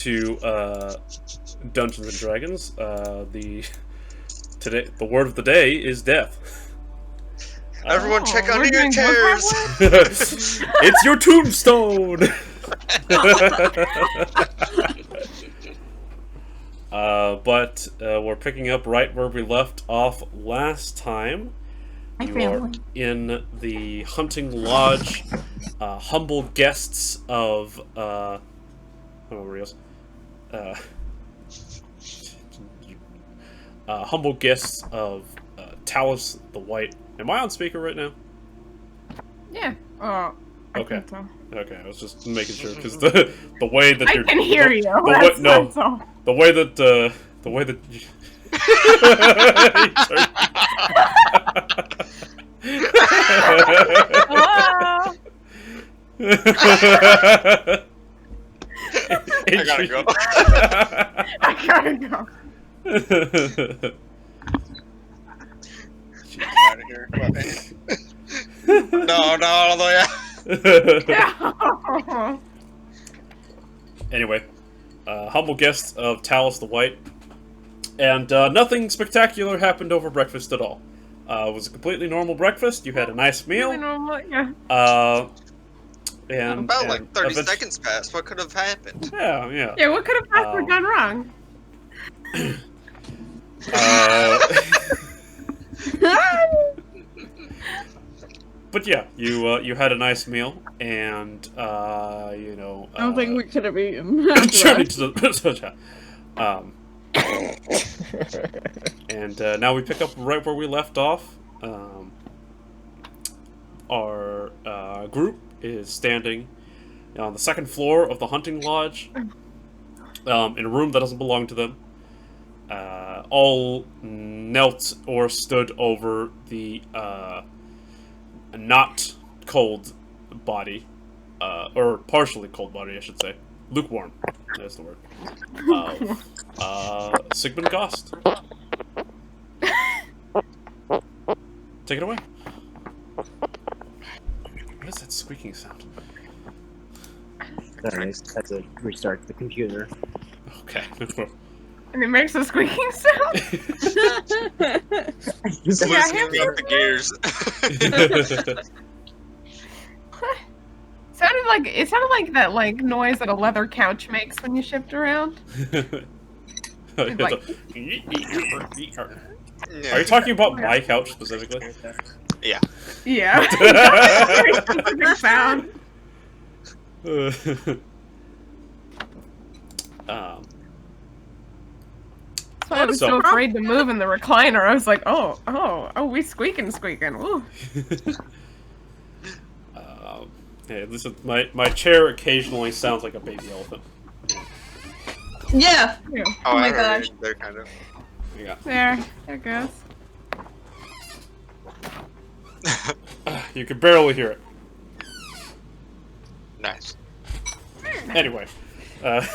to Dungeons and Dragons. The word of the day is death. Everyone, check under your doing chairs. It's your tombstone. But we're picking up right where we left off last time. You are in the hunting lodge, humble guests of humble guests of Talus the White. Am I on speaker right now? Yeah. Okay. I think so. Okay, I was just making sure because the way that I you're can hear you. the way that Hello. I gotta go. I gotta go. She's out of here. No, all the way out. Anyway, humble guests of Talus the White, and nothing spectacular happened over breakfast at all. It was a completely normal breakfast. You had a nice meal. Really normal, yeah. And About like 30 seconds passed. What could have happened? Yeah. Yeah, what could have possibly gone wrong? But yeah, you had a nice meal, and you know. I don't think we could have eaten. Journey to the and now we pick up right where we left off. Our group is standing on the second floor of the hunting lodge, in a room that doesn't belong to them. All knelt or stood over the not cold body, or partially cold body, I should say. Lukewarm, that's the word. Sigmund Gost. Take it away. What is that squeaking sound? Sorry, had to restart the computer. Okay. And it makes a squeaking sound. The gears. It sounded like that noise that a leather couch makes when you shift around. Like... Are you talking about my couch specifically? Yeah. Yeah. That's a very specific sound. I was so afraid to move in the recliner. I was like, oh, we squeaking. Woo. Yeah, this is my chair occasionally sounds like a baby elephant. Yeah. Oh my gosh. They're kind of. Yeah. There it goes. You can barely hear it. Nice. Anyway, yeah.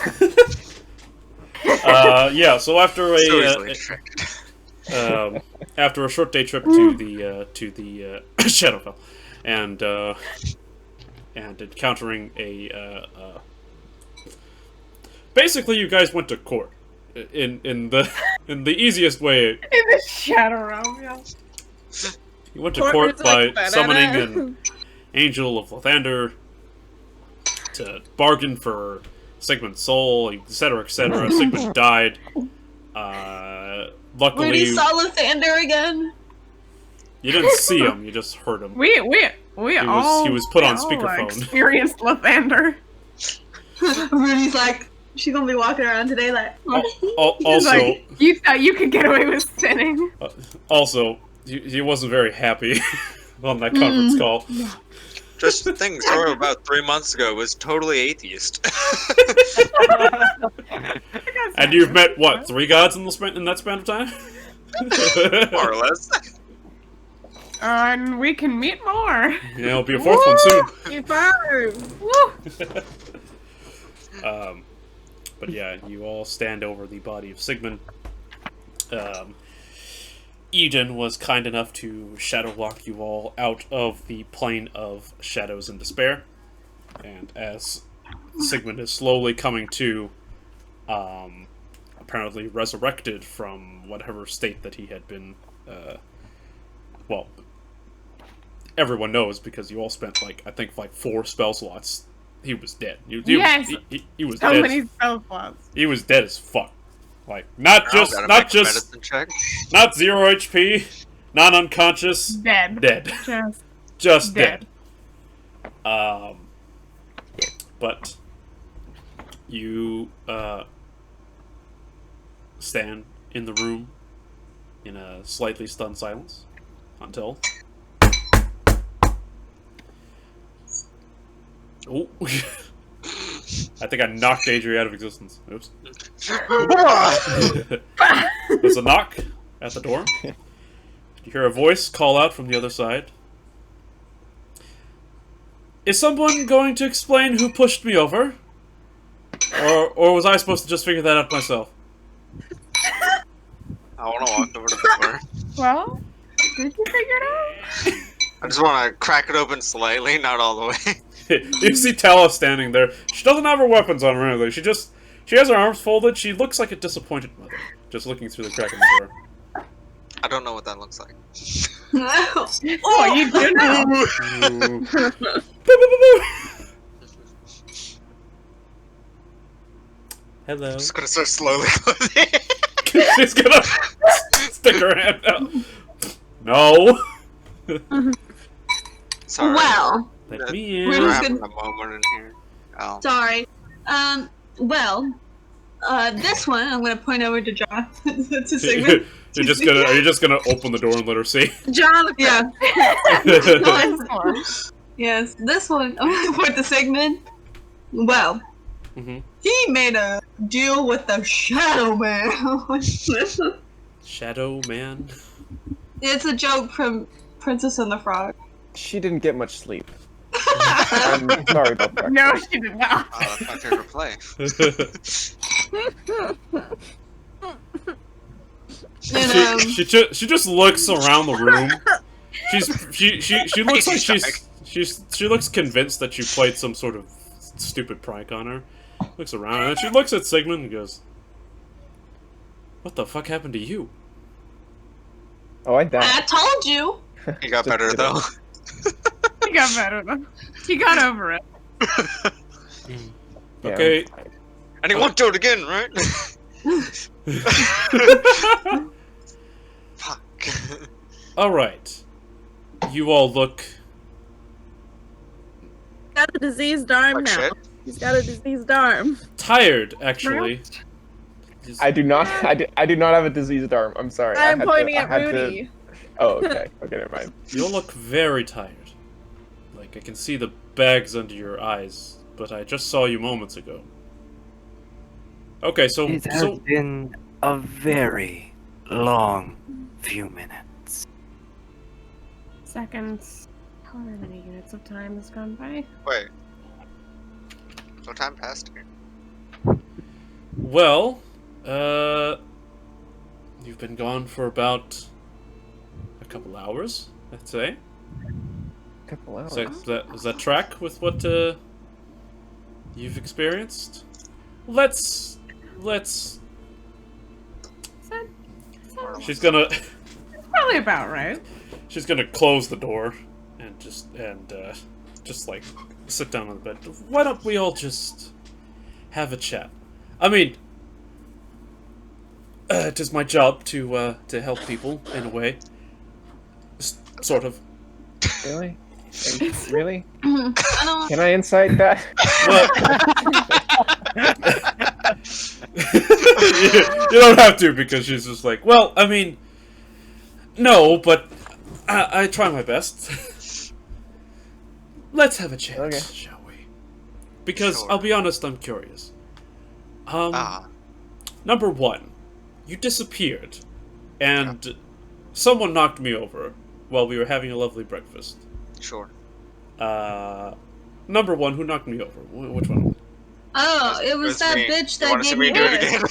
So after after a short day trip to the Shadowfell, and encountering basically you guys went to court in the easiest way. In the Shadow Realm, yeah. You went to court by summoning an angel of Lathander to bargain for Sigmund's soul, etc., etc. Sigmund died. Luckily, Rudy saw Lathander again. You didn't see him; you just heard him. We he all was put on speakerphone. Experienced Lathander. Rudy's like, she's gonna be walking around today like. Also, like, you thought you could get away with sinning. Also, he wasn't very happy on that conference call. Just think, Zorro about 3 months ago was totally atheist. And you've met what, 3 gods in that span of time? More or less. And we can meet more. Yeah, there'll be a 4th one soon. Woo! But yeah, you all stand over the body of Sigmund. Aidan was kind enough to shadow walk you all out of the plane of shadows and despair. And as Sigmund is slowly coming to, apparently resurrected from whatever state that he had been. Well, everyone knows because you all spent I think 4 spell slots. He was dead. He was So dead. many spell slots. He was dead as fuck. Not 0 HP, not unconscious. Dead. Just dead. But you stand in the room in a slightly stunned silence until. Oh. I think I knocked Adrianna out of existence. Oops. There's a knock at the door. You hear a voice call out from the other side. Is someone going to explain who pushed me over? Or was I supposed to just figure that out myself? I want to walk over to the door. Well, did you figure it out? I just want to crack it open slightly, not all the way. You see Tala standing there. She doesn't have her weapons on or anything. She has her arms folded. She looks like a disappointed mother, just looking through the crack in the door. I don't know what that looks like. Oh, you do know. Hello. I'm just gonna start slowly closing. She's gonna stick her hand out. No. Sorry. Well, Let me in. We're We're just having gonna- a moment in here. Oh. sorry. Well, this one I'm gonna point over to John. To Sigmund. Are you just gonna open the door and let her see? Jonathan. Yeah. One. Yes, this one I'm gonna point to Sigmund. Well, he made a deal with the Shadow Man. Shadow Man. It's a joke from Princess and the Frog. She didn't get much sleep. I'm sorry about that. No, she did not. Oh, that's my favorite play. And, she just looks around the room. She looks like she looks convinced that you played some sort of stupid prank on her. Looks around and then she looks at Sigmund and goes, "What the fuck happened to you?" Oh, I died. I told you. He got Just better kidding. though. He got better though. He got over it. Yeah, Okay. I'm fine. And he won't do it again, right? Fuck. Alright. You all look Got a diseased arm Like now. shit. He's got a diseased arm. tired, actually. I do not. I do not have a diseased arm. I'm sorry. I'm pointing I at had to- Rudy. Oh, okay. Okay, never mind. You all look very tired. I can see the bags under your eyes, but I just saw you moments ago. Okay, so It has been a very long few minutes. Seconds. However many units of time has gone by. Wait. So time passed here. well, you've been gone for about a couple hours, I'd say. Couple hours. Does that track with what you've experienced? Let's. She's gonna. Probably about right. She's gonna close the door and just like sit down on the bed. Why don't we all just have a chat? I mean, it is my job to help people in a way. Sort of. Really? Really? I don't. Can I incite that? You don't have to because she's just like, well, I mean, no, but I try my best. Let's have a chat, Okay. shall we? Because Sure. I'll be honest, I'm curious. Number one, you disappeared, and someone knocked me over while we were having a lovely breakfast. Sure. Number one, who knocked me over? Which one? Oh, it was that me. bitch You that wanna gave see me me do it head.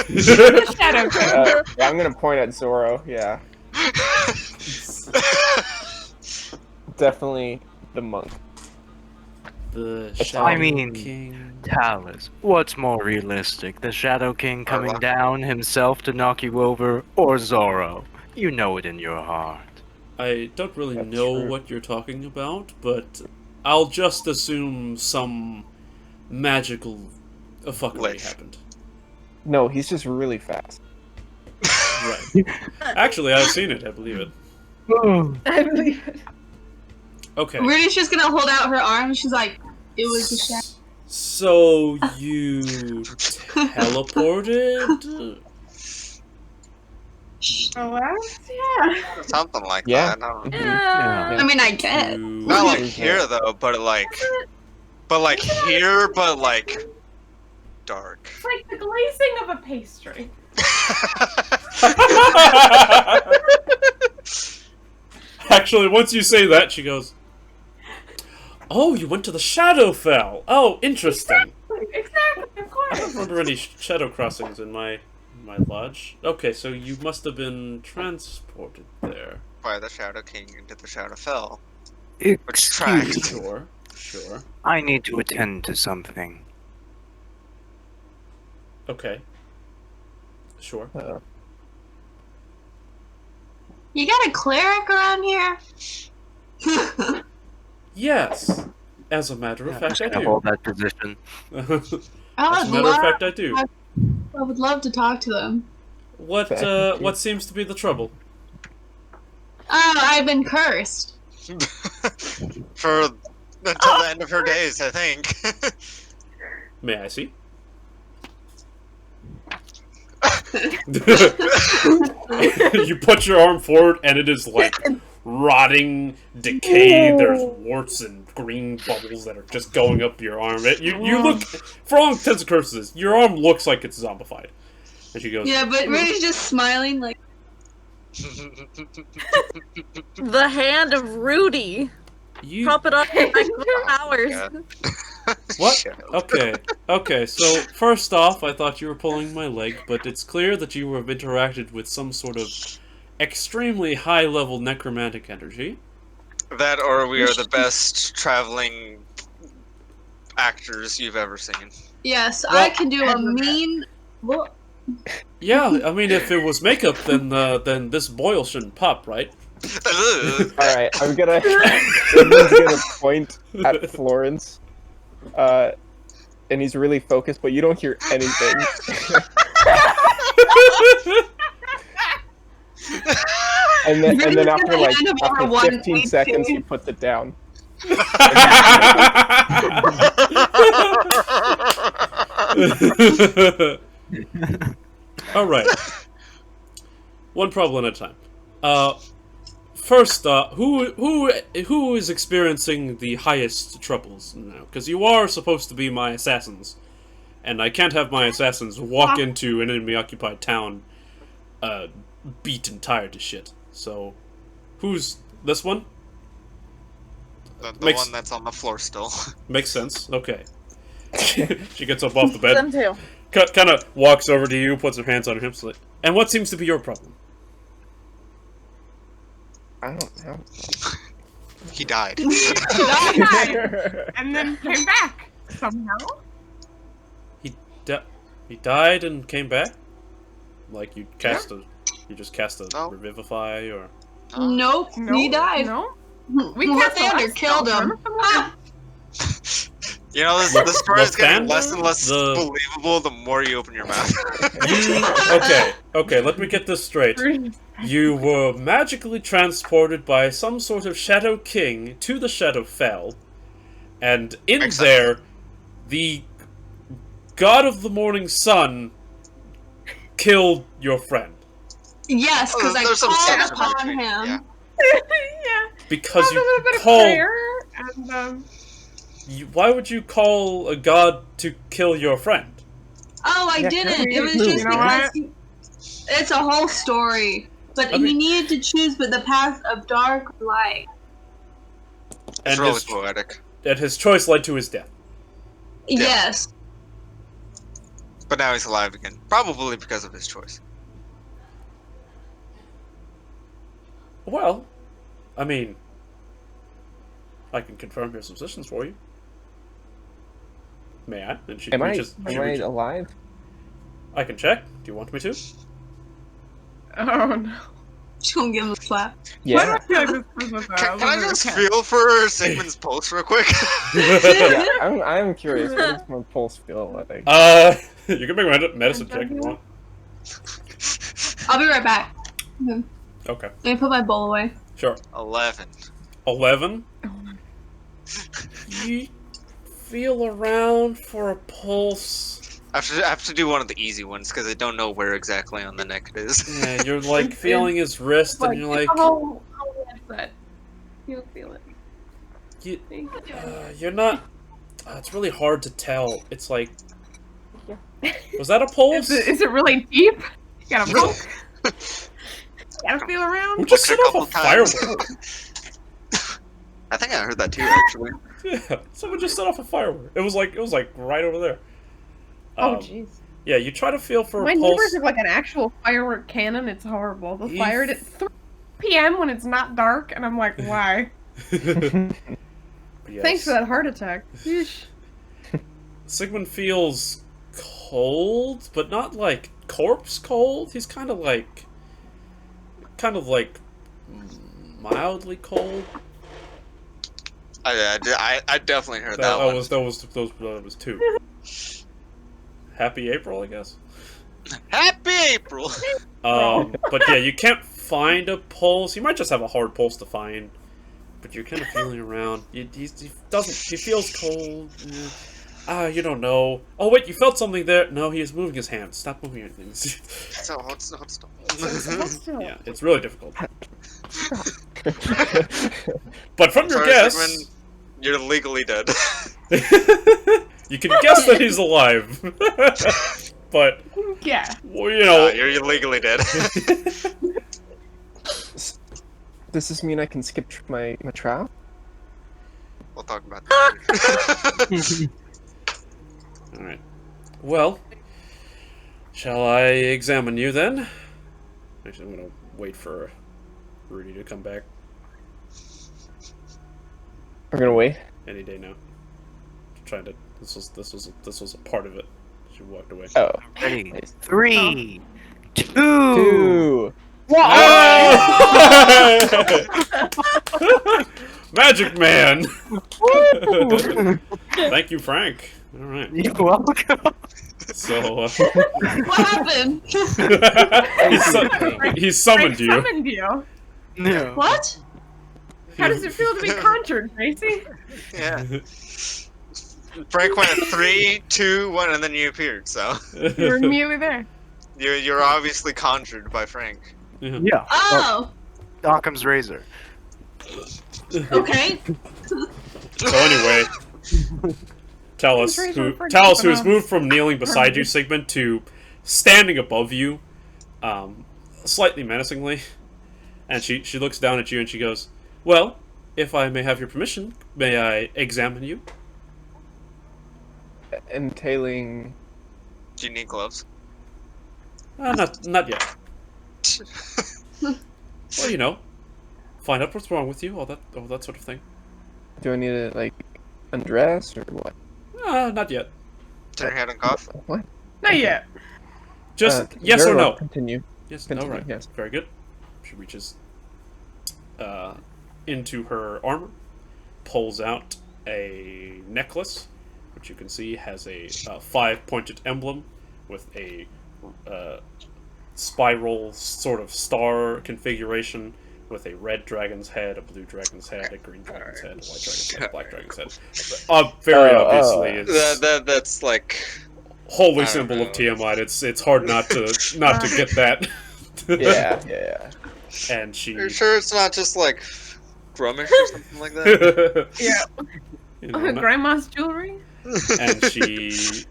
again? Shadow. Yeah, I'm gonna point at Zoro. Yeah, definitely the monk. The It's Shadow I mean, King. Talus, what's more realistic? The Shadow King coming Arla. down himself to knock you over, or Zorro? You know it in your heart. I don't really That's know true. what you're talking about, but I'll just assume some magical fuckery Glitch. happened. No, he's just really fast. Right. Actually, I've seen it. I believe it. I believe it. Okay. Rudy's just gonna hold out her arms. She's like, it was the shadow. So you teleported? Yeah. Something like Yeah. that. I don't know. Yeah. I mean, I get. To... Not like here though, but like here, but like dark. It's like the glazing of a pastry. Actually, once you say that, she goes, "Oh, you went to the Shadowfell. Oh, interesting. Exactly, of I don't course. remember any shadow crossings in my lodge. Okay, so you must have been transported there. By the Shadow King into the Shadowfell. Excuse me. Sure, sure. I need to attend to something. Okay. Sure. You got a cleric around here? Yes. As a matter of fact, I Gonna do. hold that position. As I a would matter of love. fact, I do. I would love to talk to them. What seems to be the trouble? Oh, I've been cursed. For until the end of her days, I think. May I see? You put your arm forward, and it is like rotting, decayed. There's warts and green bubbles that are just going up your arm. You look, for all intents and purposes, your arm looks like it's zombified. And she goes, Yeah, but Rudy's just smiling like. The hand of Rudy. "You Prop it up for like 4 hours. God. what? Shit. Okay. So first off, I thought you were pulling my leg, but it's clear that you have interacted with some sort of extremely high-level necromantic energy." That or we are the best traveling actors you've ever seen. Yes, Well- I can do a mean. Well, Yeah, I mean, if it was makeup, then this boil shouldn't pop, right? Alright, I'm gonna point at Florence. And he's really focused, but you don't hear anything. and then after like after 15 seconds he puts it down. All right. One problem at a time. First, who is experiencing the highest troubles now? Because you are supposed to be my assassins, and I can't have my assassins walk into an enemy-occupied town, beat and tired to shit. So, who's this one? The Makes- one that's on the floor still. Makes sense. Okay. She gets up off the bed, Them too. kind of walks over to you, puts her hands on her hips, like, and what seems to be your problem? I don't know. He died. And then came back somehow. He died and came back? Like you just cast a No. revivify or nope, No, he died. No. We cast the Lathander last killed spell, him. remember? Ah, You know, this story is getting Lathander? less and less The- believable the more you open your mouth. Okay, let me get this straight. You were magically transported by some sort of Shadow King to the Shadowfell, and in Makes there, the God of the Morning Sun killed your friend. yes, because I There's some called steps in upon between, him. yeah. Yeah. Because A little you bit of called... prayer, and Why would you call a god to kill your friend? Oh, I Yeah, didn't. It Kirby was moved. just You know because what? it's a whole story. But I he mean- needed to choose but the path of dark or light. It's And really his, poetic. and his choice led to his death. Yes. But now he's alive again. Probably because of his choice. Well, I mean, I can confirm your suspicions for you. May I? And she Am I reaches. alive? I can check. Do you want me to? Oh no. Just gonna give him a slap. Why do Yeah. I feel like this person's Can I just feel for Sigmund's pulse real quick? Yeah, I'm curious. What does my pulse feel like? You can make a medicine check if you want. I'll be right back. Okay. Let me put my bowl away. Sure. 11. 11. You feel around for a pulse. I have to do one of the easy ones because I don't know where exactly on the neck it is. Yeah, you're like feeling his wrist, and you're like, oh, that. You feel it. you're not. It's really hard to tell. It's like, was that a pulse? Is it really deep? You gotta poke. Gotta feel around. Who just set off a times. firework? I think I heard that too, actually. Yeah, someone just set off a firework. It was like right over there. Oh jeez. Yeah, you try to feel for My a pulse. neighbors have like an actual firework cannon. It's horrible. They'll fire it at 3 p.m. when it's not dark, and I'm like, why? Yes. Thanks for that heart attack. Yeesh. Sigmund feels cold, but not like corpse cold. He's kind of like mildly cold. I definitely heard that That one. was 2. Happy April, I guess. Happy April! But yeah, you can't find a pulse. You might just have a hard pulse to find, but you're kind of feeling around. He feels cold. You don't know. Oh wait, you felt something there. No, he is moving his hand. Stop moving your things. Stop. Yeah, it's really difficult. But from your Sorry, guess, Sigmund, you're legally dead. you can guess that he's alive. But Yeah. well, you know, you're legally dead. Does this mean I can skip my trial? We'll talk about that later. Alright. Well, shall I examine you then? Actually, I'm gonna wait for Rudy to come back We're gonna wait. any day now. Trying to. This was a part of it. She walked away. Oh. Ready? Nice. 3, 2. 2. Magic Man! Thank you, Frank. Alright. You're welcome. So, What happened? he summoned you. Summoned you. No. What? How does it feel to be conjured, Tracy? Yeah. Frank went 3, 2, 1, and then you appeared. So You were immediately there. you're obviously conjured by Frank. Yeah. Yeah. Oh, Occam's razor. okay. So anyway, Talus, who has moved from kneeling beside you, Sigmund, to standing above you, slightly menacingly, and she looks down at you and she goes, "Well, if I may have your permission, may I examine you?" Entailing. Do you need gloves? Not yet. Well, you know, find out what's wrong with you, all that sort of thing. Do I need to like undress or what? Not yet. Turn your head and cough. What? Not yet. Just yes very or well, no. Continue. Yes, Continue, no, right. yes. Very good. She reaches into her armor, pulls out a necklace, which you can see has a 5-pointed emblem with a spiral sort of star configuration with a red dragon's head, a blue dragon's head, a green dragon's head, a white dragon's head, a black dragon's head. Very obviously, it's That's like holy I don't symbol of know. Tiamat. It's hard not to get that. Yeah. And she. You're sure it's not just like Grummish or something like that? Yeah. You know, Grandma's jewelry? and she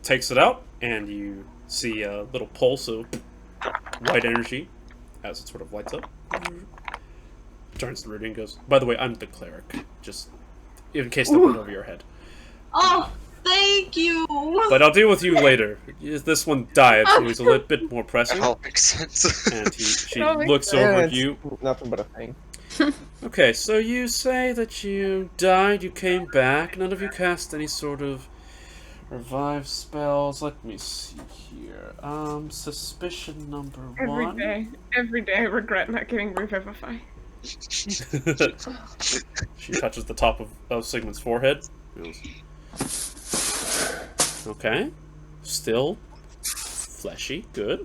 takes it out, and you see a little pulse of white energy as it sort of lights up. Turns to Rudy and goes, "By the way, I'm the cleric, just in case that went over your head." Oh, thank you. But I'll deal with you later. This one died, so he's a little bit more That pressing. all makes sense. And she That makes looks over at It's you. nothing but a thing. Okay, so you say that you died, you came back. None of you cast any sort of revive spells. Let me see here. Suspicion number one. Every day I regret not getting Revivify. She touches the top of Sigmund's forehead. Okay. Still fleshy. Good.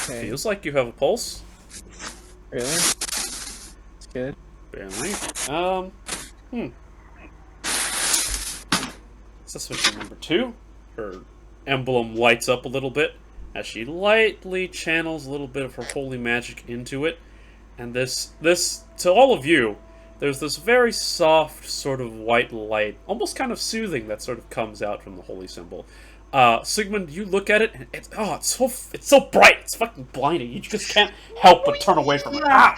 Okay. Feels like you have a pulse. Really? It's good. Barely. Suspicion number two. Her emblem lights up a little bit as she lightly channels a little bit of her holy magic into it. And this, to all of you, there's this very soft sort of white light, almost kind of soothing, that sort of comes out from the holy symbol. Sigmund, you look at it, and it's so bright, it's fucking blinding. You just can't help but turn away from it. Ah!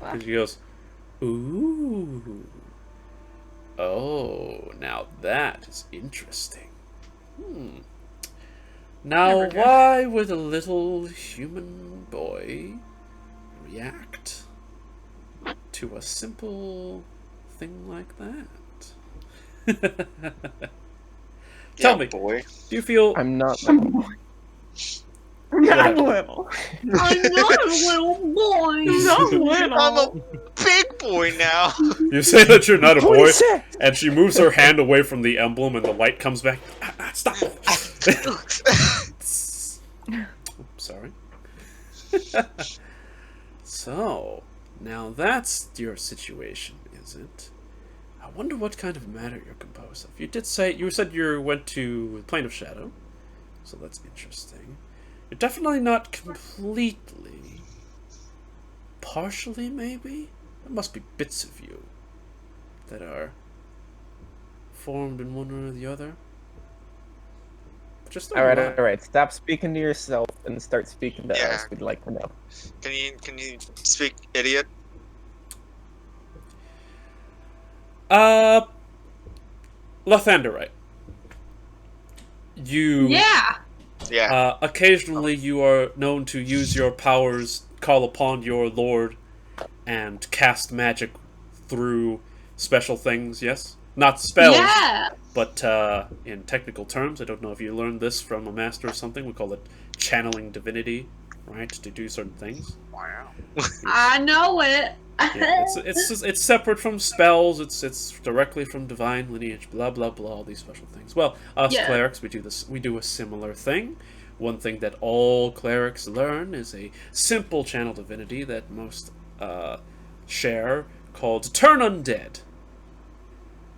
And she goes, ooh. Oh, now that is interesting. Now, why would a little human boy react to a simple thing like that? Tell me, boy. do you feel... I'm not. Not little. I'm not a little boy. Not little. I'm a big boy now. You say that you're not a boy, and she moves her hand away from the emblem, and the light comes back. Stop! Sorry. So, now that's your situation, is it? I wonder what kind of matter you're composed of. You said you went to Plane of Shadow, so that's interesting. You're definitely not completely. Partially, maybe? There must be bits of you that are formed in one way or the other. Just All right. Stop speaking to yourself and start speaking to us. We'd like to know. Can you speak, idiot? Lathanderite. You. Yeah. Yeah. Occasionally, you are known to use your powers, call upon your lord, and cast magic through special things. Yes, not spells. Yeah. But in technical terms, I don't know if you learned this from a master or something. We call it channeling divinity, right? To do certain things. Wow. I know it. Yeah, it's separate from spells. It's directly from divine lineage. Blah blah blah. All these special things. Well, us clerics, we do this. We do a similar thing. One thing that all clerics learn is a simple channel divinity that most share, called turn undead.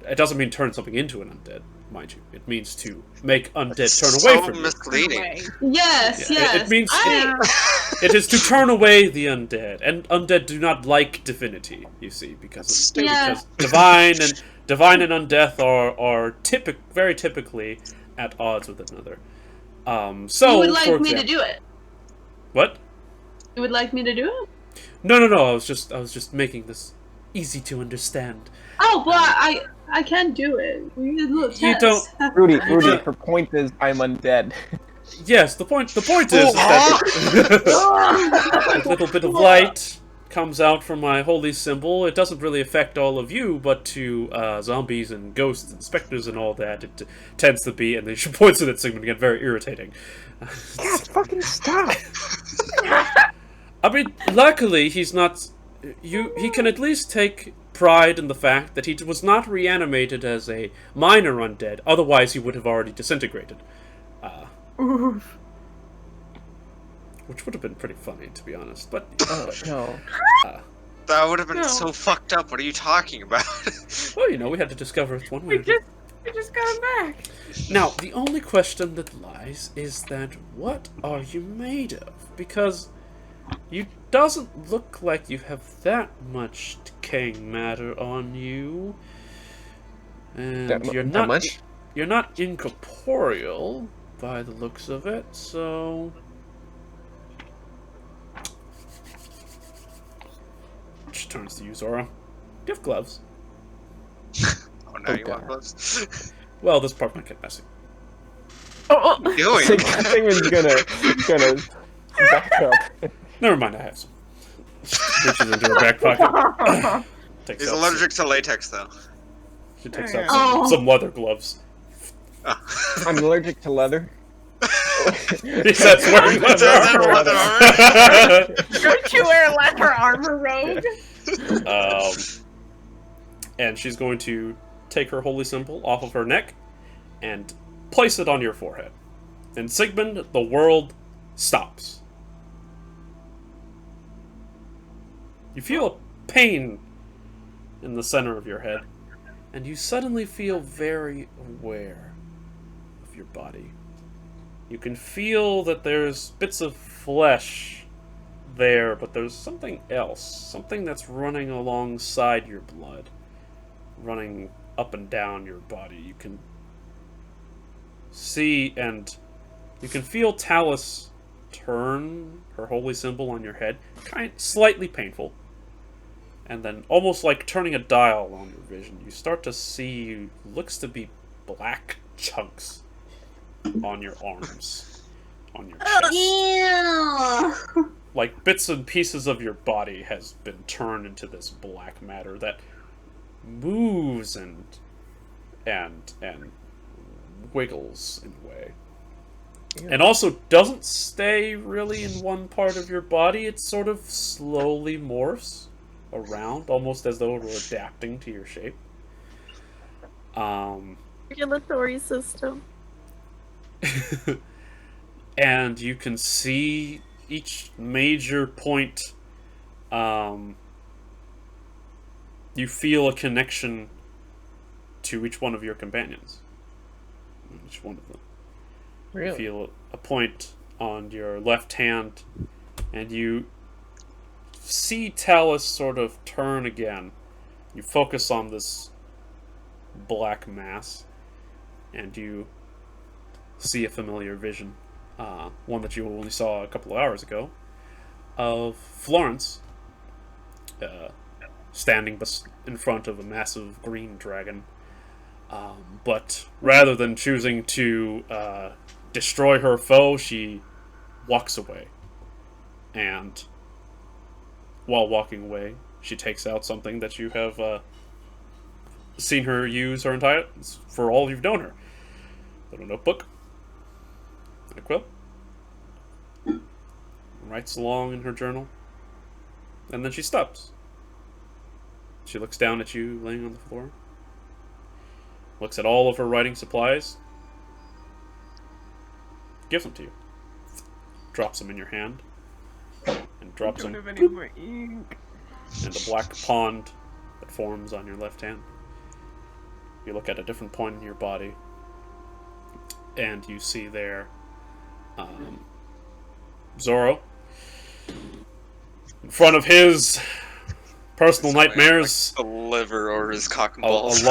It doesn't mean turn something into an undead, mind you. It means to make undead turn away from you. Misleading. Yes, Yeah, yes. It means it is to turn away the undead, and undead do not like divinity. You see, because divine and undeath are very typically at odds with another. So you would like for me example, to do it? What? You would like me to do it? No. I was just making this easy to understand. Oh, well, I can do it. We did a little You test. Rudy, her point is I'm undead. Yes, the point is that a little bit of light comes out from my holy symbol. It doesn't really affect all of you, but to zombies and ghosts and specters and all that, it tends to be, and she points it at Sigmund again, very irritating. God, fucking stop! I mean, luckily, he's not... He can at least take pride in the fact that he was not reanimated as a minor undead, otherwise he would have already disintegrated. Which would have been pretty funny, to be honest, but... no. That would have been so fucked up. What are you talking about? Well, we had to discover it one way. We just got him back. Now, the only question that lies is that what are you made of? Because you doesn't look like you have that much decaying matter on you. And you're not incorporeal by the looks of it, so... She turns to you, Zora. Do you have gloves? now Oh, you want God. gloves? Well, this part might get messy. Oh, Doing. Sigmund's gonna back up. Never mind, I have some. Reaches into her back pocket. oh. Takes He's out allergic to latex, though. She takes There out you go. some leather gloves. Oh. I'm allergic to leather. He says wearing It leather turns into leather armor. armor. Don't you wear leather armor, rogue? And she's going to take her holy symbol off of her neck and place it on your forehead. And Sigmund, the world stops. You feel a pain in the center of your head, and you suddenly feel very aware of your body. You can feel that there's bits of flesh there, but there's something else. Something that's running alongside your blood. Running up and down your body. You can see and you can feel Talus turn her holy symbol on your head. Slightly painful. And then, almost like turning a dial on your vision, you start to see looks to be black chunks on your arms, on your chest. Ew. Like bits and pieces of your body has been turned into this black matter that moves and wiggles in a way. And also doesn't stay really in one part of your body. It sort of slowly morphs around, almost as though it were adapting to your shape. Regulatory system. And you can see each major point. You feel a connection to each one of your companions. Each one of them. Really? You feel a point on your left hand, and you see Talus sort of turn again. You focus on this black mass, and you see a familiar vision, one that you only saw a couple of hours ago, of Florence standing in front of a massive green dragon. But rather than choosing to destroy her foe, she walks away. And while walking away, she takes out something that you have seen her use her entire... for all you've known her. A little notebook. And a quill. Writes along in her journal. And then she stops. She looks down at you laying on the floor. Looks at all of her writing supplies. Gives them to you. Drops them in your hand. And drops them Don't have any more ink. in the black pond that forms on your left hand. You look at a different point in your body, and you see there Zorro in front of his personal nightmares. Like the liver or his cock and A balls.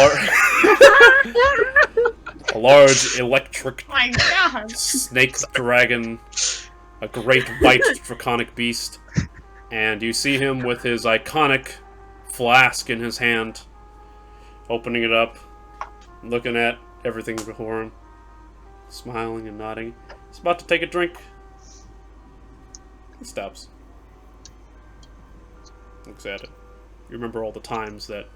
large electric My God. snake dragon, a great white draconic beast, and you see him with his iconic flask in his hand, opening it up, looking at everything before him, smiling and nodding. He's about to take a drink. He stops. Looks at it. You remember all the times that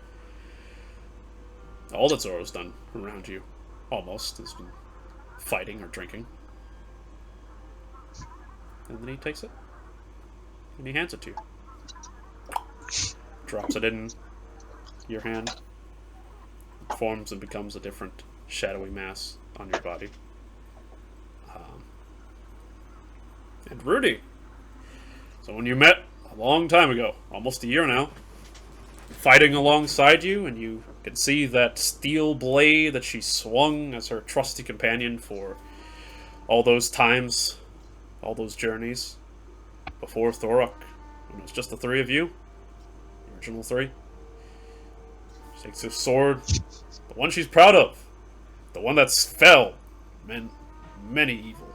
all that Zorro's done around you, almost, has been fighting or drinking. And then he takes it, and he hands it to you. Drops it in your hand. It forms and becomes a different shadowy mass on your body. And Rudy. So when you met a long time ago, almost a year now, fighting alongside you, and you can see that steel blade that she swung as her trusty companion for all those times, all those journeys, before Thorok, when it was just the three of you, the original three. She takes this sword, the one she's proud of, the one that's fell, many evil.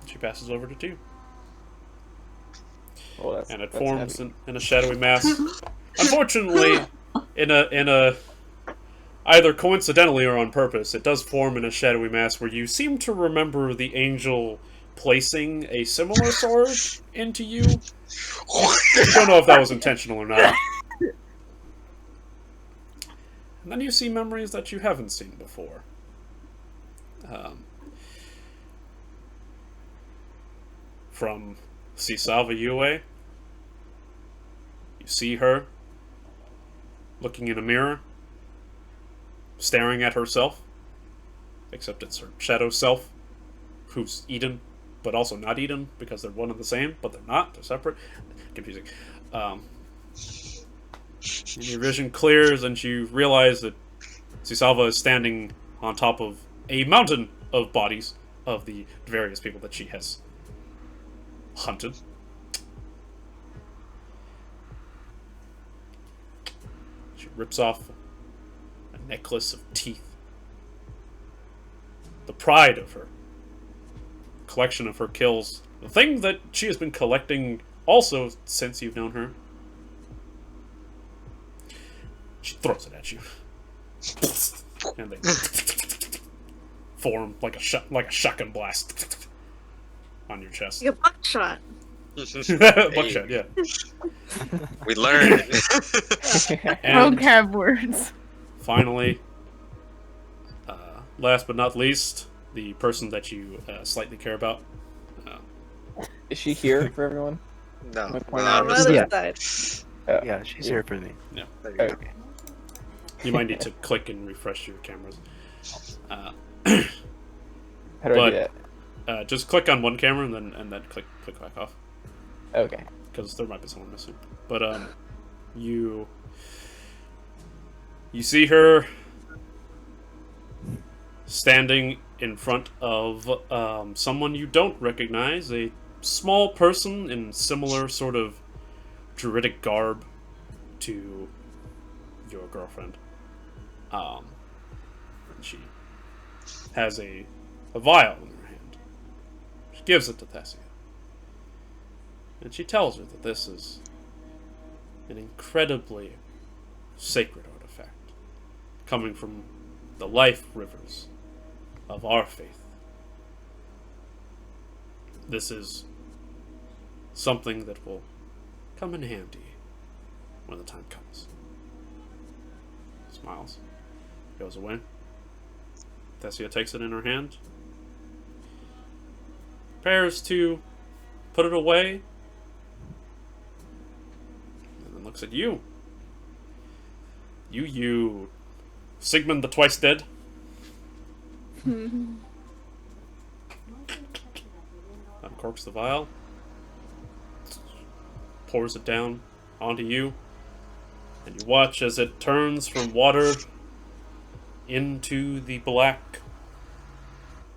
She passes over to you. Oh, and it that's forms heavy. in a shadowy mass. Unfortunately, in a either coincidentally or on purpose, it does form in a shadowy mass where you seem to remember the angel placing a similar sword into you. You don't know if that was intentional or not. And then you see memories that you haven't seen before. From Sisava'yueh, you see her looking in a mirror, staring at herself, except it's her shadow self, who's Aidan, but also not Aidan, because they're one and the same, but they're not, they're separate. Confusing. And your vision clears, and you realize that Sisava is standing on top of a mountain of bodies of the various people that she has hunted. She rips off a necklace of teeth. The pride of her collection of her kills. The thing that she has been collecting also since you've known her. She throws it at you. And they form like a shotgun blast on your chest. You buckshot. Buckshot, yeah. We learned. And Vocab words. finally, last but not least, the person that you slightly care about. Is she here for everyone? No. My point On the is- other Yeah. side. Yeah, she's here for me. There you go. Okay. You might need to click and refresh your cameras. How do I But- do that? Just click on one camera and then click back off, Okay. because there might be someone missing. But you see her standing in front of someone you don't recognize, a small person in similar sort of druidic garb to your girlfriend. And she has a vial in her hand. She gives it to Thessia. And she tells her that this is an incredibly sacred artifact coming from the life rivers of our faith. This is something that will come in handy when the time comes. Smiles. Goes away. Thessia takes it in her hand. Prepares to put it away. And then looks at you. You, Sigmund the twice dead. Uncorks the vial. Pours it down onto you. And you watch as it turns from water into the black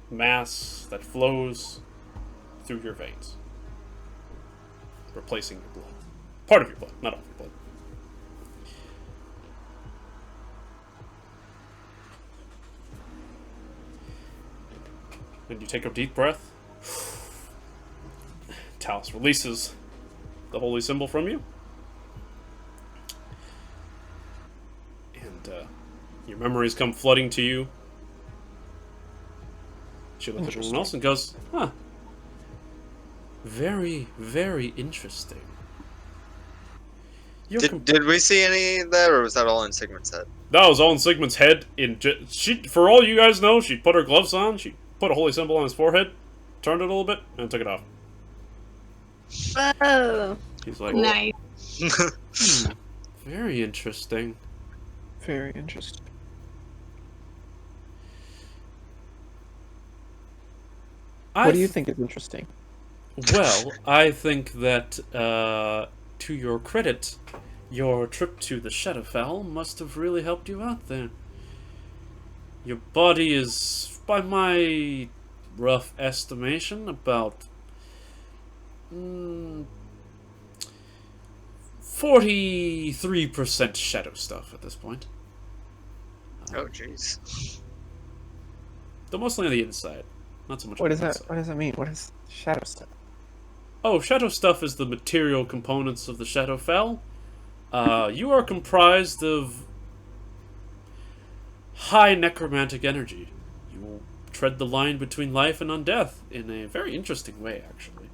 mass that flows through your veins, replacing your blood. Part of your blood, not all of your blood. And you take a deep breath. Talos releases the holy symbol from you. And your memories come flooding to you. She looks at everyone else and goes, huh. Very, very interesting. Did we see any of that, or was that all in Sigmund's head? That was all in Sigmund's head. She, for all you guys know, she put her gloves on, she put a holy symbol on his forehead, turned it a little bit, and took it off. Oh. He's like, Nice. very interesting. Very interesting. What do you think is interesting? Well, I think that, to your credit, your trip to the Shadowfell must have really helped you out there. Your body is, by my rough estimation, about 43% shadow stuff at this point. Oh, jeez. Though mostly on the inside, not so much What on does the that? outside. What does that mean? What is shadow stuff? Oh, shadow stuff is the material components of the Shadowfell. You are comprised of high necromantic energy. You tread the line between life and undeath in a very interesting way, actually.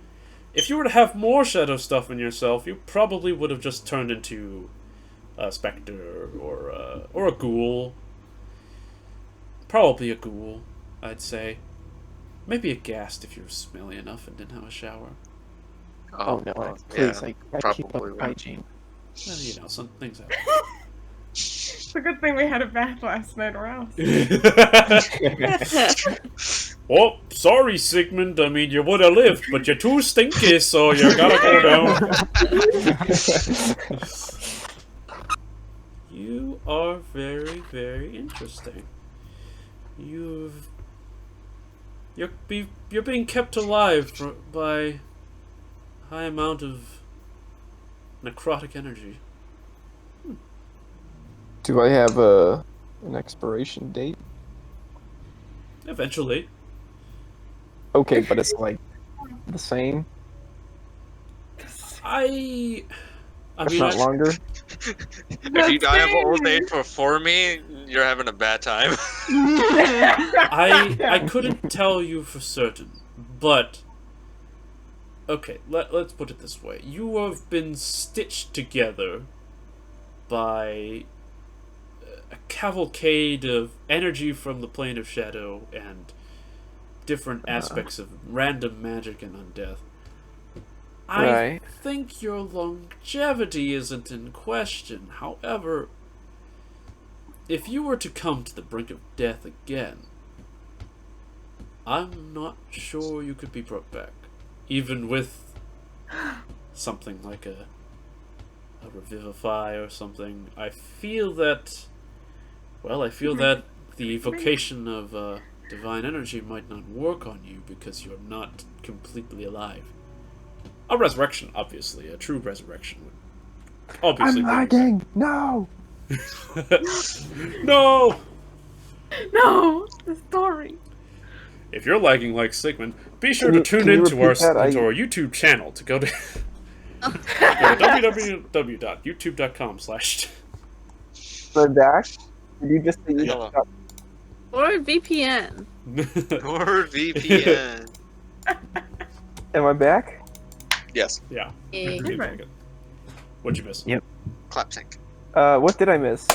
If you were to have more shadow stuff in yourself, you probably would have just turned into a specter or a ghoul. Probably a ghoul, I'd say. Maybe a ghast if you were smelly enough and didn't have a shower. Oh no, well, please, yeah, I keep up probably would. hygiene. Well, you know, some things happen. It's a good thing we had a bath last night, or else. Oh, sorry, Sigmund. I mean, you would have lived, but you're too stinky, so you gotta go down. You are very, very interesting. You're being kept alive by a high amount of necrotic energy. Do I have an expiration date? Eventually. Okay, but it's like the same. I If mean, not longer. If you die of old age before me, you're having a bad time. I couldn't tell you for certain, but okay, let's put it this way. You have been stitched together by a cavalcade of energy from the plane of shadow and different aspects of random magic and undeath. I Right. think your longevity isn't in question. However, if you were to come to the brink of death again, I'm not sure you could be brought back. Even with something like a revivify or something. I feel that the evocation of divine energy might not work on you because you're not completely alive. A resurrection, obviously. A true resurrection would obviously I'm lagging! No! No! No, the story. If you're lagging like Sigmund, be sure Can to tune you into our repeat that? into our YouTube channel to go to www.youtube.com/. The dash? Did you just say you Yellow. got- Or VPN. Or VPN. Am I back? Yes. Yeah. Eh. Seems like it. What'd you miss? Yep. Clap sync. What did I miss?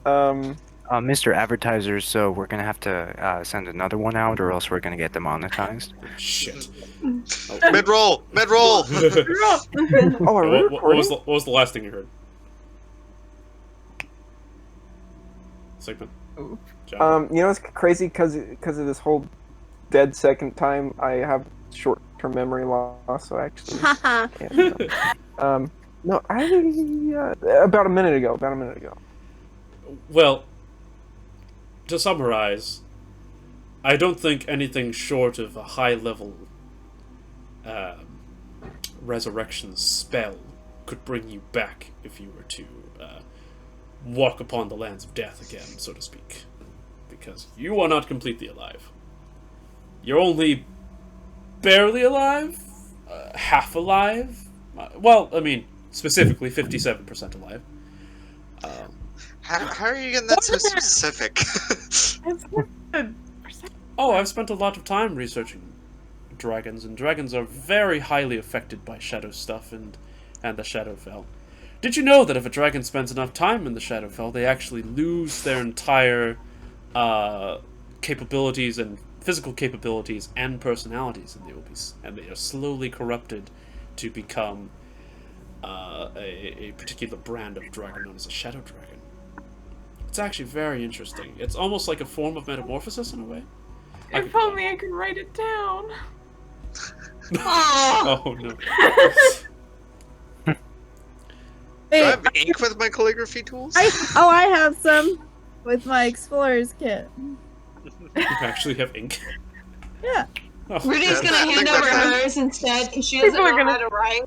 Mr. Advertiser, so we're gonna have to send another one out, or else we're gonna get demonetized. Shit. Mid roll. Mid roll. Oh, are we What recording? was the last thing you heard? Sigmund. John? You know what's crazy? Because of this whole dead second time, I have short-term memory loss, so actually... Haha. can't, no, about a minute ago. Well, to summarize, I don't think anything short of a high-level resurrection spell could bring you back if you were to walk upon the lands of death again, so to speak. Because you are not completely alive. You're only barely alive? Half alive? Well, I mean, specifically 57% alive. How are you getting that so specific? Oh, I've spent a lot of time researching dragons, and dragons are very highly affected by shadow stuff and the Shadowfell. Did you know that if a dragon spends enough time in the Shadowfell, they actually lose their entire capabilities and physical capabilities and personalities, and they are slowly corrupted to become a particular brand of dragon known as a shadow dragon. It's actually very interesting. It's almost like a form of metamorphosis in a way. If only I could write it down. Oh no. Do I have ink with my calligraphy tools? I have some with my explorer's kit. You actually have ink. Yeah. Oh. Rudy's gonna I hand think over that's- hers instead because she doesn't People are know gonna- how to write.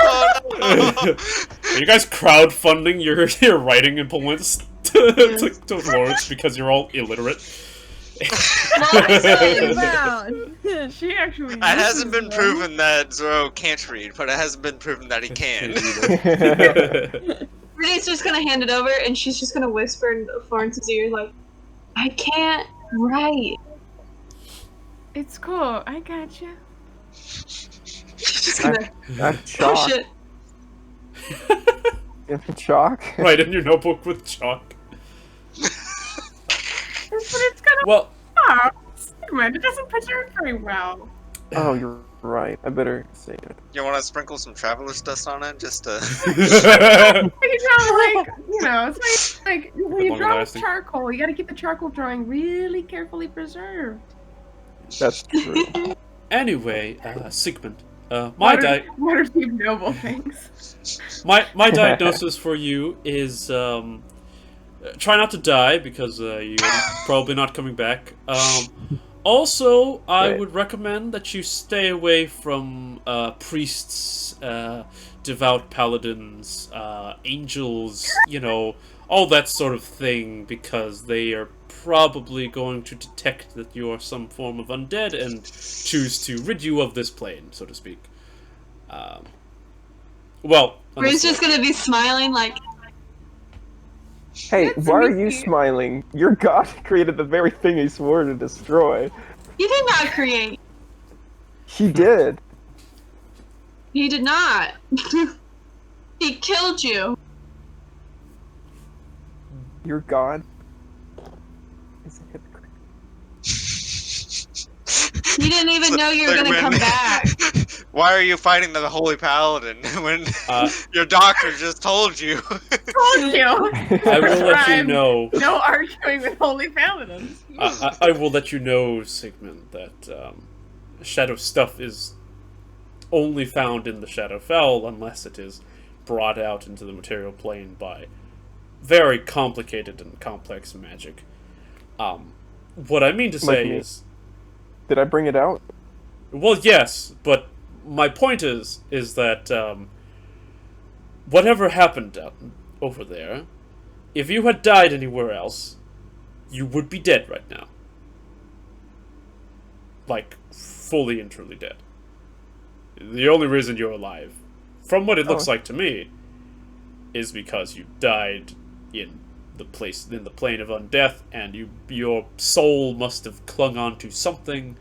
Oh, no. Are you guys crowdfunding your writing implements to Florence because you're all illiterate? Bound. She actually. It hasn't been uses them. proven that Zoro can't read, but it hasn't been proven that he can. Rudy's just gonna hand it over, and she's just gonna whisper in Florence's ear, like, I can't write. It's cool. I gotcha. She's just gonna That's chalk. push it. Chalk? Write in your notebook with chalk. But it's gonna. Well, Sigmund, it doesn't preserve very well. Oh, you're right. I better save it. You want to sprinkle some traveler's dust on it, just to... It's like when you longer draw with lasting. charcoal, you gotta keep the charcoal drawing really carefully preserved. That's true. anyway, Sigmund, my What are these noble things? my diagnosis for you is try not to die because you're probably not coming back. Also, I Right. would recommend that you stay away from priests, devout paladins, angels, all that sort of thing, because they are probably going to detect that you are some form of undead and choose to rid you of this plane, so to speak. Well, Rudy's just gonna be smiling, like, Hey, That's why are you amazing. smiling? Your god created the very thing he swore to destroy. he did not create. He did. He did not. He killed you. Your god is a hypocrite. He didn't even know you were gonna come back. Why are you fighting the Holy Paladin when your doctor just told you? Told you. I will let you I'm know. No arguing with holy paladins. I will let you know, Sigmund, that shadow stuff is only found in the Shadowfell unless it is brought out into the material plane by very complicated and complex magic. What I mean to say Like me. is, Did I bring it out? well, yes, but my point is that whatever happened over there, if you had died anywhere else, you would be dead right now. Like, fully and truly dead. The only reason you're alive, from what it looks like to me, is because you died in the plane of undeath, and your soul must have clung on to something,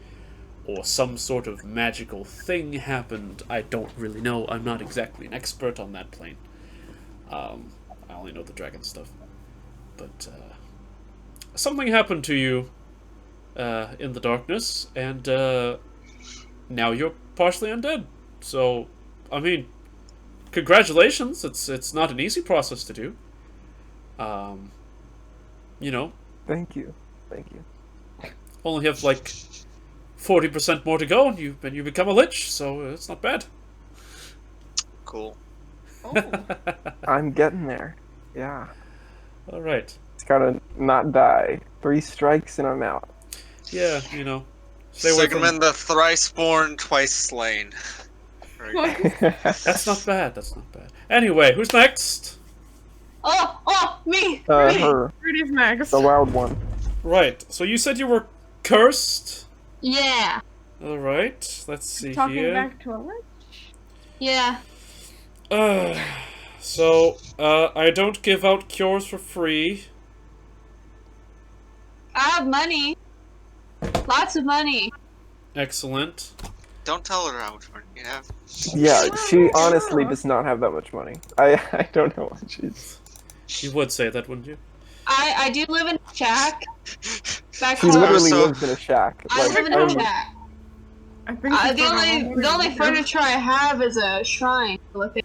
or some sort of magical thing happened. I don't really know. I'm not exactly an expert on that plane. I only know the dragon stuff. But something happened to you in the darkness, and now you're partially undead. So, I mean, congratulations. It's not an easy process to do. Thank you. Thank you. Only have like 40% more to go, and you become a lich, so it's not bad. Cool. I'm getting there. Yeah. All right. It's gotta not die. 3 strikes and I'm out. Yeah, stay away from. Sigmund the thrice born, twice slain. That's not bad. That's not bad. Anyway, who's next? Oh, me! Rudy. Her. Rudy's next. The loud one. Right. So you said you were cursed. Yeah. All right. Let's see Talking here. back to a lich. Yeah. So I don't give out cures for free. I have money. Lots of money. Excellent. Don't tell her how much money you have. Yeah, she honestly does not have that much money. I don't know what she's. You would say that, wouldn't you? I do live in a shack. Back She home. literally So- lives in a shack. I live in a I'm- shack. I think The only furniture I have is a shrine. Look at.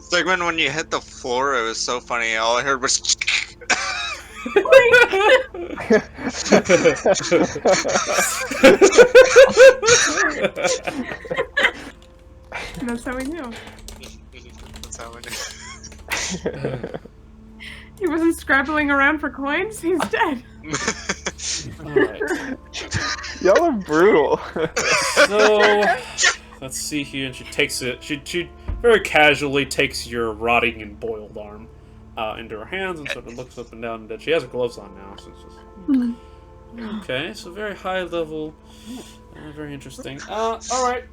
Sigmund, when you hit the floor, it was so funny. All I heard was. That's how we knew. That's how I knew. He wasn't scrabbling around for coins. He's dead. All right. Y'all are brutal. So let's see here. And she takes it. She very casually takes your rotting and boiled arm, into her hands and sort of looks up and down. And she has her gloves on now, so it's just... Okay, so very high level, very interesting. Alright.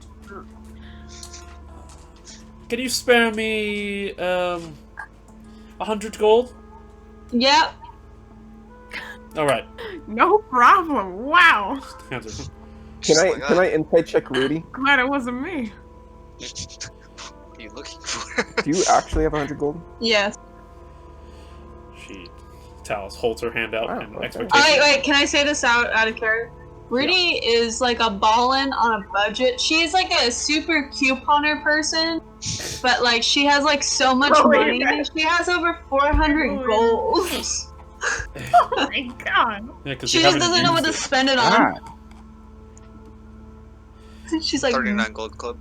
Can you spare me, 100 gold? Yep. Alright. No problem. Wow. Can I insight check Rudy? Glad it wasn't me. What are you looking for? Do you actually have 100 gold? Yes. Talus holds her hand out in okay. expectation. Wait, can I say this out of character? Rudy is like a ballin' on a budget. She's like a super couponer person, but like she has like so much money. Yeah. She has over 400 gold. Oh my god. Yeah, 'cause She you just haven't doesn't know what used to it. spend it on. She's like 39 gold club.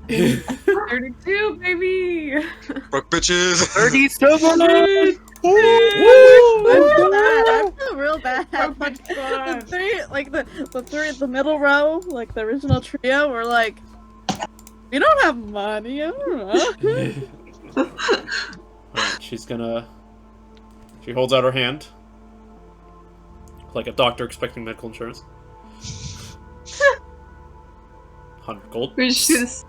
32, baby. Broke bitches. 37! I feel real bad. Like, the three, like the three at the middle row, like the original trio, were like, we don't have money. I don't know. Alright, she's gonna... She holds out her hand. Like a doctor expecting medical insurance. 100 gold. we just do this.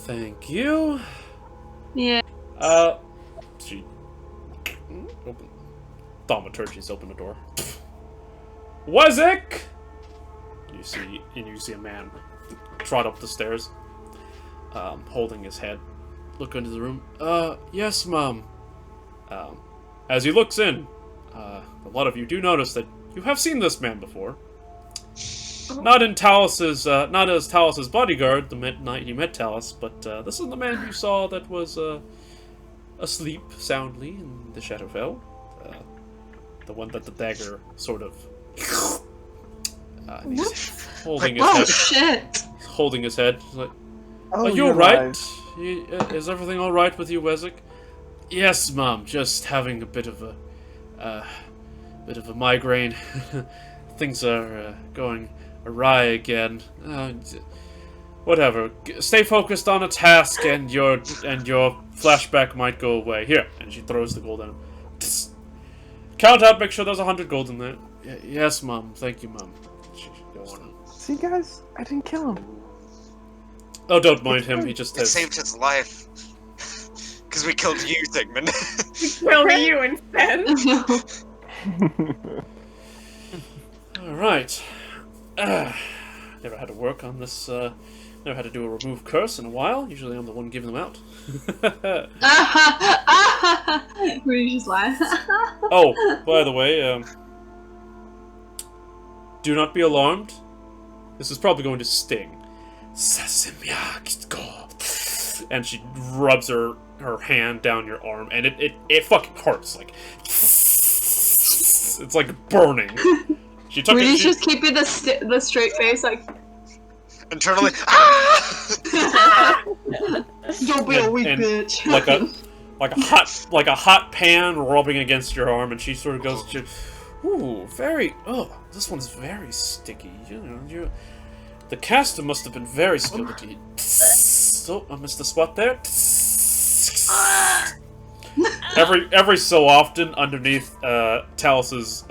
Thank you. Yeah. She... Open... Thaumaturgy's open the door. Wezek! You see a man trot up the stairs, holding his head. Look into the room. Yes, Mom. As he looks in, a lot of you do notice that you have seen this man before. Not as Talus's bodyguard the night you met Talus, but this is the man you saw that was asleep soundly in the Shadowfell. The one that the dagger sort of... and he's holding his head. Shit. Holding his head. He's like, Oh, are you you're alright? alive. Is everything alright with you, Wezek? Yes, Mom. Just having a bit of a migraine. Things are going awry again. Whatever. Stay focused on a task, and your flashback might go away. Here, and she throws the gold at him. Count up. Make sure there's 100 gold in there. Yes, Mom. Thank you, Mom. She goes on. See, guys, I didn't kill him. Oh, don't mind him. He just It has. saved his life. Because we killed you, Sigmund. Kill you instead. Alright. Never had to work on this, never had to do a remove curse in a while. Usually I'm the one giving them out. Rudy's just laughing. Oh, by the way, do not be alarmed. This is probably going to sting. And she rubs her hand down your arm, and it fucking hurts. Like, it's like burning. She took Rudy's just keeping the straight face, like. Internally. Don't be a weak and bitch. like a hot pan rubbing against your arm, and she sort of goes to, ooh, this one's very sticky. You know, the caster must have been very skilled at it. Oh, I missed the spot there. Every so often, underneath Talus's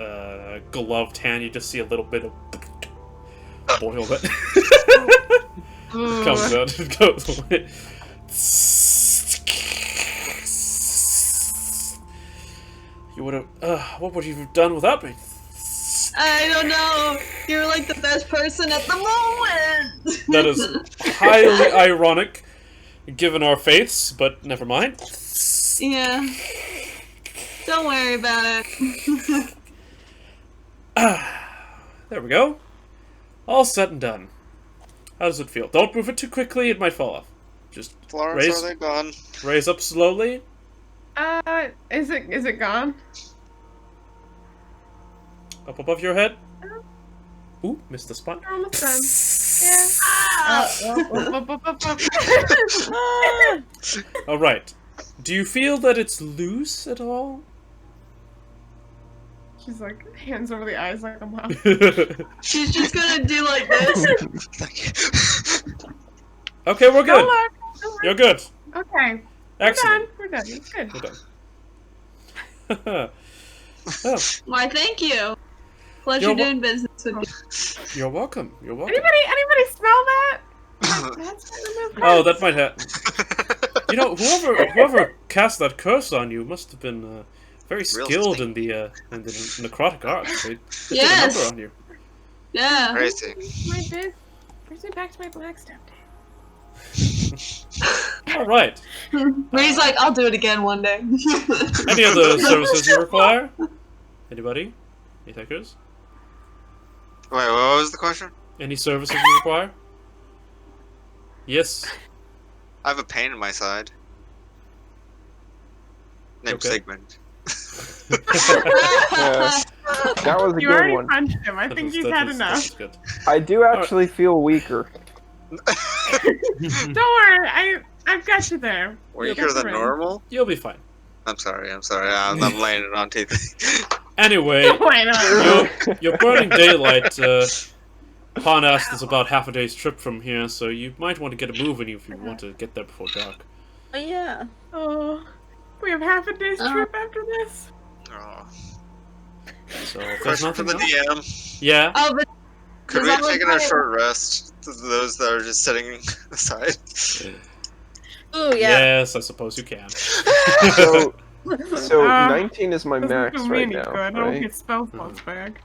gloved hand, you just see a little bit of boil that comes out and goes away. You would have. What would you have done without me? I don't know. You're like the best person at the moment. That is highly ironic, given our faiths, but never mind. Yeah. Don't worry about it. There we go. All said and done. How does it feel? Don't move it too quickly, it might fall off. Just Florence, are they gone? raise up slowly. Is it gone? Up above your head. Ooh, missed the spot. We're almost done. Yeah. Alright. Do you feel that it's loose at all? She's like, hands over the eyes like a mom. She's just gonna do like this. Okay, we're good. Don't look. You're good. Okay. Excellent. We're done. It's good. We're done. Well, Why, thank you. Pleasure You're doing business with you. you're welcome. You're welcome. Anybody smell that? Oh, that might happen. You know, whoever cast that curse on you must have been very skilled in the necrotic arts. They did a number Yes. on you. Yeah. Crazy. My bit. Brings me back to my black step days. All right. Rudy's like, I'll do it again one day. Any other services you require? Anybody? Any takers? Wait, what was the question? Any services you require? Yes. I have a pain in my side. Named Okay. Sigmund. Yeah, that was a You good already one. punched him. I think you've had enough. That's good. I do actually feel weaker. Don't worry, I've got you there. Weaker than normal? You'll be fine. I'm sorry. I'm laying it on teeth. Anyway, Why not? you're burning daylight. Parnast is about half a day's trip from here, so you might want to get a move in you if you want to get there before dark. Oh, yeah. Oh, we have half a day's trip after this. Oh. So if there's Question for nothing the else, DM. yeah. Oh, but Could Does we have that taken a require- short rest? To those that are just sitting aside. Ooh, yeah. Yes, I suppose you can. So, so Uh, 19 is my Doesn't max do me right any now, good. I don't right? get spell slots back.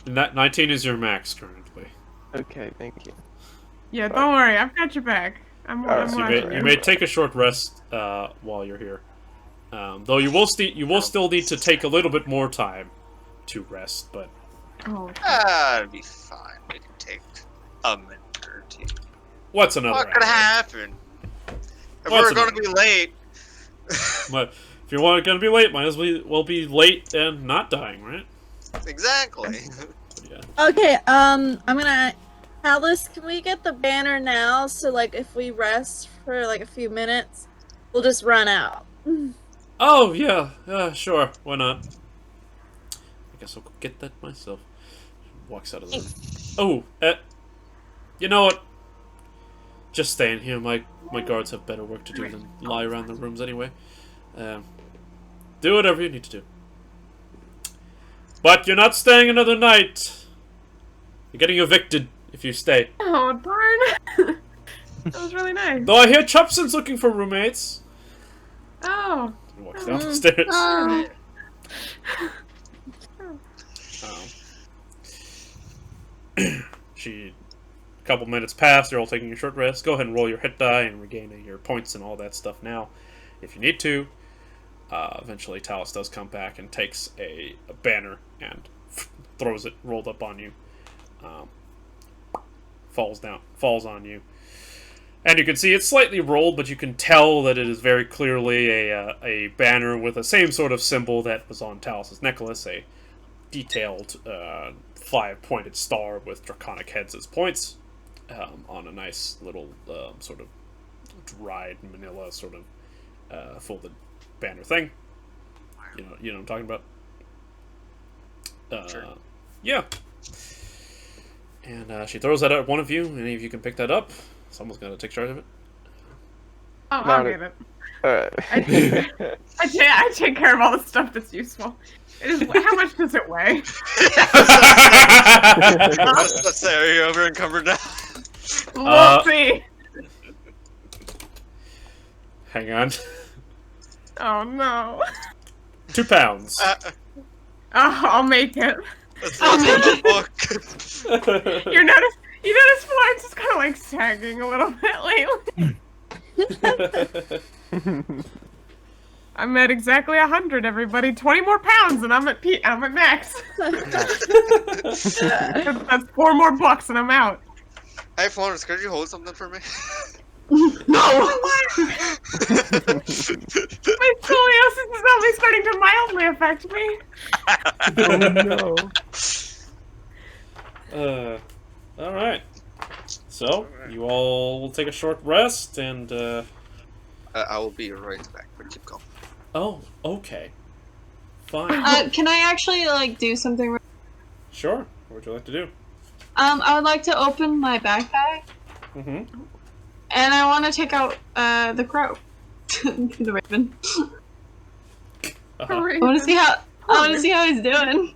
19 is your max currently. Okay, thank you. Yeah, don't worry. I've got your back. I'm Alright, So watching you may take a short rest while you're here. Though you will still need to take a little bit more time to rest, but Oh, It'll be fine. We can take a minute or two. what's another What could hour? happen? If What's we're going to another- be late. But if you want to be late, might as well be late and not dying, right? Exactly. But yeah. Okay, I'm gonna... Alice, can we get the banner now? So, like, if we rest for, like, a few minutes, we'll just run out. Oh yeah, sure. Why not? I guess I'll go get that myself. Walks out of the room. Oh, you know what? Just stay in here. My guards have better work to do than lie around the rooms anyway. Do whatever you need to do. But you're not staying another night. You're getting evicted if you stay. oh darn! That was really nice. Though I hear Chupson's looking for roommates. Oh, He walks down the stairs. A couple minutes pass, you're all taking your short rest. Go ahead and roll your hit die and regain your points and all that stuff now, if you need to. Eventually, Talus does come back and takes a banner and throws it rolled up on you. Falls on you. And you can see it's slightly rolled, but you can tell that it is very clearly a banner with the same sort of symbol that was on Talus's necklace, a detailed 5-pointed star with draconic heads as points, on a nice little sort of dried manila sort of folded banner thing. You know what I'm talking about? Sure. Yeah. And she throws that at one of you. Any of you can pick that up. Someone's got to take charge of it. oh, I'll Not get it. Alright. I take care of all the stuff that's useful. How much does it weigh? Let's say, are you over encumbered now? We'll see. Hang on. Oh no. 2 pounds. Oh, I'll make it. That's not the book. You notice Florence is kind of like sagging a little bit lately. I'm at exactly 100, everybody. 20 more pounds, and I'm at max. That's 4 more bucks, and I'm out. Hey, Florence, could you hold something for me? no! My scoliosis is only starting to mildly affect me. Oh no. All right. So you all will take a short rest, and I will be right back, but keep going. oh, okay, fine, Can I actually, like, do something? sure. What would you like to do? I would like to open my backpack, Mm-hmm. and I want to take out, the crow. the raven. Uh-huh. I want to see how. I want to see how he's doing.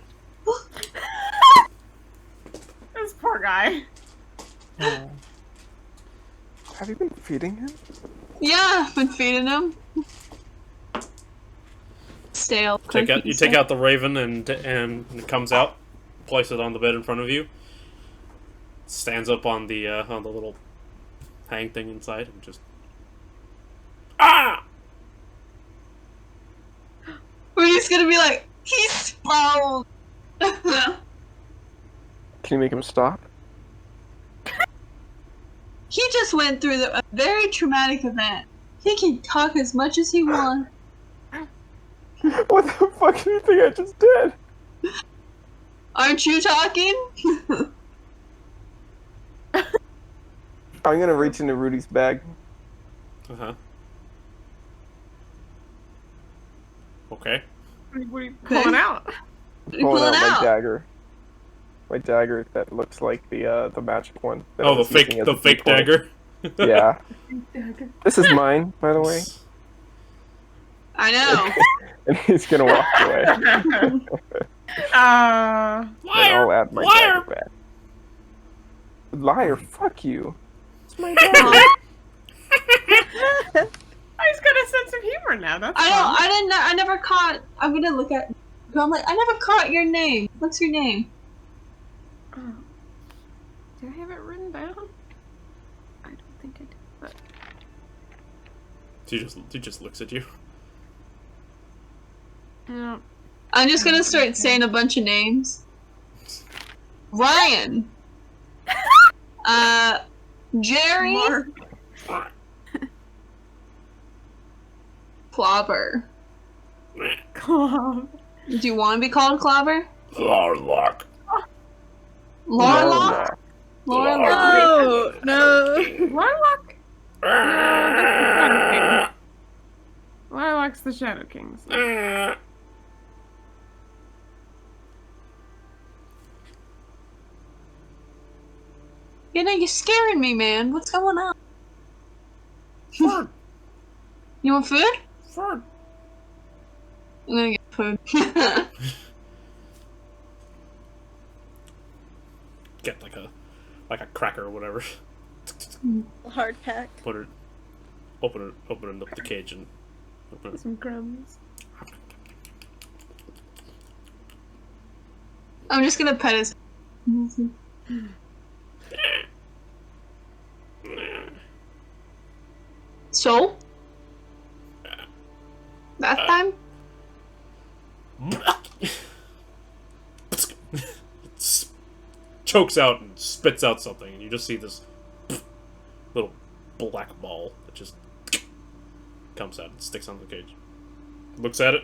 This poor guy. Have you been feeding him? Yeah, I've been feeding him. Stale. You take out the raven and it comes out. Place it on the bed in front of you. Stands up on the little hang thing inside and just We're just gonna be like, he's spoiled. Can you make him stop? He just went through a very traumatic event. He can talk as much as he wants. What the fuck do you think I just did? Aren't you talking? I'm gonna reach into Rudy's bag. Uh-huh. Okay. What are you pulling out? Pulling out my dagger. My dagger that looks like the magic one. That I Oh, was the using as a fake D20. dagger. Yeah. This is mine, by the way. I know. And he's gonna walk away. And I'll add my dagger back. Liar, fuck you. It's my dagger. He's got a sense of humor now. That's I never caught. I'm gonna look at. I'm like, I never caught your name. What's your name? Do I have it written down? I don't think I did. But He just looks at you. no. I'm just gonna start saying a bunch of names. Ryan. Jerry. Clobber. Club. Do you want to be called Clobber? Larlock. Larlock? Larlock. Oh, no. Warlock? No, Warlock's the Shadow King. So. You know, you're scaring me, man. What's going on? Fern. You want food? Fern. I'm gonna get food. Get like a cracker or whatever. Hard pack. Open it up the cage and open it. Some crumbs. I'm just gonna pet his. So? That time? Chokes out and spits out something, and you just see this little black ball that just comes out and sticks on the cage. Looks at it.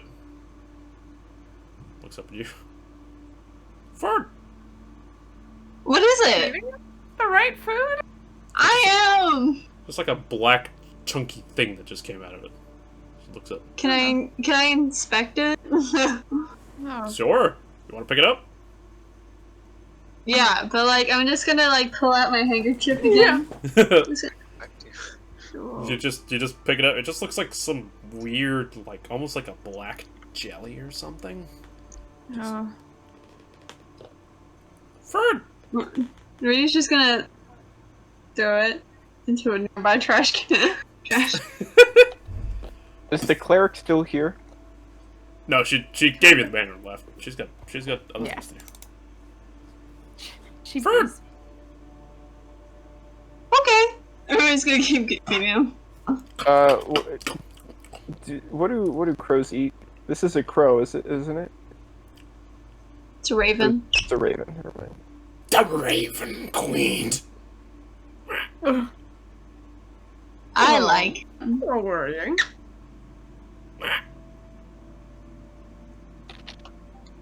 Looks up at you. Fern! What is it? The right food? I am! Just like a black, chunky thing that just came out of it. Just looks up. Can I inspect it? No. Sure. You want to pick it up? Yeah, but like, I'm just gonna like pull out my handkerchief again. You just pick it up. It just looks like some weird, like almost like a black jelly or something. Oh. Fern! Rudy's just gonna throw it into a nearby trash can. Trash. Is the cleric still here? No, she gave you the banner and left. She's got other Yeah. things to do. She Fern! does. Okay. Everyone's gonna keep feeding him. What do crows eat? This is a crow, isn't it? It's a raven. It's a raven. Never mind. The Raven Queen. I like. You're worrying.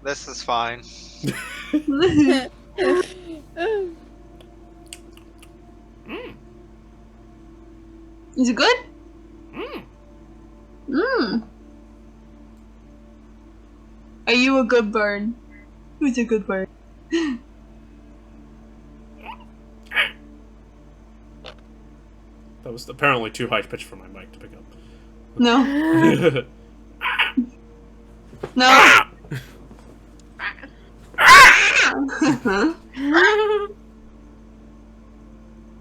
This is fine. Is it good? Mm. Mmm. Are you a good bird? Who's a good bird? That was apparently too high pitched for my mic to pick up. No. No.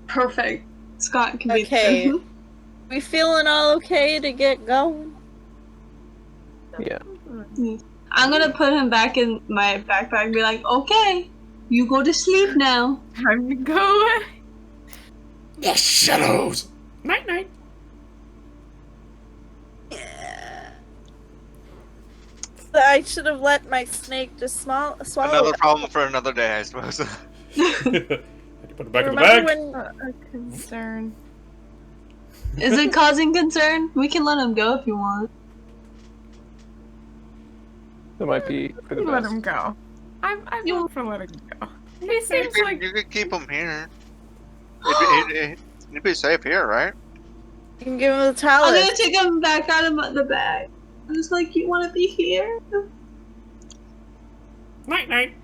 Perfect. Scott can be Okay. there. We feeling all okay to get going? Yeah. I'm gonna put him back in my backpack and be like, okay, you go to sleep now. Time to go. The shadows! Night night! I should have let my snake just swallow Another it. problem for another day, I suppose. Had you put it back in the Remember bag? when A concern. Is it causing concern? We can let him go if you want. That might be for the Let best. him go. I'm You- up for letting him go. He You seems could, like you could keep him here. He'd be safe here, right? you can give him the I'm talent? gonna take him back out of the bag. I'm just like, you wanna be here? Night night!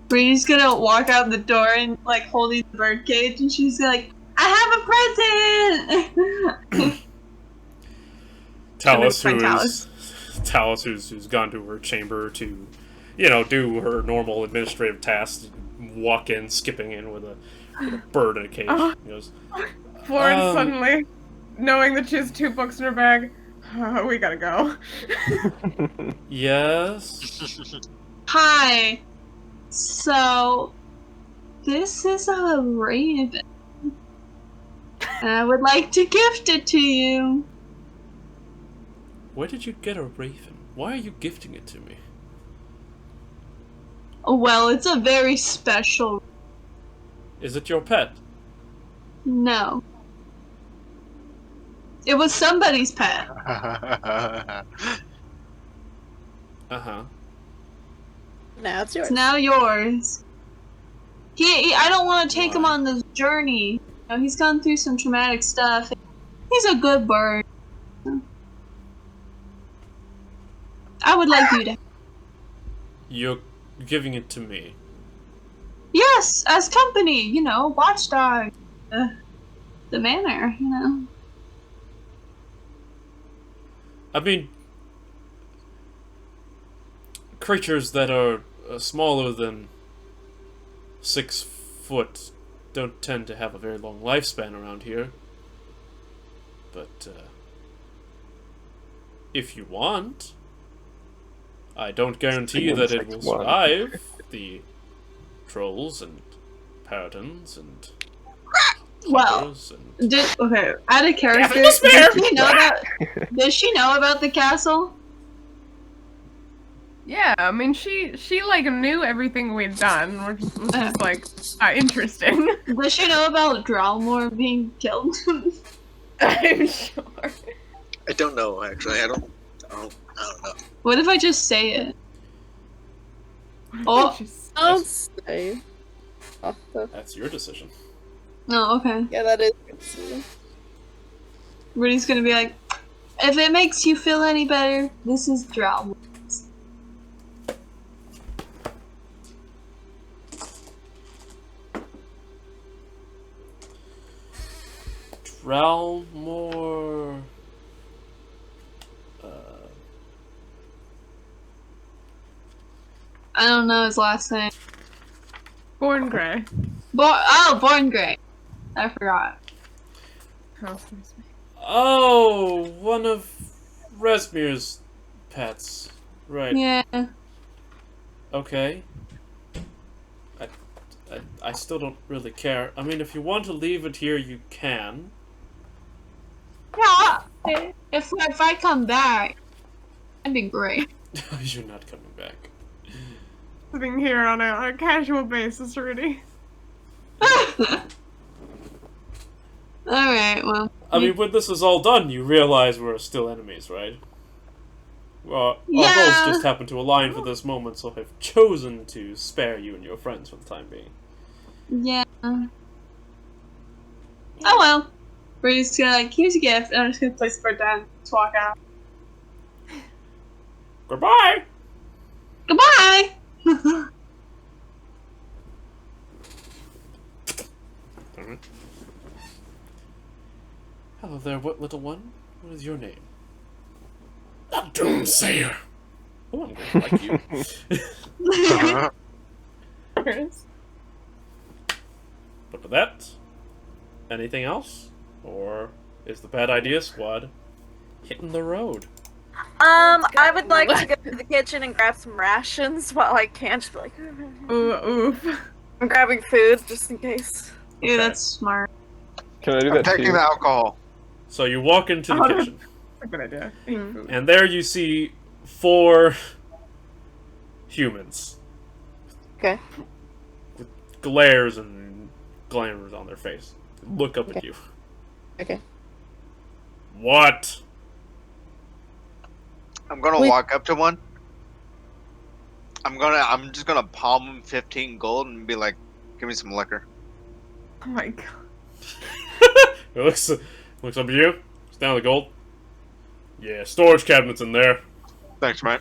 Bree's gonna walk out the door and like holding the bird cage, and she's like, I have a present. Talus, Friend who's gone to her chamber to, do her normal administrative tasks. Walk in, skipping in with a bird in a cage. He goes, Florence suddenly, knowing that she has 2 books in her bag. We gotta go. yes. Hi. So, this is a raven. And I would like to gift it to you. Where did you get a raven? Why are you gifting it to me? Well, it's a very special. Is it your pet? No. It was somebody's pet. Uh-huh. Now it's yours. It's now yours. I don't want to take him on this journey. He's gone through some traumatic stuff. He's a good bird. I would like you to. You're giving it to me. Yes, as company, watchdog. The manor, I mean, creatures that are smaller than 6 foot don't tend to have a very long lifespan around here. But, if you want, I don't guarantee that it will survive the trolls and paladins and Well, hunters and... okay, out of character, Gavin, does she know about the castle? Yeah, I mean, she like knew everything we'd done, which was just like interesting. Does she know about Drowmore being killed? I'm sure. I don't know, actually. I don't know. What if I just say it? Oh, Don't say. That's your decision. no, okay. Yeah, that is good. Rudy's gonna be like, if it makes you feel any better, this is Drowmore. Drowmore... I don't know his last name. Born Grey. Born Grey. I forgot. Oh, one of Resmir's pets. Right. Yeah. Okay. I still don't really care. I mean, if you want to leave it here, you can. Yeah. If I come back, that'd be great. You're not coming back. Living here on a casual basis, Rudy. Alright, well. I mean, when this is all done, you realize we're still enemies, right? Well, Yeah. our roles just happen to align for this moment, so I've chosen to spare you and your friends for the time being. Yeah. Oh well. We're just gonna here's a gift, and I'm just gonna place the bird down, just walk out. Goodbye! Goodbye! Hello there, what little one? What is your name? The Doomsayer. Oh, I'm going to like you. But with that, anything else? Or is the bad idea squad hitting the road? I would like to go to the kitchen and grab some rations while I can. Just be like, Oof. I'm grabbing food just in case. Yeah, Okay. that's smart. Can I do I'm that taking too? the alcohol. So you walk into the Oh, kitchen, That's a good idea. Eat food. and there you see 4 humans. Okay. With glares and glamours on their face. Look up at you. Okay. What? I'm gonna Wait. walk up to one. I'm just gonna palm him 15 gold and be like, "Give me some liquor." Oh my god. It looks up at you. It's down the gold. Yeah, storage cabinet's in there. Thanks, mate.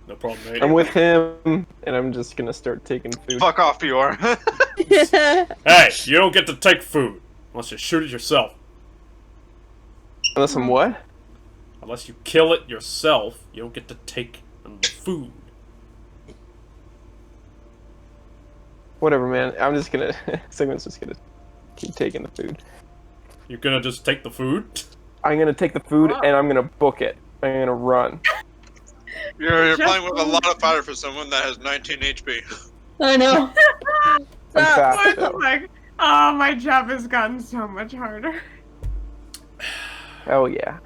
No problem, mate. I'm with him, and I'm just gonna start taking food. Fuck off, Fior. Hey, you don't get to take food unless you shoot it yourself. Unless I'm what? Unless you kill it yourself, you don't get to take the food. Whatever, man. I'm just gonna. Sigmund's just gonna keep taking the food. You're gonna just take the food? I'm gonna take the food and I'm gonna book it. I'm gonna run. You're Just playing with a lot of fire for someone that has 19 HP. I know. I'm fast What though. the fuck? Oh, my job has gotten so much harder. Oh yeah.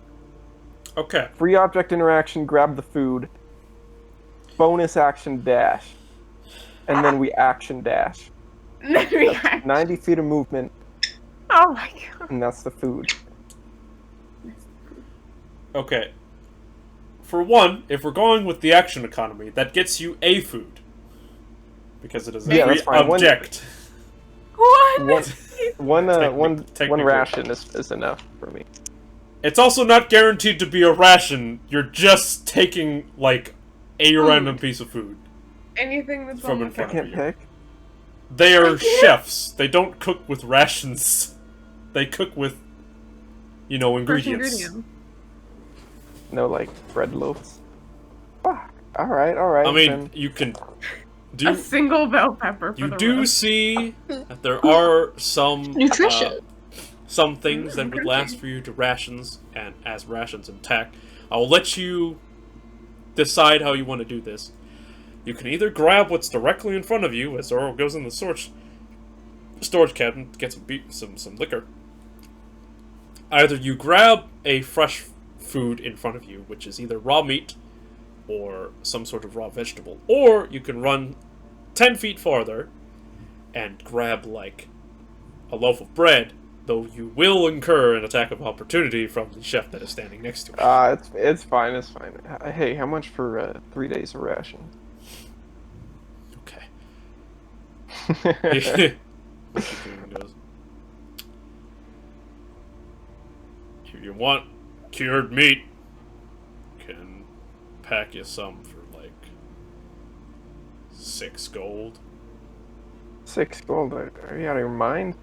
Okay. Free object interaction. Grab the food. Bonus action dash. And then we action dash. 90 feet of movement, Oh my god. and that's the food. Okay. For one, if we're going with the action economy, that gets you a food. Because it is a Yeah, free that's fine. object. What? One Technically. ration is enough for me. It's also not guaranteed to be a ration. You're just taking, like, a random piece of food. Anything that's From on in the front I of can't you. pick. They are chefs. They don't cook with rations. They cook with, first ingredients. ingredient. No, like bread loaves. Fuck. All right. I mean, then. you can A do. single bell pepper for You the do roast. see that there are some Nutrition. some things that would last for you to rations and as rations intact. I'll let you decide how you want to do this. You can either grab what's directly in front of you as Zoro goes in the storage cabinet to get some liquor. Either you grab a fresh food in front of you, which is either raw meat or some sort of raw vegetable, or you can run 10 feet farther and grab, like, a loaf of bread, though you will incur an attack of opportunity from the chef that is standing next to you. It's fine. It's fine. Hey, how much for 3 days of ration? Okay. Goes, if you want cured meat, can pack you some for like 6 gold. 6 gold? Are you out of your mind?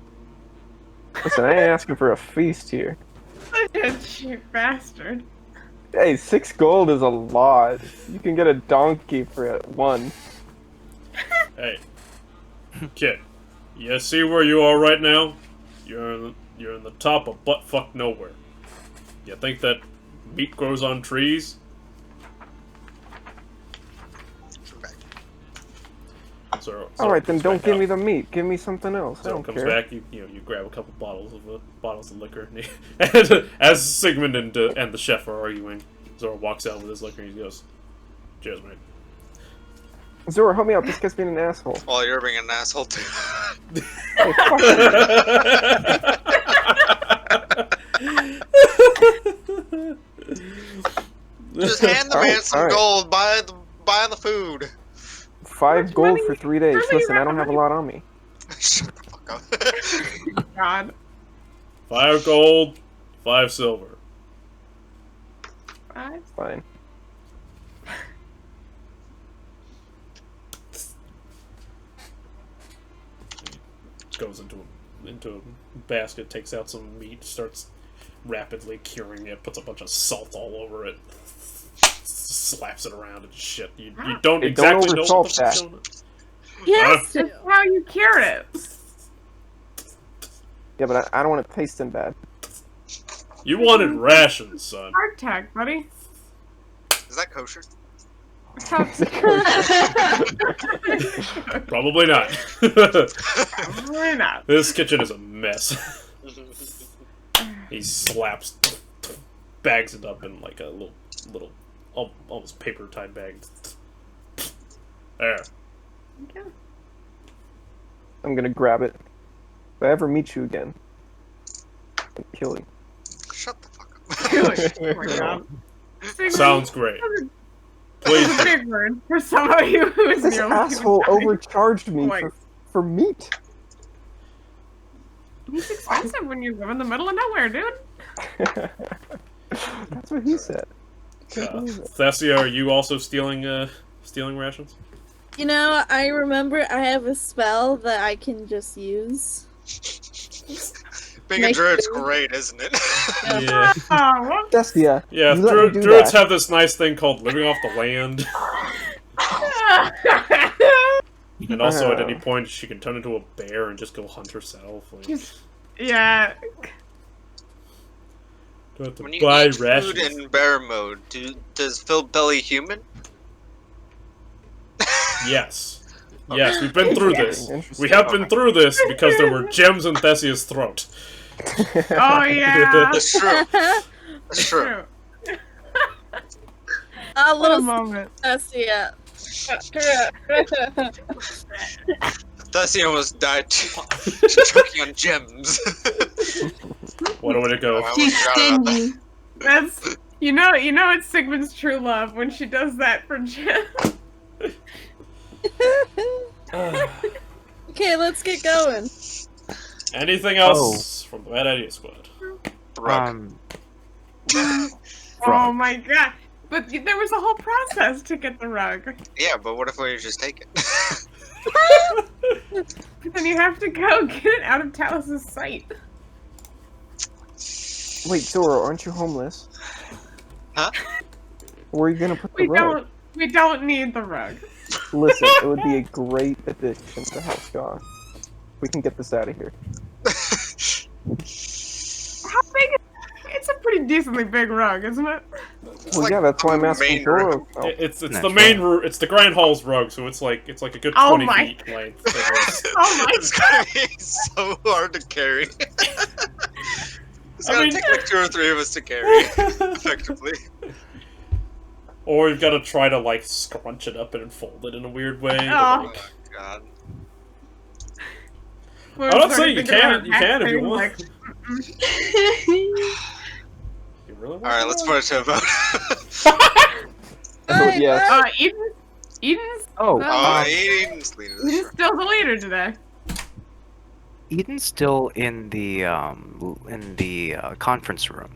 Listen, I ain't asking for a feast here. You cheap bastard. Hey, 6 gold is a lot. You can get a donkey for it 1. Hey, kid, you see where you are right now? You're in the top of buttfuck nowhere. You think that meat grows on trees? Zoro Alright, then comes don't back give out. me the meat. Give me something else. I Zoro don't comes care. back. You grab a couple bottles of liquor, and as Sigmund and the chef are arguing, Zoro walks out with his liquor and he goes, "Cheers, mate." Zora, help me out. This guy's being an asshole. Well, you're being an asshole too. Hey, fuck you. Just hand the man Alright, some alright. gold. Buy the food. 5 gold money- for 3 days. really Listen, I don't amount of have a lot on me. Shut the fuck up. God. 5 gold, 5 silver. It's fine. Goes into a basket, takes out some meat, starts rapidly curing it, puts a bunch of salt all over it, slaps it around and shit. You don't Hey, exactly don't know oversalt what the that. fuck's going on. Yes. That's how you cure it. Yeah, but I don't want it tasting bad. You wanted rations, son. Hard tag, buddy. Is that kosher? Probably not. Probably not. This kitchen is a mess. He slaps, bags it up in like a little, almost paper tied bag. There. Okay. I'm gonna grab it. If I ever meet you again, I'll kill you. Shut the fuck up. Oh my god. Sounds great. That's Please. a big word for somebody who is This nearly asshole human. overcharged me Wait. for meat. He's expensive when you live in the middle of nowhere, dude. That's what he said. Thessia, are you also stealing rations? You know, I remember I have a spell that I can just use. Being a Make druid's food. great, isn't it? Yeah. Oh, what? Thessia, Yeah, you let me do druids that. have this nice thing called living off the land. And also, at any point, she can turn into a bear and just go hunt herself. Like, Yeah. don't have to When you buy eat rations. food in bear mode, does Phil Belly human? Yes. Yes, we've been through this. Interesting. We have been through this because there were gems in Thessia's throat. Oh, yeah. That's true. That's true. A What a little moment. Thessia. Thessia almost died choking on gems. What a way to go. I She's almost forgot about that. stingy. That's you know it's Sigmund's true love when she does that for Jim. Okay, let's get going. Anything else from the Bad Idea Squad? The rug. Oh my god. But there was a whole process to get the rug. Yeah, but what if we just take it? But then you have to go get it out of Talus's sight. Wait, Zora, aren't you homeless? Huh? Where are you gonna put the rug? We don't need the rug. Listen, it would be a great addition to House Goth. We can get this out of here. How big is it's a pretty decently big rug, isn't it? Well, yeah, that's why I'm asking main Zora. room. Oh, It's That's the main room. It's the Grand Hall's rug, so it's like a good Oh 20 my- feet length. So it's- Oh my It's gonna be so hard to carry. It's I gonna mean- take like 2 or 3 of us to carry, effectively. Or you've got to try to like scrunch it up and fold it in a weird way. but, Oh. Oh like, my god. We're I'm not starting saying you to think about can't. You can if you acting want. like- You really want Alright, to let's do put it to a vote. Bye, yes. bye. Eden's Oh, Oh, Aidan's leading this. Eden's still the leader today. Eden's still in the conference room.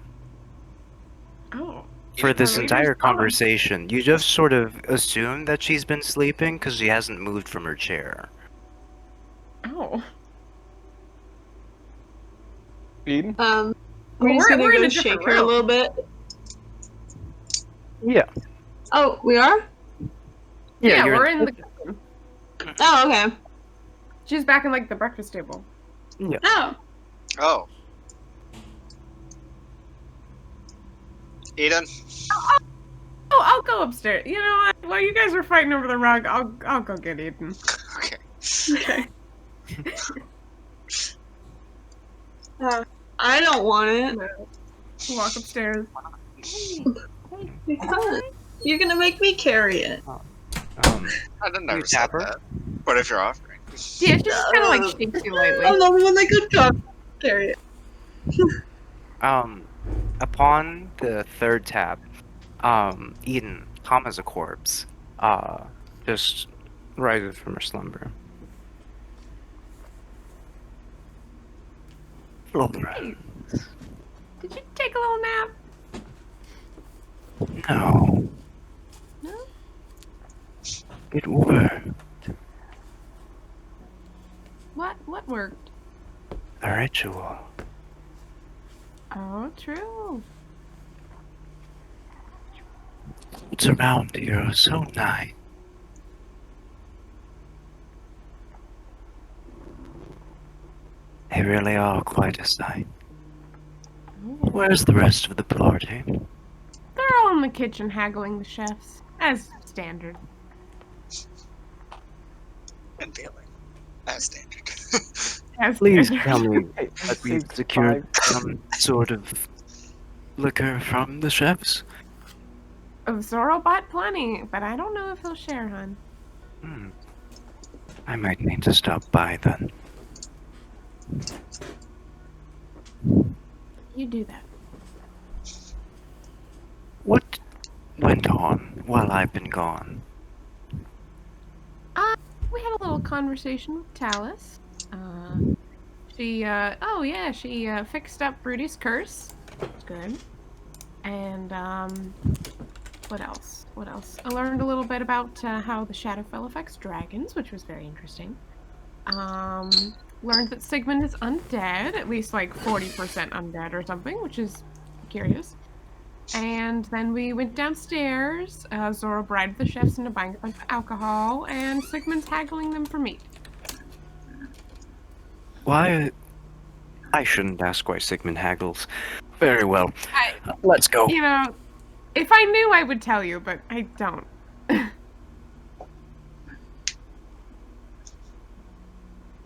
Oh. For this Leader's entire gone. conversation, you just sort of assume that she's been sleeping because she hasn't moved from her chair. Oh. Eden? We're just gonna we're in go a shake different her a room. little bit. Yeah. Oh, we are? Yeah, you're we're in the. Oh, okay. She's back in like the breakfast table. Oh. Oh. Aidan? Oh, I'll go upstairs. You know what? While you guys are fighting over the rug, I'll go get Eden. Okay. Okay. I don't want it. Walk upstairs. Because you're gonna make me carry it. I didn't never said tap her? that. But if you're offering. Yeah, she just kind of like shakes you lightly. I'm the one that could carry it. Upon the third tap, Eden, calm as a corpse, just rises from her slumber. Florence. Did you take a little nap? No. No? It worked. What worked? The ritual. Oh, How true. What's around here are so nice. They really are quite a sight. Where's the rest of the party? They're all in the kitchen haggling the chefs, as standard. And failing. As standard. As Please standard. tell me Hey, that we've secured some sort of liquor from the chefs? Zorro bought plenty, but I don't know if he'll share, hon. I might need to stop by then. You do that. What went on while I've been gone? We had a little conversation with Talus. She fixed up Rudy's curse. Good. And, what else? I learned a little bit about how the Shadowfell affects dragons, which was very interesting. Learned that Sigmund is undead, at least like 40% undead or something, which is curious. And then we went downstairs. Zorro bribed the chefs into buying a bunch of alcohol, and Sigmund's haggling them for meat. Why? I shouldn't ask why Sigmund haggles. Very well. Let's go. You know, if I knew, I would tell you, but I don't.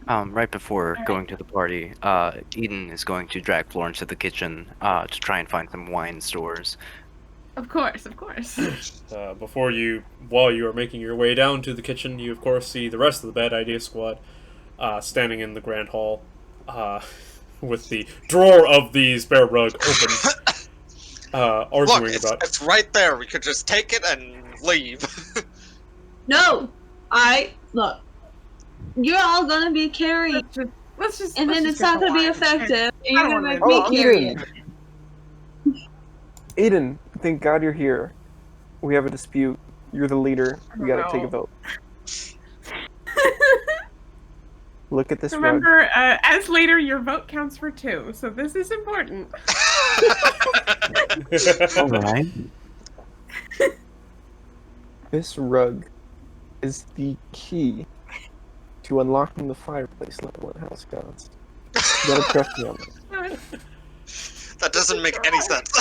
Right before going to the party, Eden is going to drag Florence to the kitchen to try and find some wine stores. Of course. While you are making your way down to the kitchen, you of course see the rest of the Bad Idea Squad standing in the grand hall with the drawer of the spare rug open, arguing Look, about. it's right there. We could just take it and leave. No! Look. You're all gonna be carried. Let's just. And then it's not gonna be effective. And you're gonna make Oh, me carry it. Aiden, thank God you're here. We have a dispute. You're the leader. We gotta take a vote. Look at this rug. Remember, as leader, your vote counts for 2, so this is important. All right. This rug is the key to unlocking the fireplace level in House Gods. You gotta trust me on that. That doesn't make any sense.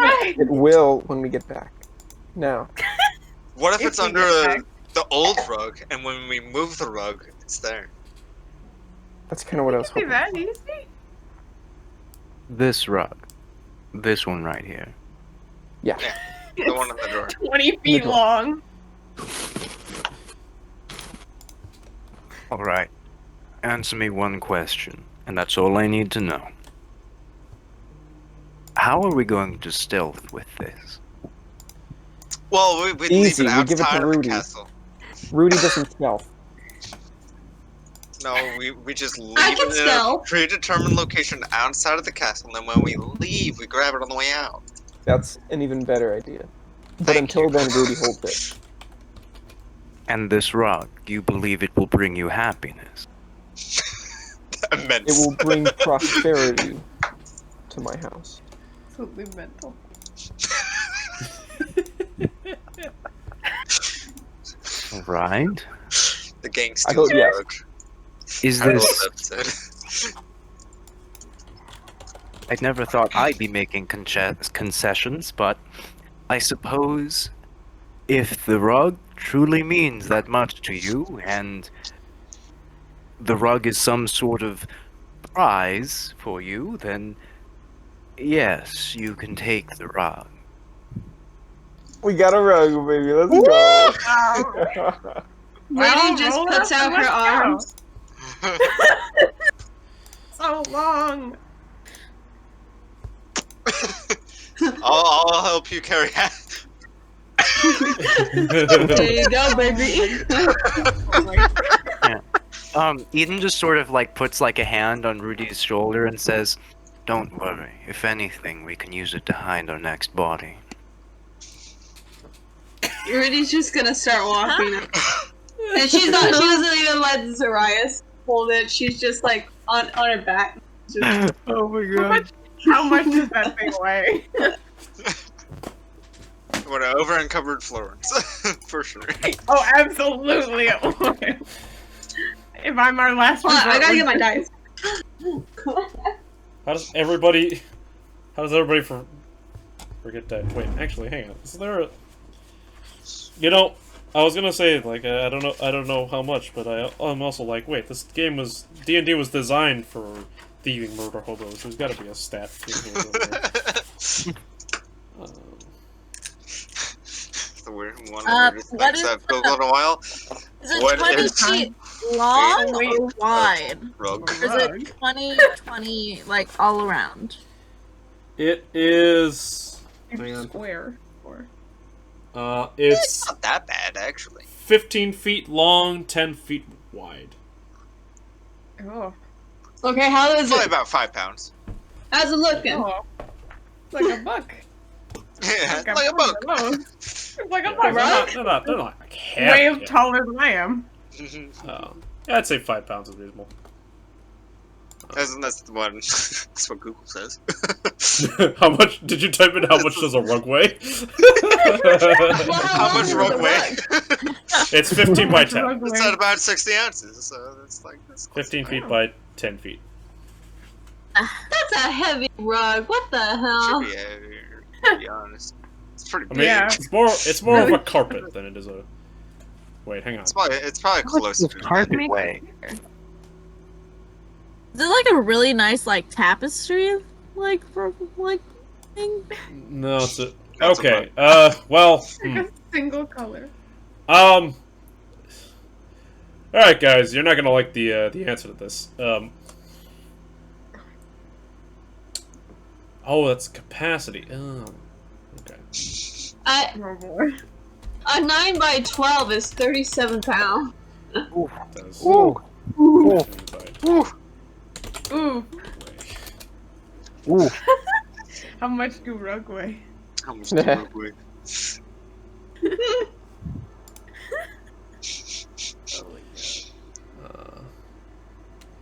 It will when we get back. Now. What if If it's we under get back. the old rug, and when we move the rug, it's there? That's kind of what I was Be hoping. that easy? This rug. This one right here. Yeah. The one on the drawer. 20 feet door. long. All right. Answer me one question, and that's all I need to know. How are we going to stealth with this? Well, we leave Easy, it we give it to outside of the Rudy. castle. Rudy doesn't stealth. No, we just leave I can it in a stealth. predetermined location outside of the castle, and then when we leave, we grab it on the way out. That's an even better idea. But Thank until you. then, Rudy holds it. And this rug, you believe it will bring you happiness? Immense. It will bring prosperity to my house. Totally mental. All right. The gang I steals vote yes. rug. Is I love this... that episode. I never thought I'd be making concessions, but I suppose if the rug truly means that much to you, and the rug is some sort of prize for you, then yes, you can take the rug. We got a rug, baby. Let's go. Rudy just roll puts up out and her let's go. arms. So long. I'll help you carry it. There you go, baby. Eden just sort of like puts like a hand on Rudy's shoulder and says, "Don't worry. If anything, we can use it to hide our next body." Rudy's just gonna start walking. And she doesn't even let Zorrias hold it. She's just like on her back. Just, Oh my How much How much does that thing weigh? What an over-encumbered Florence, for sure. Oh, absolutely it would. If I'm our last Hold on, I resort, gotta we- get my dice. How does everybody forget that? Wait, actually, hang on. Is there a... You know, I was gonna say, like, I don't know how much, but I'm also like, wait, this game was... D&D was designed for thieving murder hobos. There's gotta be a stat in here somewhere. The weird one of the weirdest what things is I've googled in a while. Is it What 20 is- feet long Wait. or wide? Rug. Or is it 20, like, all around? It is... Hang on. square. Or... It's It's not that bad, actually. 15 feet long, 10 feet wide. Oh. Okay, how is Probably it? about 5 pounds. How's it looking? Oh. It's like a buck. Yeah, like a book. It's like a They're buck. not like half. Way yeah. taller than I am. Yeah, I'd say 5 pounds is reasonable. That's the one. That's what Google says. How much did you type in? How much does a rug weigh? How much rug weigh? It's 15 by 10. Rug It's weigh. at about 60 ounces, so it's like that's 15 feet by 10 feet. That's a heavy rug. What the hell? Should be heavier, to be honest. It's pretty I big. mean, Yeah. it's more of a carpet than it is a. Wait, hang on. It's probably What close does to carpet Make- weigh? Is it like a really nice, like, tapestry? Like, thing? No, it's a. That's Okay. Well. Like a single color. All right, guys, you're not gonna like the answer to this. Oh, that's capacity. Oh, okay. Oh boy. A 9 by 12 is 37 pounds. That's Ooh. Ooh. Ooh. Ooh. How much do rug weigh? How much do rug weigh?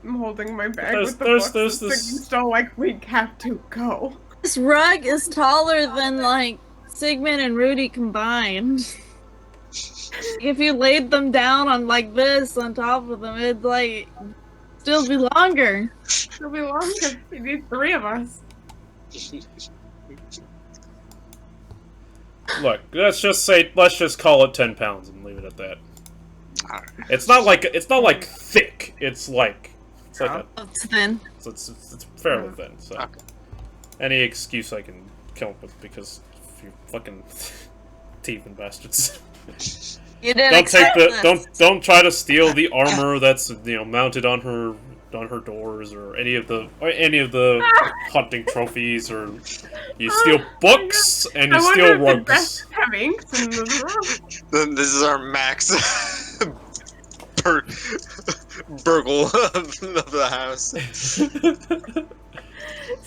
I'm holding my bag There's- with the there's- books. there's and this- Sigmund's still like, we have to go. This rug is taller than, like, Sigmund and Rudy combined. If you laid them down on, like, this on top of them, it'd, like, still be longer. It'll be longer. You need 3 of us. Look, let's just call it 10 pounds and leave it at that. Alright. It's not like thick. It's like a, It's thin. it's fairly thin. So Okay. any excuse I can come up with because you fucking thieving bastards. You didn't Don't take expect the this. don't try to steal the armor that's mounted on her doors or any of the hunting trophies, or you steal books and you I wonder steal if the rugs. guests have inks in the room. Then this is our max burgle of the house.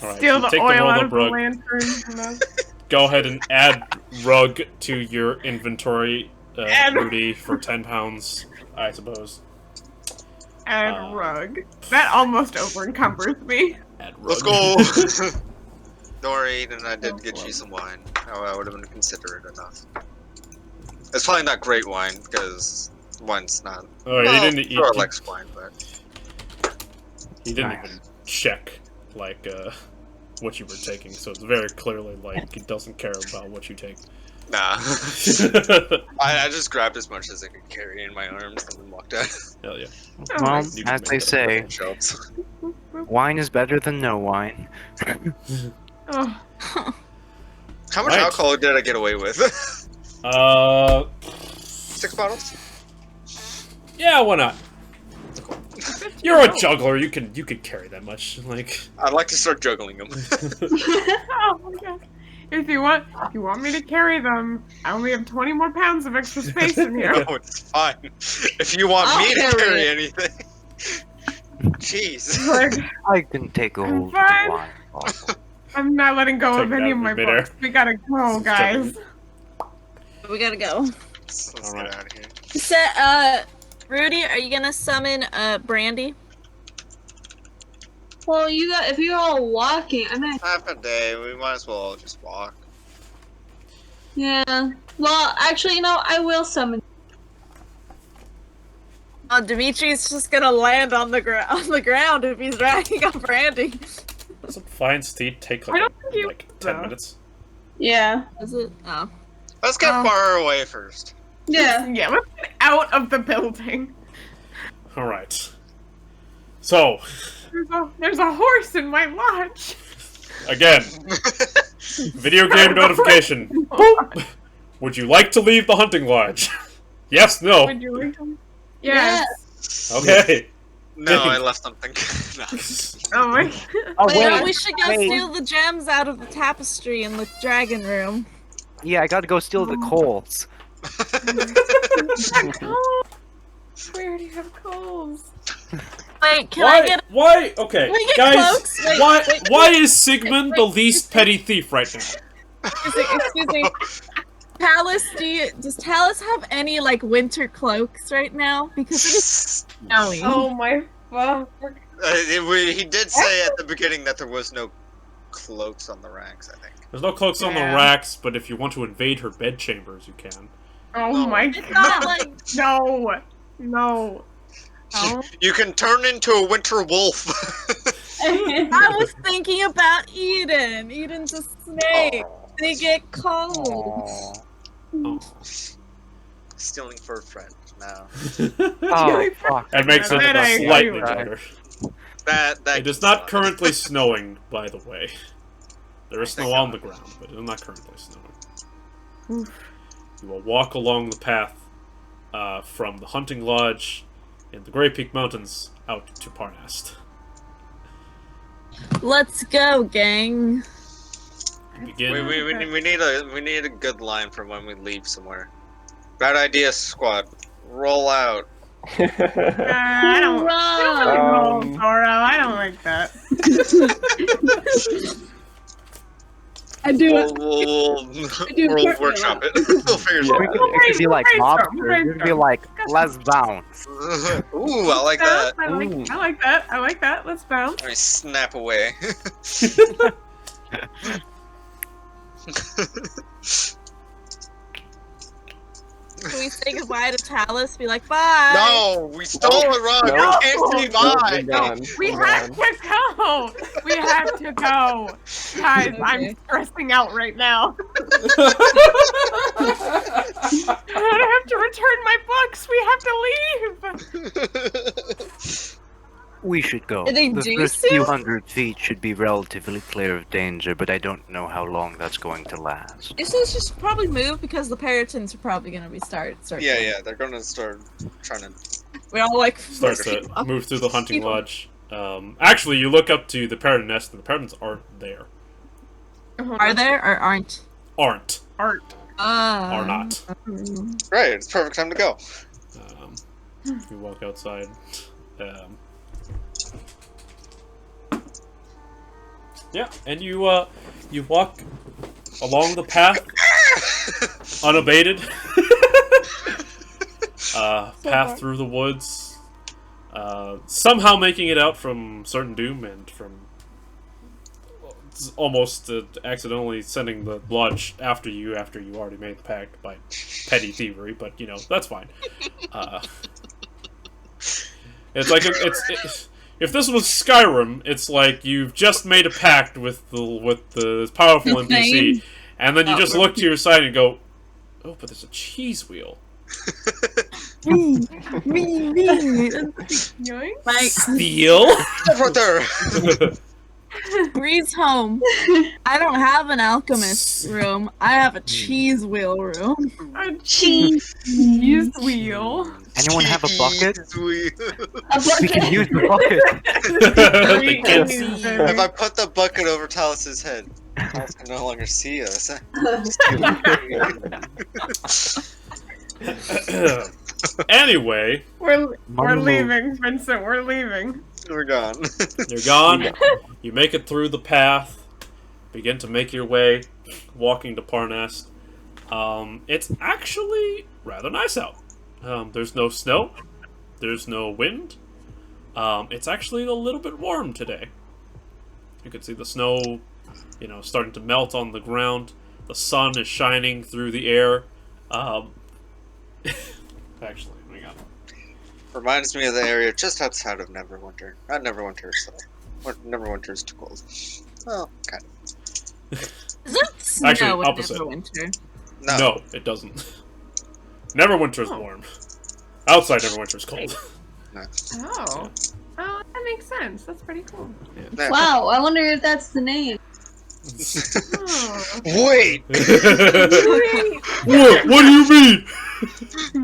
All right, Steal so the take oil roll out up of the rug. lantern. And the... Go ahead and add rug to your inventory, Add- Rudy, for 10 pounds, I suppose. And rug. That almost over-encumbers me. Add rug. Let's go. Don't worry, Aidan, I did get you some wine. I would have been considerate enough. It's probably not great wine, because wine's not... Oh, well, he didn't. Flora likes wine, but... He didn't Nice. even check what you were taking, so it's very clearly like he doesn't care about what you take. Nah. I just grabbed as much as I could carry in my arms and then walked out. Hell yeah. Well, You can as make they that say, Shelves. wine is better than no wine. Oh, How much Right. alcohol did I get away with? 6 bottles? Yeah, why not? You're a juggler. You can carry that much. Like, I'd like to start juggling them. oh my god. If you want me to carry them, I only have 20 more pounds of extra space in here. No, it's fine. If you want I'll me to carry carry it. anything. Jeez. Like, I can take a I'm hold of the fine. wine bottle. I'm not letting go Take of it any out of my of midair. books. We gotta go, guys. We gotta go. Let's Alright. get out of here. Rudy, are you gonna summon, Brandy? Well, if you're all walking, I mean, Half a day, we might as well just walk. yeah. Well, actually, I will summon. Dimitri's just gonna land on the ground if he's dragging up Randy. Doesn't Fine Steed take I don't think you- like 10 minutes? Yeah. Is it? Oh. Let's get far away first. Yeah. Yeah, let's get out of the building. Alright. So, There's a horse in my lodge. again, video game notification. Boop! Would you like to leave the hunting lodge? Yes, no. Would you like to? Yes. Okay. No, I left something. No. Oh my. Oh, Wait, we should go steal the gems out of the tapestry in the dragon room. Yeah, I gotta go steal the coals. We already have coals. Wait, can I get? Why? Okay, Can we get guys. cloaks? Wait, Why is Sigmund the least petty thief right now? Excuse me. Talus, does Talus have any like winter cloaks right now? Because it is snowing. Oh my fuck. He did say at the beginning that there was no cloaks on the racks, I think. There's no cloaks on the racks, but if you want to invade her bedchambers, you can. Oh my It's not god. like No. No. No. You can turn into a winter wolf. I was thinking about Eden. Eden's a snake. They get cold. Oh. Stealing for a friend. No. Oh, fuck. It makes it That I agree slightly with. better. That It is not currently snowing, by the way. There is snow on the ground, but it is not currently snowing. You will walk along the path from the hunting lodge in the Grey Peak Mountains out to Parnast. Let's go, gang. You begin. we need a good line for when we leave somewhere. Bad idea, squad. Roll out. I don't really roll, Zoro. I don't like that. I do We'll, it. we'll workshop it. We'll figure it We out. could be like mobsters. We could be like, let's bounce. Ooh, I like that. I like that. I like that. Let's bounce. I snap away. Can we say goodbye to Talus? Be like, bye. No, we stole a rug. No. You can't say bye. We're gone. We We're have gone. to go. We have to go. Guys, I'm stressing out right now. I have to return my books. We have to leave. We should go. Are they The juicy? first few hundred feet should be relatively clear of danger, but I don't know how long that's going to last. This is just probably move because the Peritons are probably gonna be start. Yeah, they're gonna start trying to. We're all like Starts to move through the hunting lodge. Actually, you look up to the parrot nest, and the parrots aren't there. Are there or aren't? Aren't. Art. Are not. Right, it's perfect time to go. You walk outside. Yeah, and you walk along the path unabated. Path through the woods. Somehow making it out from certain doom and from almost accidentally sending the lodge after you already made the pact by petty thievery, but that's fine. It's like if this was Skyrim, it's like you've just made a pact with the powerful NPC, and then you just look to your side and go, "Oh, but there's a cheese wheel." Me. Like, Steal. Right there. Breeze home. I don't have an alchemist room. I have a cheese wheel room. A cheese wheel. Anyone have a bucket? We We can use the bucket. They can't see. If I put the bucket over Talus's head, Talus can no longer see us. Anyway, We're Mama. leaving, Vincent. We're leaving. We're gone. you're gone. You make it through the path. Begin to make your way, walking to Parnast. It's actually rather nice out. There's no snow. There's no wind. It's actually a little bit warm today. You can see the snow, starting to melt on the ground. The sun is shining through the air. Actually, hang on. Reminds me of the area just outside of Neverwinter. Not Neverwinter, so Neverwinter is too cold. Well, kind of. Does it snow Actually, in opposite. Neverwinter? No. It doesn't. Neverwinter's warm. Outside Neverwinter's cold. No. Oh. Oh, that makes sense. That's pretty cool. Yeah. Wow, I wonder if that's the name. Oh. Wait! What do you mean?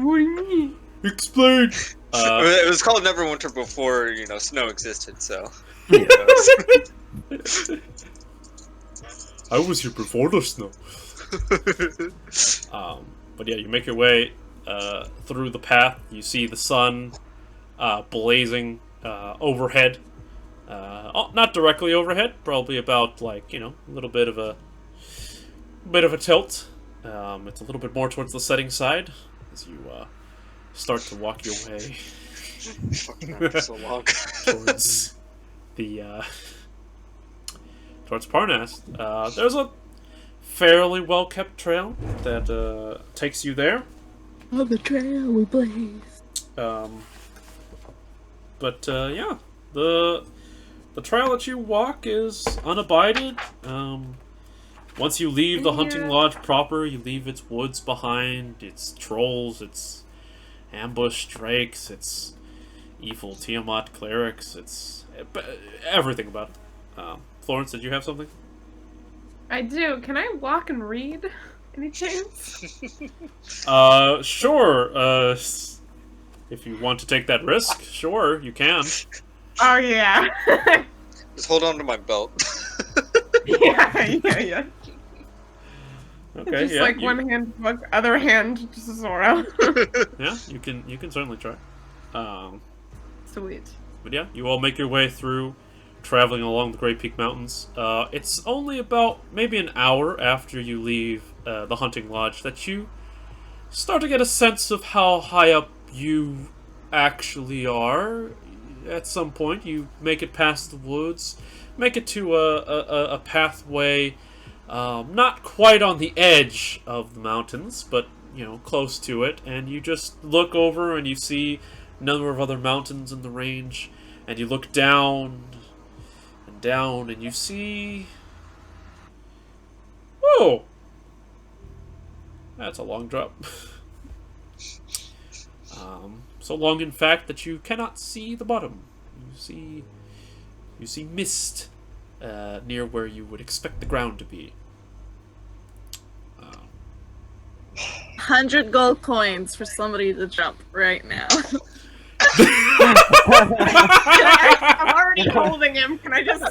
What do you mean? Explain. It was called Neverwinter before, snow existed, so. I was here before the snow. But yeah, you make your way through the path. You see the sun blazing overhead. Not directly overhead, probably about a little bit of a tilt. It's a little bit more towards the setting side as you start to walk your way So long. towards towards Parnast. There's a fairly well kept trail that takes you there. On the trail we blaze. But yeah, the trail that you walk is unabided. Once you leave the hunting lodge proper, you leave its woods behind, its trolls, its ambush drakes, its evil Tiamat clerics, it's everything about it. Florence, did you have something? I do. Can I walk and read? Any chance? Sure. If you want to take that risk, sure, you can. Oh, yeah. Just hold on to my belt. yeah. Okay, Just yeah. one hand book, other hand just Zorro. Yeah, you can certainly try. Sweet. But yeah, you all make your way through, traveling along the Great Peak Mountains. It's only about maybe an hour after you leave the hunting lodge that you start to get a sense of how high up you actually are. At some point, you make it past the woods, make it to a pathway, not quite on the edge of the mountains, but close to it, and you just look over and you see a number of other mountains in the range, and you look down and down, and you see... Whoa! That's a long drop. So long, in fact, that you cannot see the bottom. You see mist near where you would expect the ground to be. 100 gold coins for somebody to jump right now. I'm already holding him. Can I just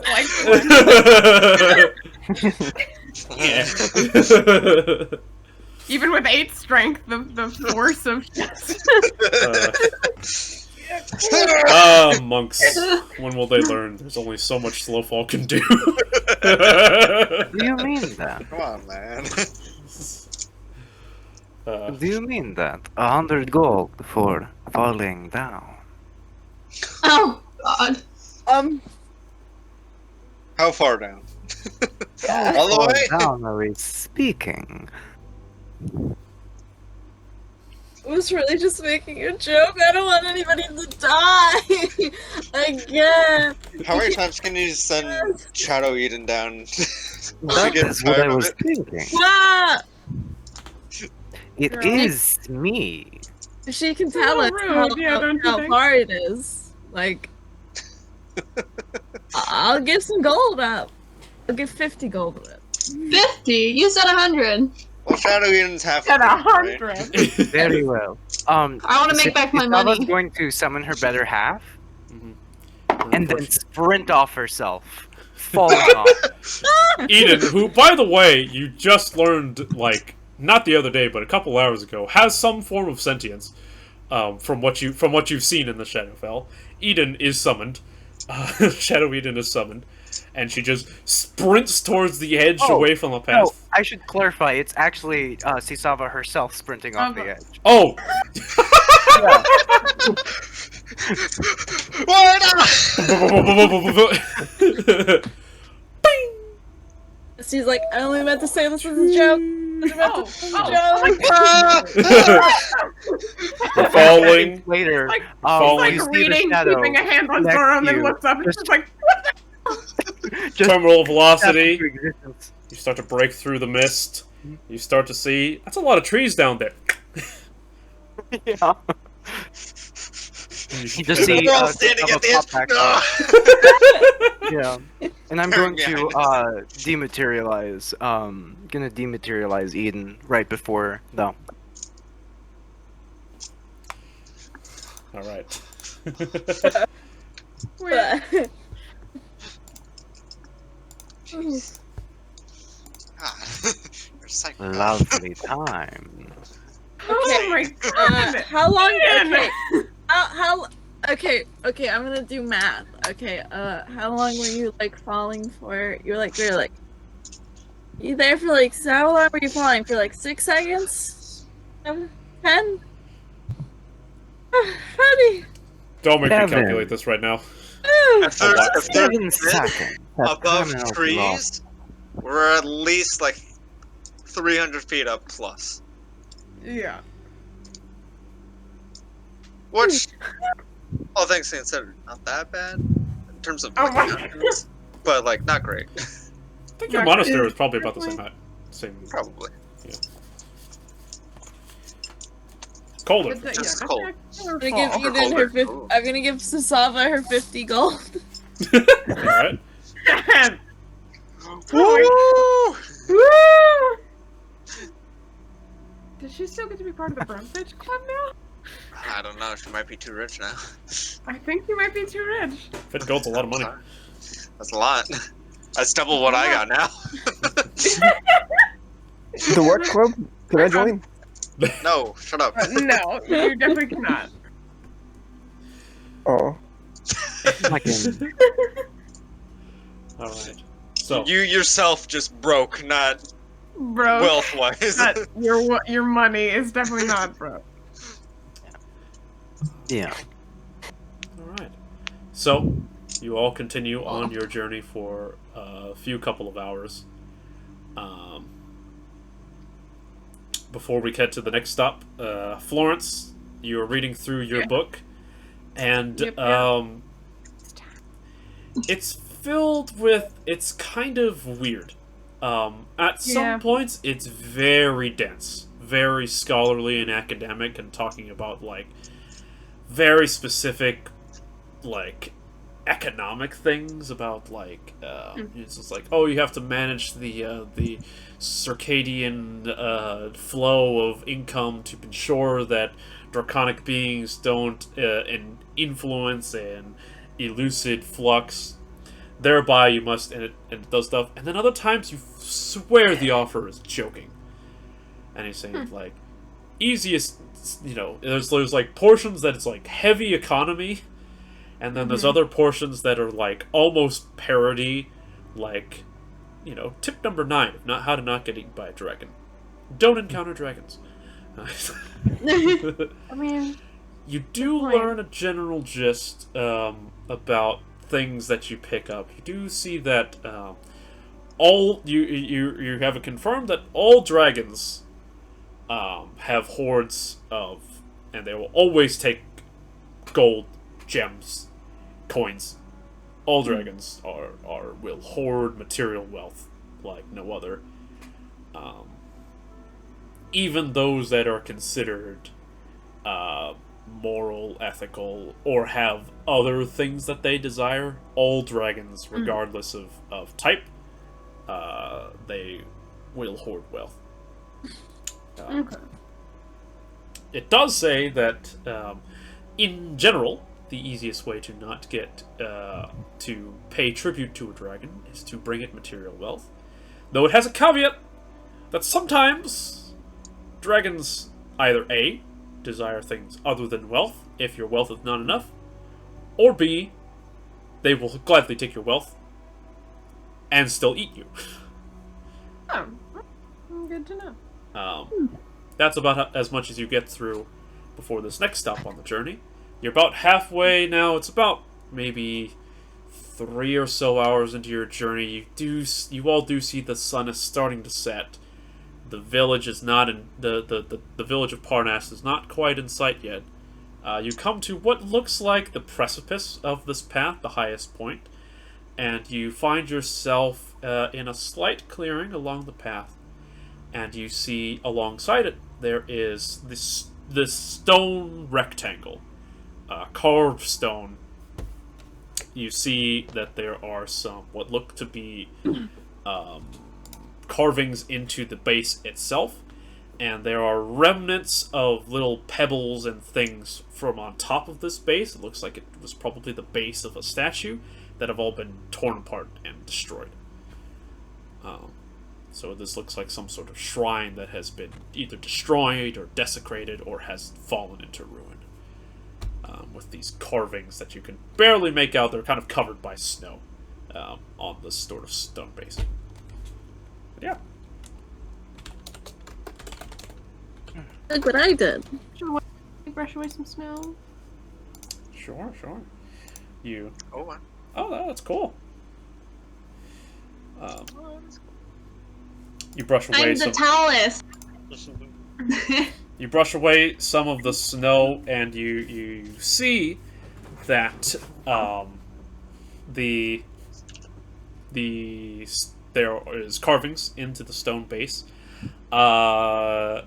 Yeah. Even with 8 strength, the force of monks. When will they learn? There's only so much Slowfall can do. Do you mean that? Come on, man. Do you mean that? 100 gold for falling down? Oh, God. How far down? All the way? Down, are we speaking? I was really just making a joke. I don't want anybody to die again. How many times can you send Shadow Eden down? That is what I was thinking. Ah! It is me. She can tell us rude, yeah, don't you how think? far it is. Like, I'll give some gold up. I'll give 50 gold of it. 50? You said 100. Well, Shadow Eden's half. at Right? 100. Very well. I want to make back my Sisava's money. going to summon her better half Mhm. and then sprint off herself, falling off. Eden, who, by the way, you just learned, not the other day, but a couple hours ago, has some form of sentience. From what you've seen in the Shadowfell, Eden is summoned. Shadow Eden is summoned, and she just sprints towards the edge away from the path. No, I should clarify. It's actually Sisava herself sprinting off the edge. Oh! She's like, I only meant to say this as a joke. You're falling. Later, Like, Falling. you like see the reading, shadow keeping a hand on next Zora, and to then you. looks up and she's like, Just Terminal step velocity. into existence. You start to break through the mist. You start to see. That's a lot of trees down there. Yeah. You just see We're all standing at the edge. back. Yeah. And I'm Turn going to behind dematerialize. Gonna dematerialize Eden right before. No. All right. You're psycho. Lovely time. oh my god. How long? Man. Okay. How? Okay. Okay. I'm gonna do math. Okay. How long were you like falling for? You're like. You there for like? So how long were you falling for? Like 6 seconds? 10? Honey. Don't make me Kevin. calculate this right now. If there's 7 seconds. above trees, we're at least like 300 feet up plus. Yeah. Which, all things considered, not that bad in terms of Oh like, my mountains, but like not great. I think your Yeah, monastery it's is probably about the same definitely- height. Same. Probably. It's colder. But Just yeah, cold. I'm gonna give Or Eden her colder. Ooh. I'm gonna give Sisava her 50 gold. All right. God. Woo! Woo! Does she still get to be part of the Bronze Club now? I don't know. She might be too rich now. I think you might be too rich. 50 gold's a lot of money. That's a lot. That's double what I got now. The what club? Can I join? No, shut up. No, you definitely cannot. Oh. Fucking All right. So You yourself just broke, not Bro, wealth-wise. your money is definitely not broke. yeah. all right. So you all continue on your journey for a few couple of hours. Before we get to the next stop, Florence, you are reading through your book, and Yep. it's filled with. It's kind of weird. At some Yeah. points, it's very dense, very scholarly and academic, and talking about like very specific, like economic things about like it's just like, oh, you have to manage the circadian flow of income to ensure that draconic beings don't influence and elucid flux. Thereby, you must and it does stuff. And then other times, you swear the offer is joking, and he's saying like easiest. You know, there's like portions that it's like heavy economy. And then there's other portions that are like almost parody, like, you know, tip number 9, not how to not get eaten by a dragon. Don't encounter dragons. I mean, You do Right. learn a general gist about things that you pick up. You do see that all you have it confirmed that all dragons have hordes of, and they will always take gold, gems, coins. All dragons will hoard material wealth like no other. Even those that are considered moral, ethical, or have other things that they desire, all dragons, regardless of type, they will hoard wealth. okay. It does say that, in general, the easiest way to not get to pay tribute to a dragon is to bring it material wealth. Though it has a caveat that sometimes dragons either A, desire things other than wealth if your wealth is not enough, or B, they will gladly take your wealth and still eat you. Oh, good to know. That's about as much as you get through before this next stop on the journey. You're about halfway now. It's about maybe 3 or so hours into your journey, you all do see the sun is starting to set. The village is not in the village of Parnast is not quite in sight yet. You come to what looks like the precipice of this path, the highest point, and you find yourself in a slight clearing along the path, and you see alongside it there is this stone rectangle, carved stone. You see that there are some what look to be carvings into the base itself, and there are remnants of little pebbles and things from on top of this base. It looks like it was probably the base of a statue that have all been torn apart and destroyed. So this looks like some sort of shrine that has been either destroyed or desecrated or has fallen into ruin. With these carvings that you can barely make out, they're kind of covered by snow on this sort of stone base. But yeah. Look what I did. Brush away some snow. Sure. You. Oh, wow. Oh, that's cool. You brush away I'm the tallest. You brush away some of the snow, and you see that there is carvings into the stone base. What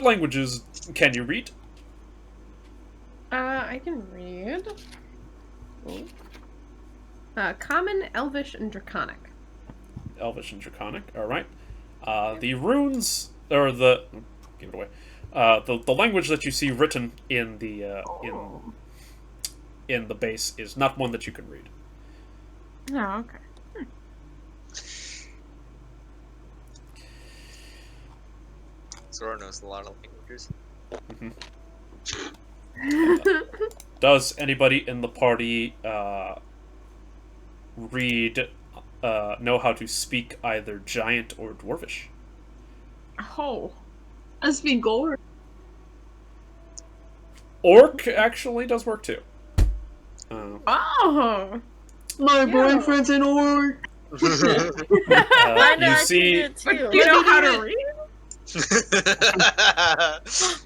languages can you read? I can read. Common, Elvish, and Draconic. Elvish and Draconic. All right. The runes, or give it away. The language that you see written in the in the base is not one that you can read. Oh, okay. Zora knows a lot of languages. Does anybody in the party know how to speak either giant or dwarvish? Oh. Must be gore. Orc actually does work too. Oh. My boyfriend's an orc. I know You I see, can do it too. Do you know how to read?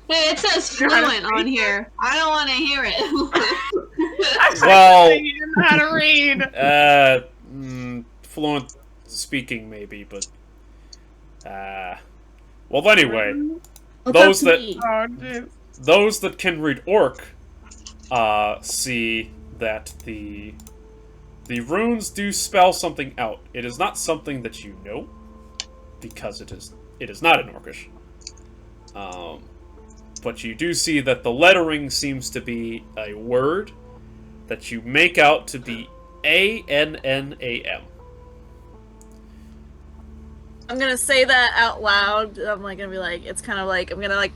Hey, it says fluent on here. I don't want to hear it. well, You didn't know how to read. fluent speaking maybe, but well, anyway, Well, those that's that me. Oh, jeez. those that can read Orc see that the runes do spell something out. It is not something that you know, because it is not in Orcish. But you do see that the lettering seems to be a word that you make out to be ANNAM. I'm gonna say that out loud. I'm like gonna be like, it's kind of like I'm gonna like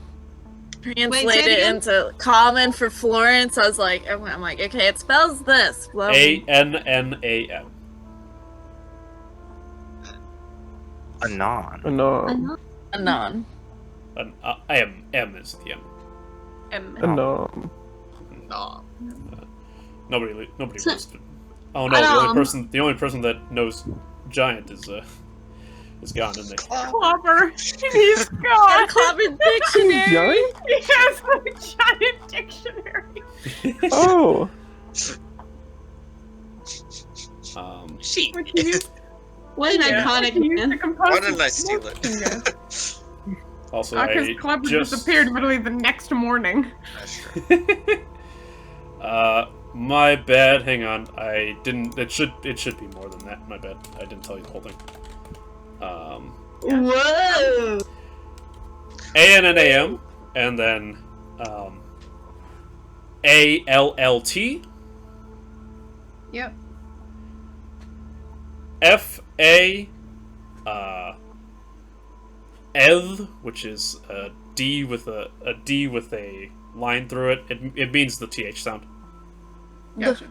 translate Wait, say it it again? into common for Florence. I was like, I'm like, okay, it spells this. Well, ANNAM. Anon. No. Anon. M is the M. No. Nah. Nobody So- listed. Oh no, the only person that knows giant is gone, isn't they? Clobber. He's Got a gone. common dictionary. Giant? He has a giant dictionary. Oh. Sheep. Which he used, What an iconic he used to man. compose Why didn't I his steal smoke it? singer. Also, Because I Clobber just disappeared literally the next morning. That's true. my bad. Hang on, I didn't. It should be more than that. My bad. I didn't tell you the whole thing. Whoa! ANNAM, and then ALLT, Yep. FA, ETH, which is a D with a line through it. It means the TH sound. Gotcha.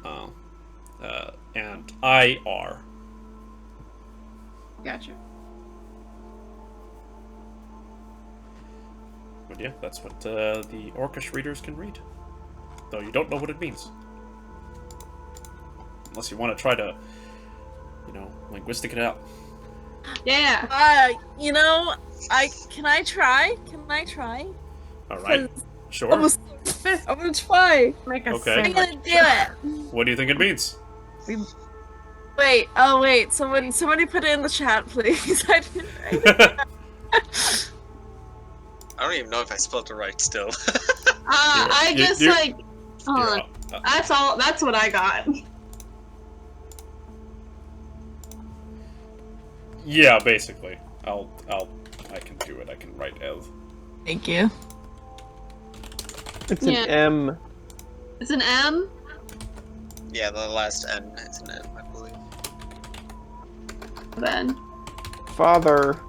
And IR. Gotcha. But yeah, that's what the Orcish readers can read. Though you don't know what it means. unless you want to try to, linguistic it out. Yeah. You know, can I try? Can I try? All right, sure. I'm gonna try. Make a Okay. I'm sandwich. gonna do it. What do you think it means? Wait, somebody put it in the chat, please. I didn't write it. I don't even know if I spelled it right still. I just like. Hold on. You're That's all. That's what I got. Yeah, basically. I can do it. I can write L. Thank you. It's Yeah. an M. It's an M. Yeah, the last N is an M, I believe. Then. Father.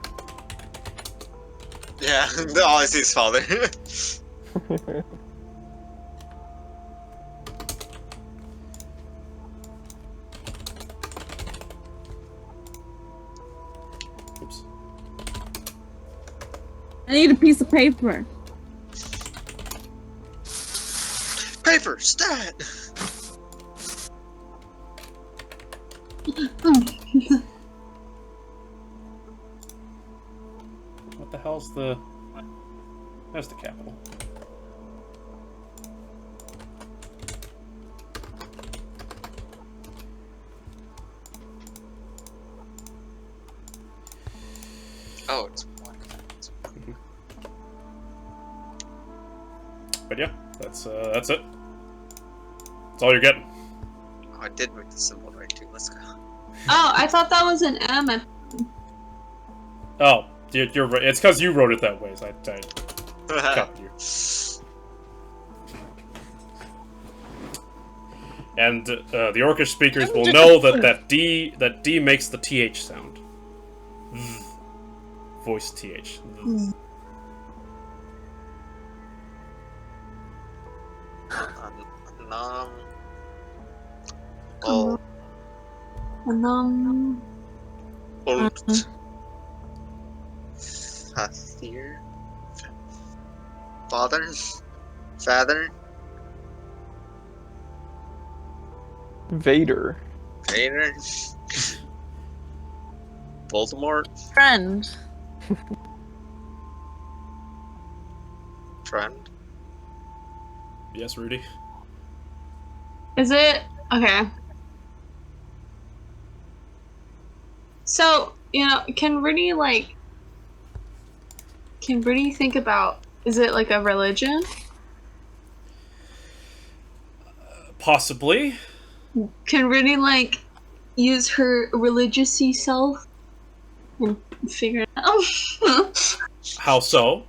Yeah, all I see is father. Oops. I need a piece of paper. Paper, stat! What the hell's the... There's the capital. Oh, it's one. But yeah, that's it. That's all you're getting. Oh, I did make the symbol right too. Let's go. Oh, I thought that was an M. Oh, you're right. It's because you wrote it that way. So I copied you. And the Orcish speakers will know that D makes the TH sound. Voice TH. Oh. Old. Fathir. Father. Father. Vader. Vader. Voldemort. Friend. Friend. Yes, Rudy. Is it? Okay. So, can Rudy think about, is it like a religion? Possibly. Can Rudy use her religious-y self and figure it out? How so?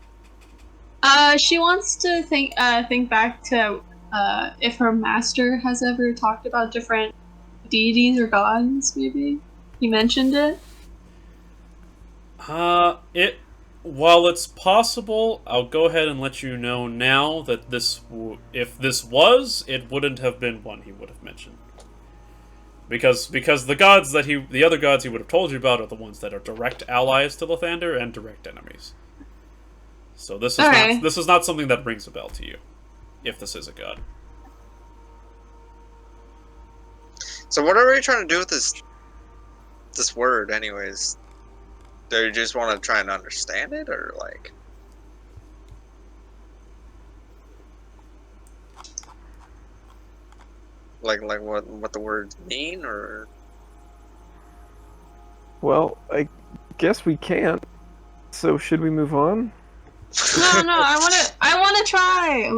She wants to think back to if her master has ever talked about different deities or gods, maybe. He mentioned it. While it's possible, I'll go ahead and let you know now that if this was, it wouldn't have been one he would have mentioned. Because the other gods he would have told you about are the ones that are direct allies to Lathander and direct enemies. So this is not something that rings a bell to you, if this is a god. So what are we trying to do with this word, anyways? Do you just want to try and understand it, or like what the words mean, or? Well, I guess we can't. So should we move on? No, I want to try.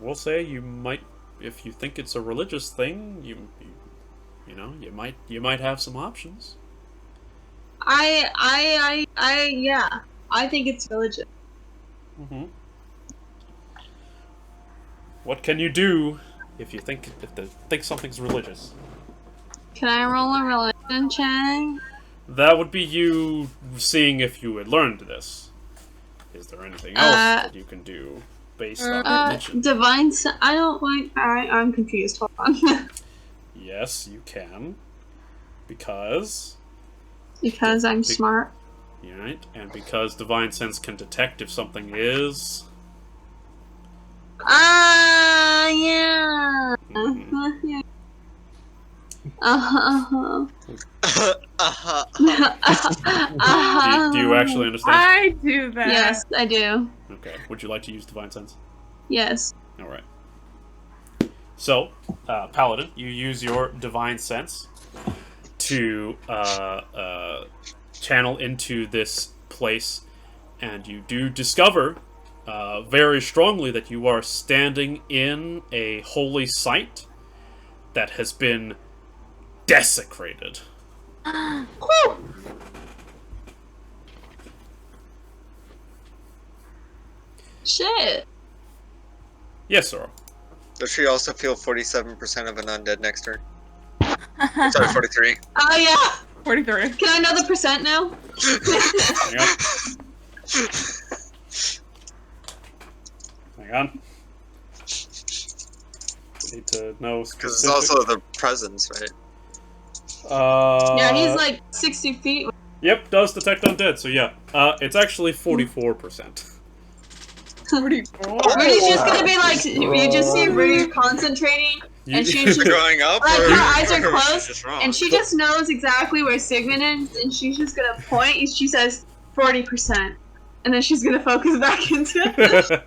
We'll say you might, if you think it's a religious thing, you might have some options. Yeah. I think it's religious. Mm-hmm. What can you do if you think something's religious? Can I roll a religion check? That would be you seeing if you had learned this. Is there anything else that you can do based on religion? Divine. I don't like. I'm confused. Hold on. Yes, you can, because I'm smart. Right, and because divine sense can detect if something is. Yeah. Mhm. Uh-huh. Do you actually understand? I do that. Yes, I do. Okay. Would you like to use Divine Sense? Yes. All right. So, Paladin, you use your Divine Sense to channel into this place, and you do discover very strongly that you are standing in a holy site that has been desecrated. Shit. Yes, Zoro. Does she also feel 47% of an undead next turn? Sorry, 43. Oh yeah. 43. Can I know the percent now? Hang on. Need to know Because it's specific. also the presence, right? Yeah, he's like 60 feet. Yep, does detect undead. So yeah, it's actually 44%. 44. Rudy's just gonna be like, you just see Rudy concentrating, and she's Is it just going up? like, or, her eyes are or is she closed, just wrong? and she just knows exactly where Sigmund is, and she's just gonna point, and she says 40%, and then she's gonna focus back into it.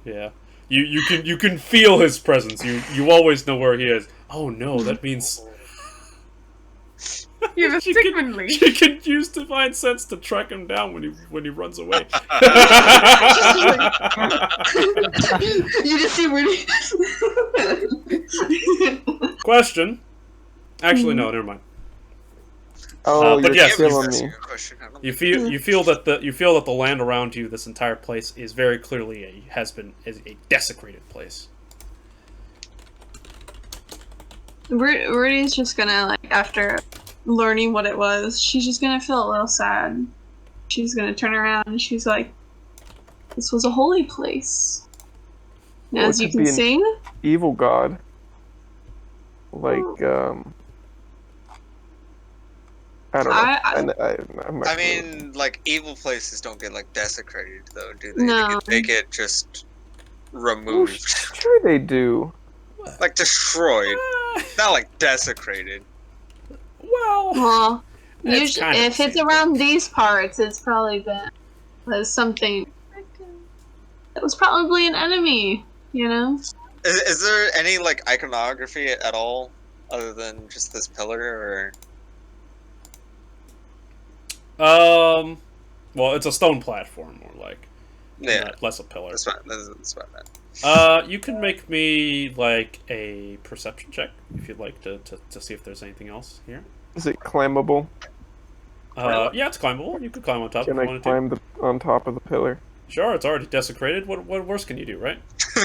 Yeah, you can feel his presence. You always know where he is. Oh no, that means You have a she Sigmund leash. she can use Divine Sense to track him down when he runs away. You just see Rudy. Question. Actually, no, never mind. Oh, but you're yes, killing That's a me. good question. I don't You feel that the land around you, this entire place, is very clearly is a desecrated place. Rudy's just gonna, like, after learning what it was, she's just gonna feel a little sad. She's gonna turn around and she's like, this was a holy place. And Well, as it you could can be an see, evil god. Like, I don't know. I'm not I sure. mean, like, evil places don't get, like, desecrated, though, do they? No. They get just Oh, removed. sure they do. Like, destroyed. Not, like, desecrated. well, That's usually, kind of if the it's same around these parts, it's probably been was something that was probably an enemy, you know? Is there any, like, iconography at all, other than just this pillar, or... Well, it's a stone platform, more like. Yeah, Less a pillar. that's what I meant. You can make me like a perception check if you'd like to see if there's anything else here. Is it climbable? Yeah, it's climbable. You could climb on top if Can you I wanted climb on top of the pillar? to. Sure, it's already desecrated. What worse can you do, right?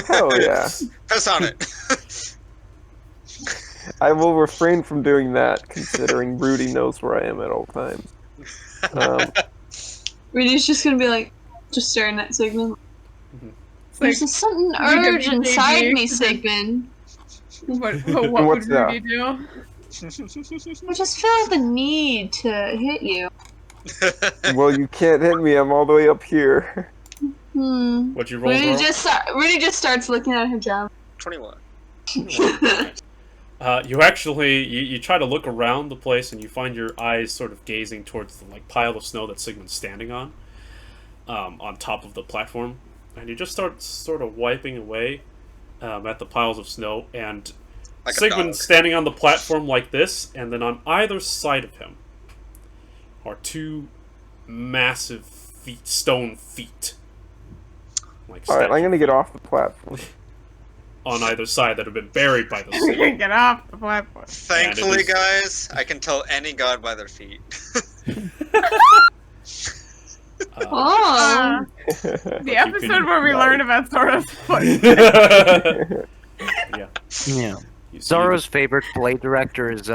Hell yeah. Press on it. I will refrain from doing that, considering Rudy knows where I am at all times. Rudy's just gonna be like, just staring at Sigmund. It's like, There's a sudden WWJD. urge inside me, Sigmund. what what's would that? Rudy do? I just feel the need to hit you. Well, you can't hit me. I'm all the way up here. What you roll? Rudy just starts looking at her job. 21. You actually you try to look around the place and you find your eyes sort of gazing towards the like pile of snow that Sigmund's standing on top of the platform, and you just start sort of wiping away at the piles of snow, and Like a Sigmund's dog. standing on the platform like this, and then on either side of him are two massive stone feet. Like Alright, I'm statues gonna get off the platform. on either side that have been buried by the snow. Get off the platform. Thankfully, is- guys, I can tell any god by their feet. Oh. The you episode can- where we learn about Zoro's foot. Yeah. Yeah. You see Zoro's favorite blade director is Quincy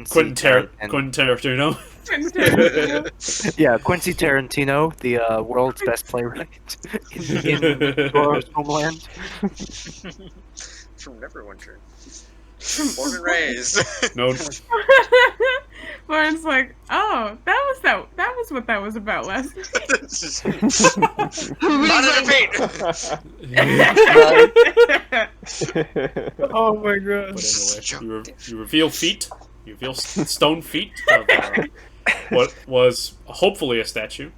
Quentin Tarantino. Tarantino. Yeah, Quincy Tarantino, the world's best playwright in Zoro's homeland. From Neverwinter. Born and raised. No, Florence like, oh, that was that? That was what that was about last night. Not a repeat. Oh my god. But anyway, you reveal feet. You reveal stone feet of what was hopefully a statue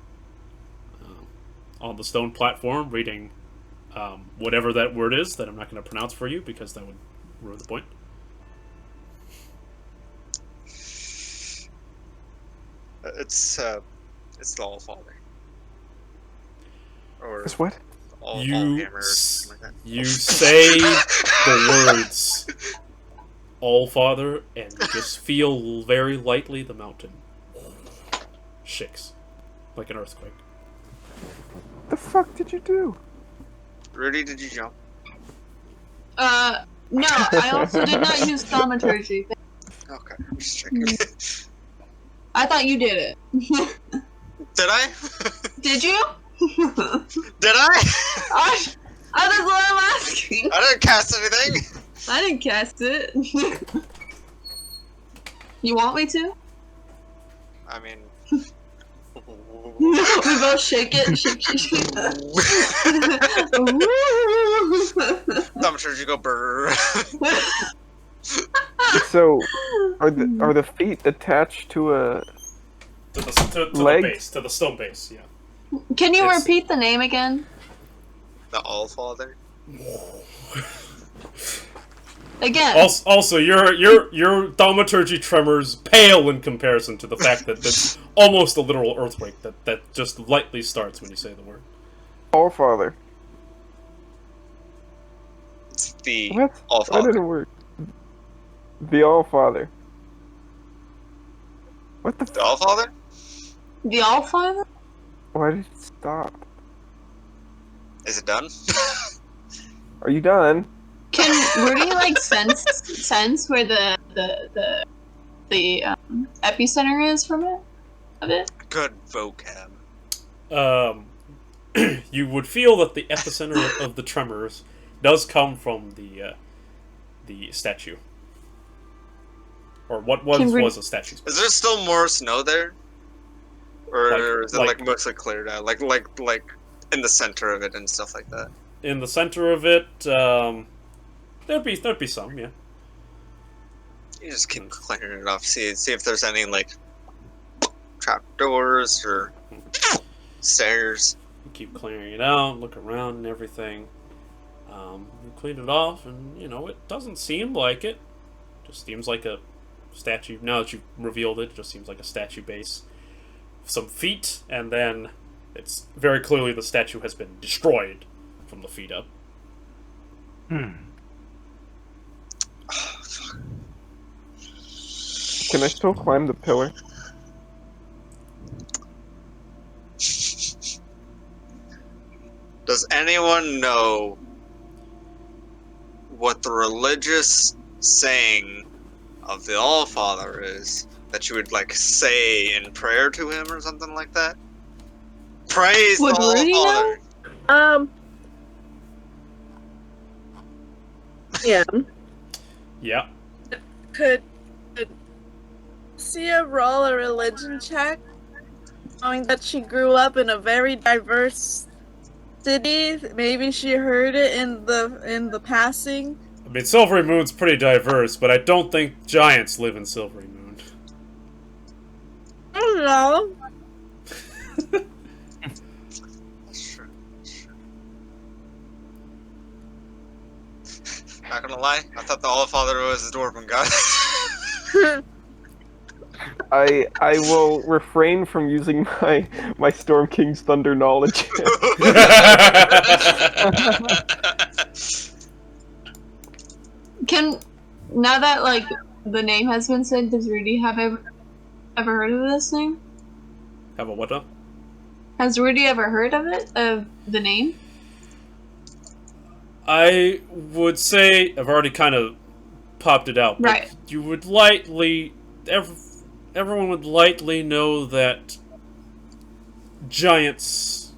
on the stone platform, reading whatever that word is that I'm not going to pronounce for you because that would ruin the point. It's the Allfather. Or It's what? Allhammer or something like that. You say the words Allfather, and you just feel very lightly the mountain shakes like an earthquake. The fuck did you do? Rudy, did you jump? No, I also did not use thaumaturgy. Okay, I'm just checking. I thought you did it. Did I? Did you? Did I? That's what I'm asking. I didn't cast anything. I didn't cast it. You want me to? I mean... We both shake it. Shake. Thaumaturgy go brrr. So, are the feet attached to a To the leg? base, to the stone base, yeah. Can you It's- repeat the name again? The Allfather? Again. Also, your thaumaturgy tremors pale in comparison to the fact that it's almost a literal earthquake that just lightly starts when you say the word. Allfather. It's the What? That Allfather. didn't work. The Allfather. What the? The Allfather? The Allfather? Why did it stop? Is it done? Are you done? Can Rudy sense where the epicenter is from it? Of it? Good vocab. You would feel that the epicenter of the tremors does come from the statue, or what was a statue. Is there still more snow there? Or is it like- mostly cleared out? Like in the center of it and stuff like that? In the center of it, there'd be some, yeah. You just keep clearing it off. See if there's any trapdoors or stairs. You keep clearing it out, look around and everything. You clean it off, and it doesn't seem like it. Just seems like a statue. Now that you've revealed it, it just seems like a statue base. Some feet, and then it's very clearly the statue has been destroyed from the feet up. Can I still climb the pillar? Does anyone know what the religious saying of the Allfather is that you would say in prayer to him or something like that? Praise Would the Rudy know? Allfather. Yeah. Yeah. Could Thessia roll a religion check? Knowing that she grew up in a very diverse city, maybe she heard it in the passing. I mean, Silvery Moon's pretty diverse, but I don't think giants live in Silvery Moon. I don't know. That's true. Not gonna lie, I thought the Allfather was a dwarven god. I will refrain from using my Storm King's Thunder knowledge. Now that the name has been said, does Rudy have ever heard of this thing? Have a what up? Has Rudy ever heard of it? Of the name? I would say I've already kind of popped it out, but Right. you would lightly... Everyone would lightly know that giants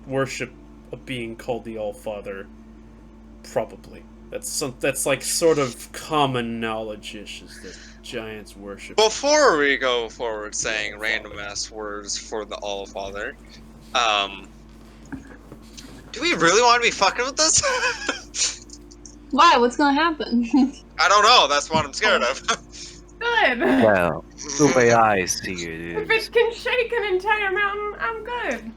worship a being called the Allfather. Probably. That's sort of common knowledge-ish, is that Giants worship. Before we go forward saying random ass words for the All Father, do we really want to be fucking with this? Why? What's gonna happen? I don't know. That's what I'm scared of. Good. Well, the way I see it If is, it can shake an entire mountain, I'm good.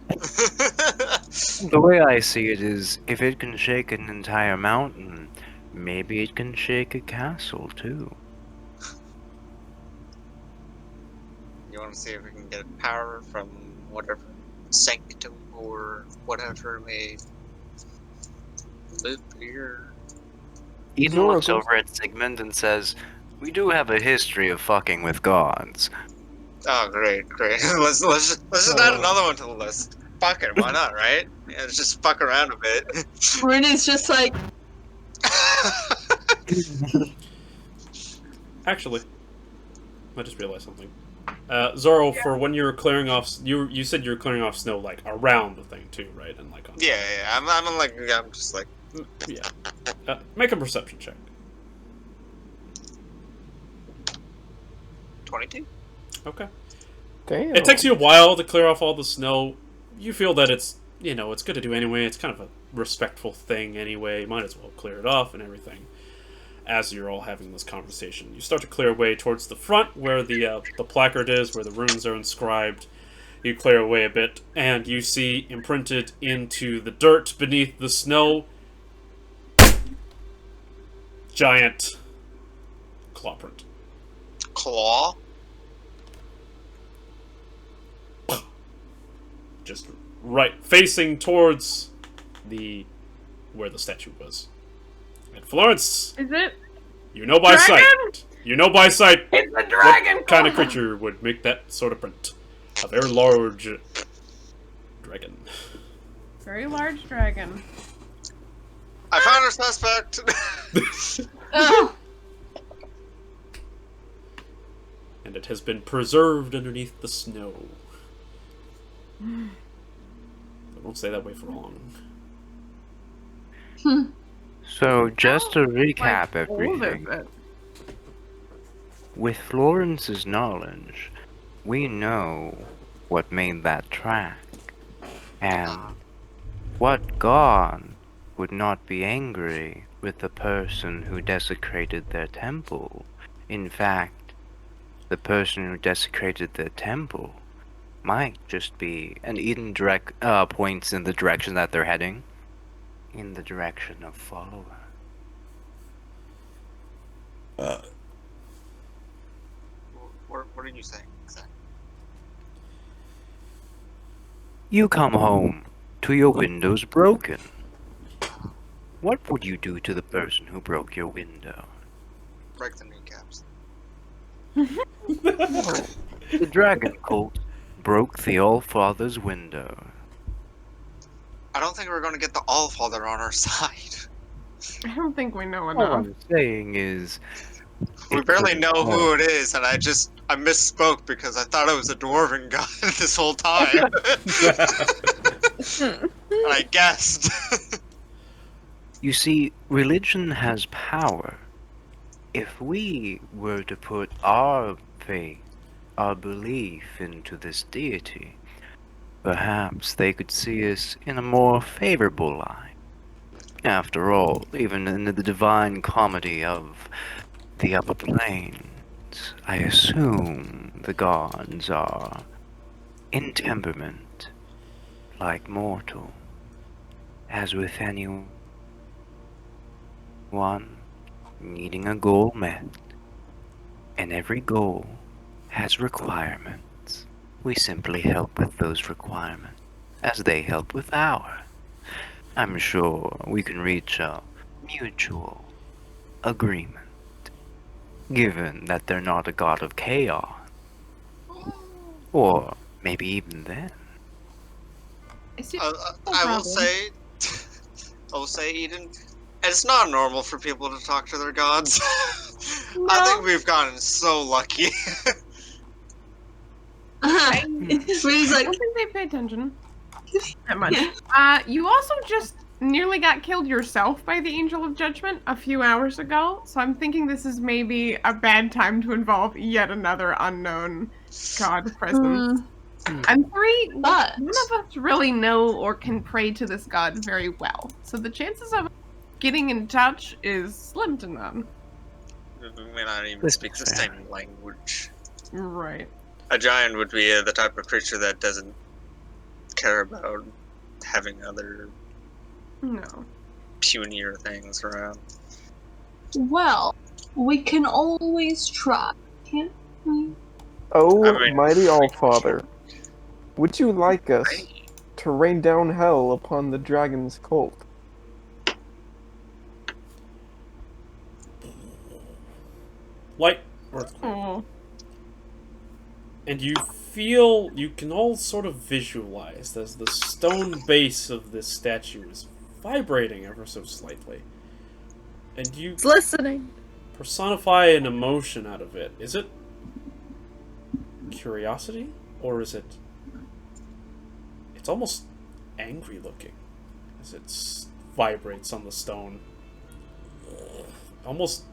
the way I see it is, if it can shake an entire mountain, maybe it can shake a castle too. You want to see if we can get power from whatever sanctum or whatever may live here. Eden looks over at Sigmund and says, "We do have a history of fucking with gods." Oh, great. let's just add another one to the list. Fuck it, why not, right? Yeah, let's just fuck around a bit. Rudy's just like, Actually, I just realized something. Zorro, for when you were clearing off, you said you were clearing off snow like around the thing too, right? And like on. Yeah. I'm just like. Yeah. Make a perception check. 22. Damn. It takes you a while to clear off all the snow. You feel that it's good to do anyway. It's kind of a respectful thing anyway. Might as well clear it off and everything. As you're all having this conversation, you start to clear away towards the front where the placard is, where the runes are inscribed. You clear away a bit, and you see imprinted into the dirt beneath the snow, giant claw print. Claw? Just right, facing towards where the statue was. And Florence, Is it? you know by Dragon? sight. You know by sight It's a dragon! what kind of creature would make that sort of print. A very large dragon. Very large dragon. I found our suspect! oh, And it has been preserved underneath the snow. I won't stay that way for long. So, just to How, recap like, old is everything, it? with Florence's knowledge, we know what made that track. And what god would not be angry with the person who desecrated their temple? In fact, the person who desecrated their temple might just be, and Eden points in the direction that they're heading, in the direction of follower. What are you saying? Exactly. You come home to your windows broken. What would you do to the person who broke your window? Break the kneecaps. The dragon cult broke the All-Father's window. I don't think we're gonna get the All-Father on our side. I don't think we know All enough. I'm saying is, We barely know who it is, and I misspoke because I thought it was a dwarven god this whole time. And I guessed. you see, religion has power. If we were to put our faith, our belief into this deity, perhaps they could see us in a more favorable light. After all, even in the divine comedy of the upper planes, I assume the gods are in temperament like mortal, as with anyone needing a goal met, and every goal has requirements. We simply help with those requirements, as they help with ours. I'm sure we can reach a mutual agreement, given that they're not a god of chaos. Or maybe even then. I will say, Eden, it's not normal for people to talk to their gods. I think we've gotten so lucky. Rudy's I like, don't think they pay attention that much. You also just nearly got killed yourself by the Angel of Judgment a few hours ago, so I'm thinking this is maybe a bad time to involve yet another unknown god presence. And 3, But none of us really know or can pray to this god very well, so the chances of getting in touch is slim to none. We may not even This speak the is fair. same language. Right. A giant would be the type of creature that doesn't care about having other No. punier things around. well, we can always try, can't we? Oh, I mean- mighty Allfather, would you like us to rain down hell upon the dragon's cult? Light earthquake. Oh. And you feel, you can all sort of visualize as the stone base of this statue is vibrating ever so slightly. And you It's listening. personify an emotion out of it. Is it curiosity? Or is it... It's almost angry looking as it vibrates on the stone. Almost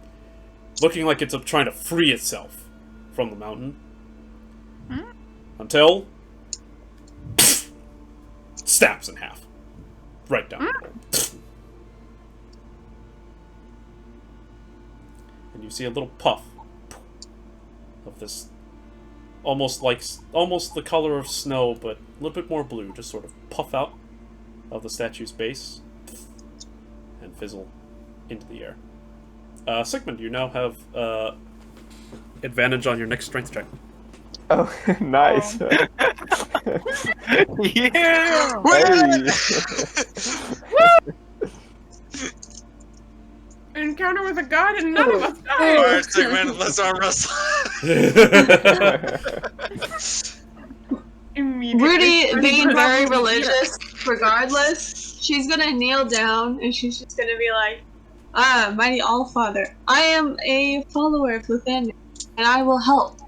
looking like it's trying to free itself from the mountain. Until... snaps in half. Right down. And you see a little puff of this almost the color of snow, but a little bit more blue, just sort of puff out of the statue's base and fizzle into the air. Sigmund, you now have advantage on your next strength check. Oh, nice. Yeah! Hey. Encounter with a god and none of us Alright, died! Sigmund, let's arm wrestle. Immediately Rudy, turns being it very off. religious, regardless, she's gonna kneel down and she's just gonna be like, mighty Allfather, I am a follower of Luthania, and I will help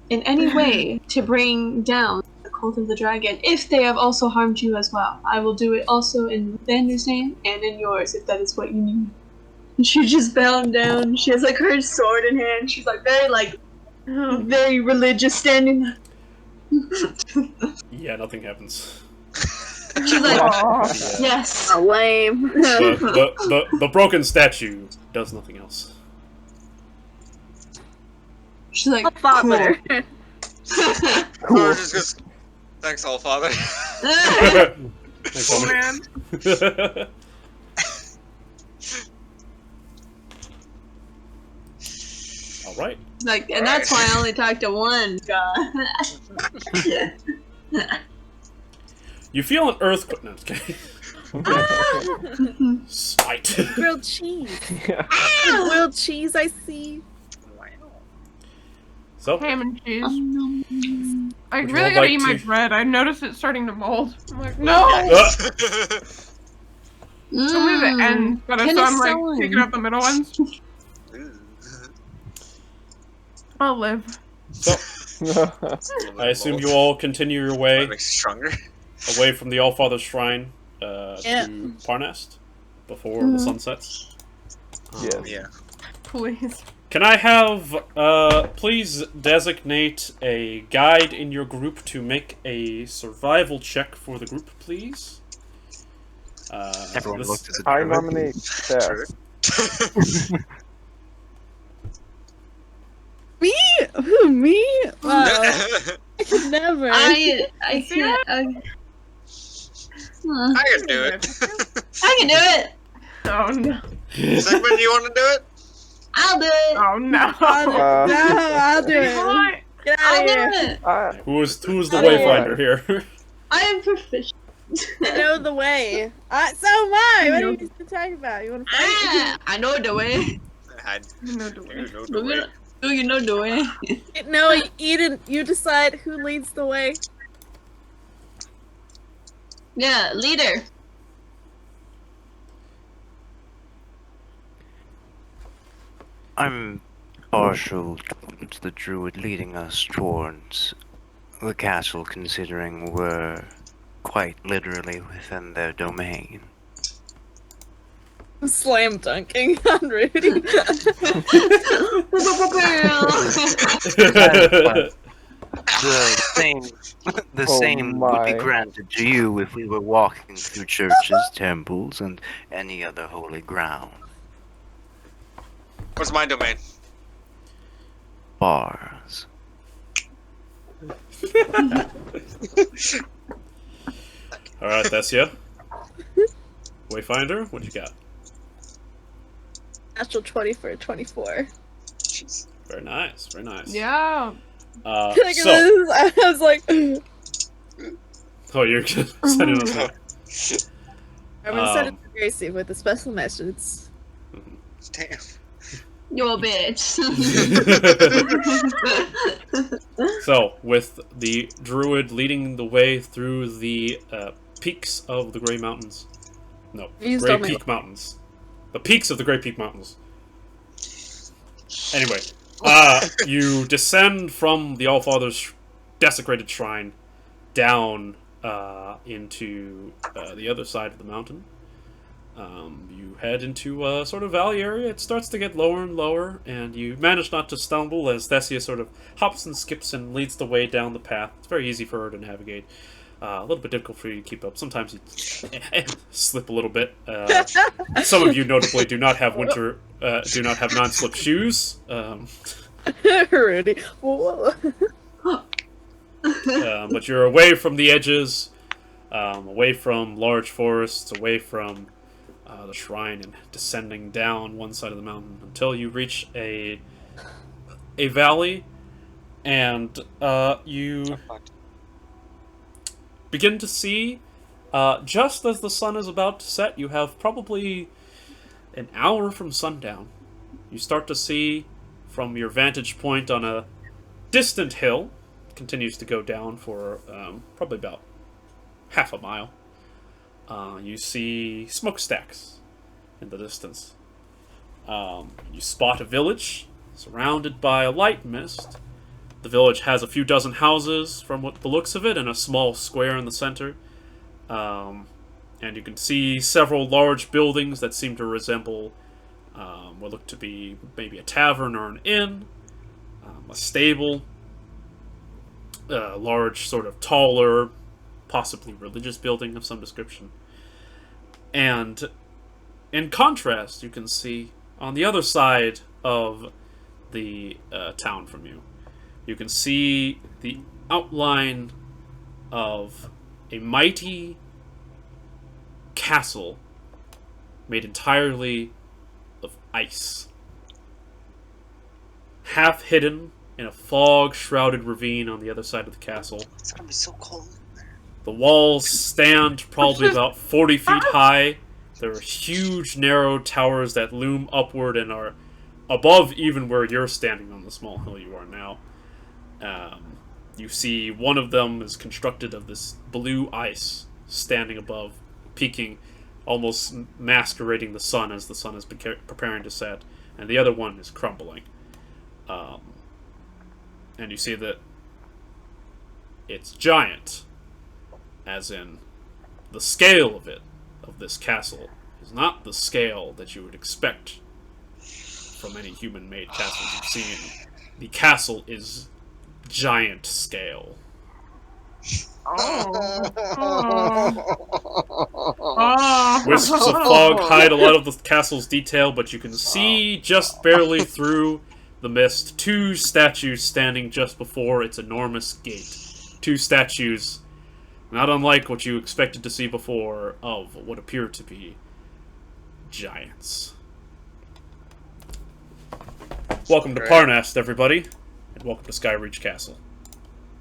in any way to bring down the cult of the dragon, if they have also harmed you as well. I will do it also in Luthania's name and in yours, if that is what you need. And she just bowed down. She has like her sword in hand. She's like very religious, standing there. Yeah, nothing happens. She's like, Aw. yes. Oh, lame. The broken statue does nothing else. She's like, Father. cool. Or just goes, thanks, Allfather. Thanks, Oh, homie. man. All right. Like, and that's why I only talked to one god. You feel an earthquake. No, I'm just kidding. Spite. Grilled cheese. Yeah. Grilled cheese, I see. So, Ham and cheese. I Would you really all gotta like eat my to- bread. I noticed it starting to mold. I'm like, no! Show me the ends, but so I'm like taking out the middle ones. I'll live. so I assume you all continue your way That makes you stronger. away from the Allfather Shrine Yeah. to Parnast before the sun sets. Yes. Yeah. Please. Can I have, please designate a guide in your group to make a survival check for the group, please? Everyone this- looked at the I druid. nominate Thess. Me? Who, me? I could never. I can't. I can do it. I can do it. Oh no. Sigmund, you want to do it? I'll do it. Oh no. I'll do it. What? Get I'll out do of here. it. Who's the I don't wayfinder here? I am proficient. I know the way. So am I. What are you talking about? You want to fight? I know the way. I No, do do it. know the way. Do you know the way? No, Eden, you decide who leads the way. Yeah, leader. I'm partial to the druid leading us towards the castle, considering we're quite literally within their domain. Slam dunking on Rudy. The Oh same would be my. granted to you if we were walking through churches, temples, and any other holy ground. What's my domain? Bars. Alright, Thessia. Wayfinder, what you got? Natural 20 for a 24. Jeez. Very nice, very nice. Yeah. So, I was like, I'm oh, you're sending us that. gonna send it to Gracie with a special message. Damn. You're a bitch. So, with the druid leading the way through the peaks of the Grey Mountains. No, He's Grey told me- Peak Mountains. The peaks of the Grey Peak Mountains. Anyway, you descend from the Allfather's desecrated shrine down into the other side of the mountain. You head into a sort of valley area. It starts to get lower and lower, and you manage not to stumble as Thessia sort of hops and skips and leads the way down the path. It's very easy for her to navigate. A little bit difficult for you to keep up. Sometimes you slip a little bit. Some of you, notably, do not have non-slip shoes. Rudy. Whoa. But you're away from the edges, away from large forests, away from the shrine, and descending down one side of the mountain until you reach a valley, and you begin to see, just as the sun is about to set, you have probably an hour from sundown. You start to see from your vantage point on a distant hill, continues to go down for probably about half a mile. You see smokestacks in the distance. You spot a village surrounded by a light mist. The village has a few dozen houses from what the looks of it, and a small square in the center. And you can see several large buildings that seem to resemble what look to be maybe a tavern or an inn, a stable, a large sort of taller, possibly religious building of some description. And in contrast, you can see on the other side of the town from you, you can see the outline of a mighty castle made entirely of ice, half hidden in a fog-shrouded ravine on the other side of the castle. It's gonna be so cold in there. The walls stand probably about 40 feet high. There are huge, narrow towers that loom upward and are above even where you're standing on the small hill you are now. You see one of them is constructed of this blue ice standing above, peaking, almost masquerading the sun as the sun is preparing to set, and the other one is crumbling. And you see that it's giant, as in the scale of it, of this castle, is not the scale that you would expect from any human-made castles you've seen. The castle is giant scale. Wisps of fog hide a lot of the castle's detail, but you can see just barely through the mist two statues standing just before its enormous gate. Two statues, not unlike what you expected to see before, of what appear to be giants. Welcome to Parnast, everybody, and welcome to Skyreach Castle.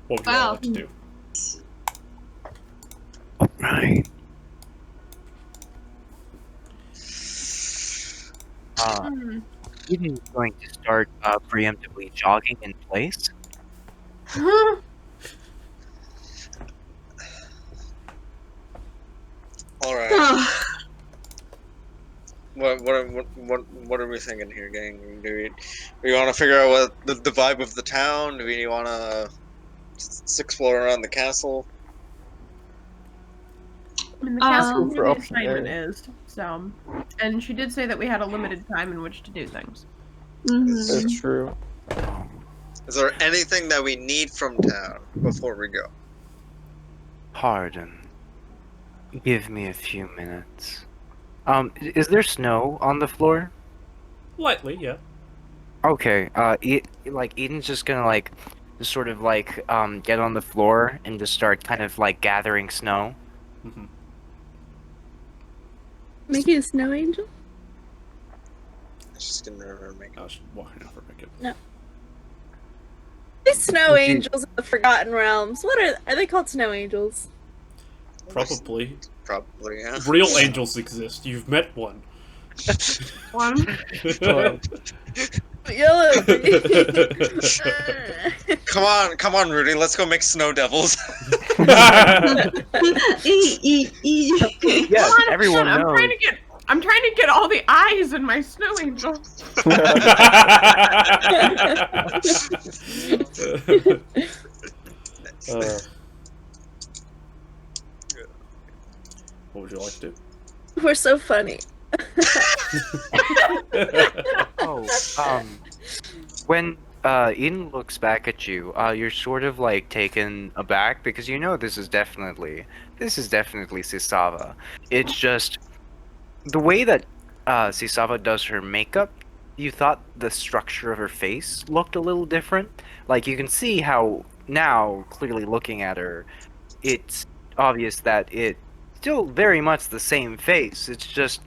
What would you all like to do? Right. Aidan is going to start preemptively jogging in place. All right. What are we thinking here, gang? Do we want to figure out what the vibe of the town? Do we want to explore around the castle? I mean, the Um, castle For where the option assignment A. is, so. And she did say that we had a limited time in which to do things. That's true. Is there anything that we need from town before we go? Pardon. Give me a few minutes. Is there snow on the floor? Lightly, yeah. Okay, Eden's just gonna, like, just sort of, like, get on the floor and just start kind of, like, gathering snow. Mm-hmm. Make you a snow angel? She's gonna make I was walking over pick it. No. These snow Would you- angels in the Forgotten Realms. What are they called? Snow angels? Probably. Probably, yeah. Real angels exist. You've met one. One. Yellow. Come on, Rudy. Let's go make snow devils. Yes, everyone I'm knows. I'm trying to get all the eyes in my snow angel. What would you like to do? We're so funny. Oh, when Eden looks back at you, you're sort of like taken aback because you know this is definitely Sisava. It's just the way that Sisava does her makeup. You thought the structure of her face looked a little different. Like you can see how now, clearly looking at her, it's obvious that it's still very much the same face. It's just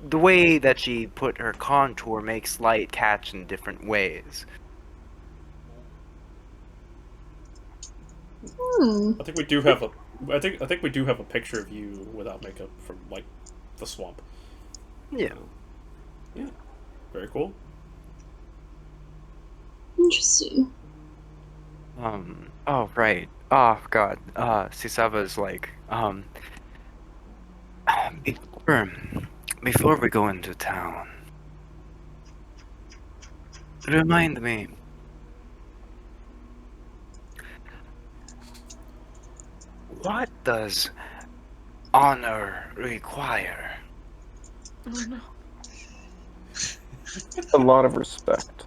the way that she put her contour makes light catch in different ways. I think we do have a. I think we do have a picture of you without makeup from like the swamp. Yeah. Yeah. Very cool. Interesting. Oh right. Oh god. Sisava's like before we go into town, remind me, what does honor require? Oh no. A lot of respect.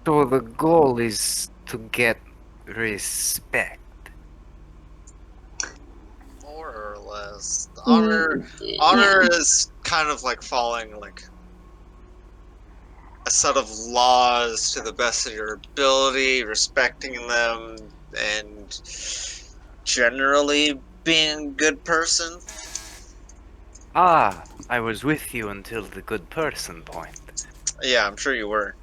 So the goal is to get respect. More or less. Honor is kind of like following like a set of laws to the best of your ability, respecting them, and generally being a good person. Ah, I was with you until the good person point. Yeah, I'm sure you were.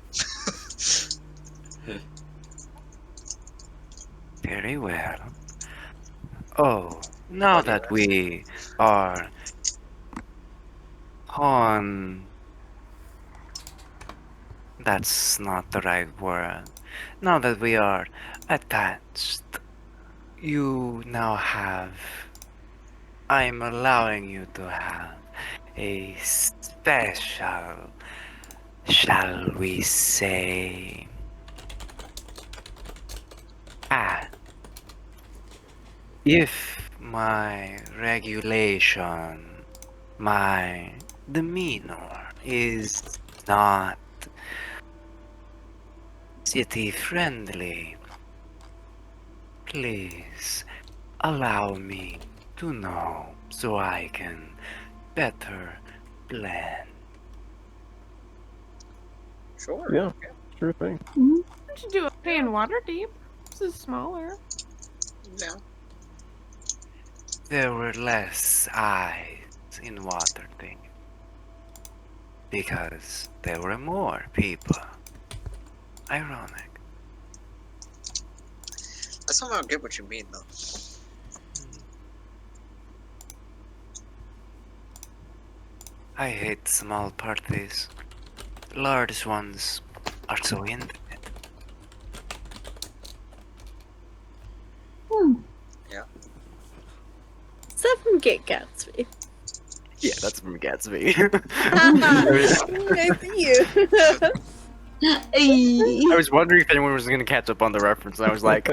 Very well. Oh, now that we are on... That's not the right word. Now that we are attached, you now have... I'm allowing you to have a special, shall we say... If my regulation, my demeanor is not city friendly, please allow me to know so I can better blend. Sure. Yeah, sure thing. Why don't you do okay in Waterdeep? This is smaller. Yeah. There were less eyes in Waterdeep because there were more people. Ironic. I somehow get what you mean, though. I hate small parties. Large ones are so intimate. Is that from Get Gatsby? Yeah, that's from Gatsby. I see you. Ay. I was wondering if anyone was gonna catch up on the reference, and I was like,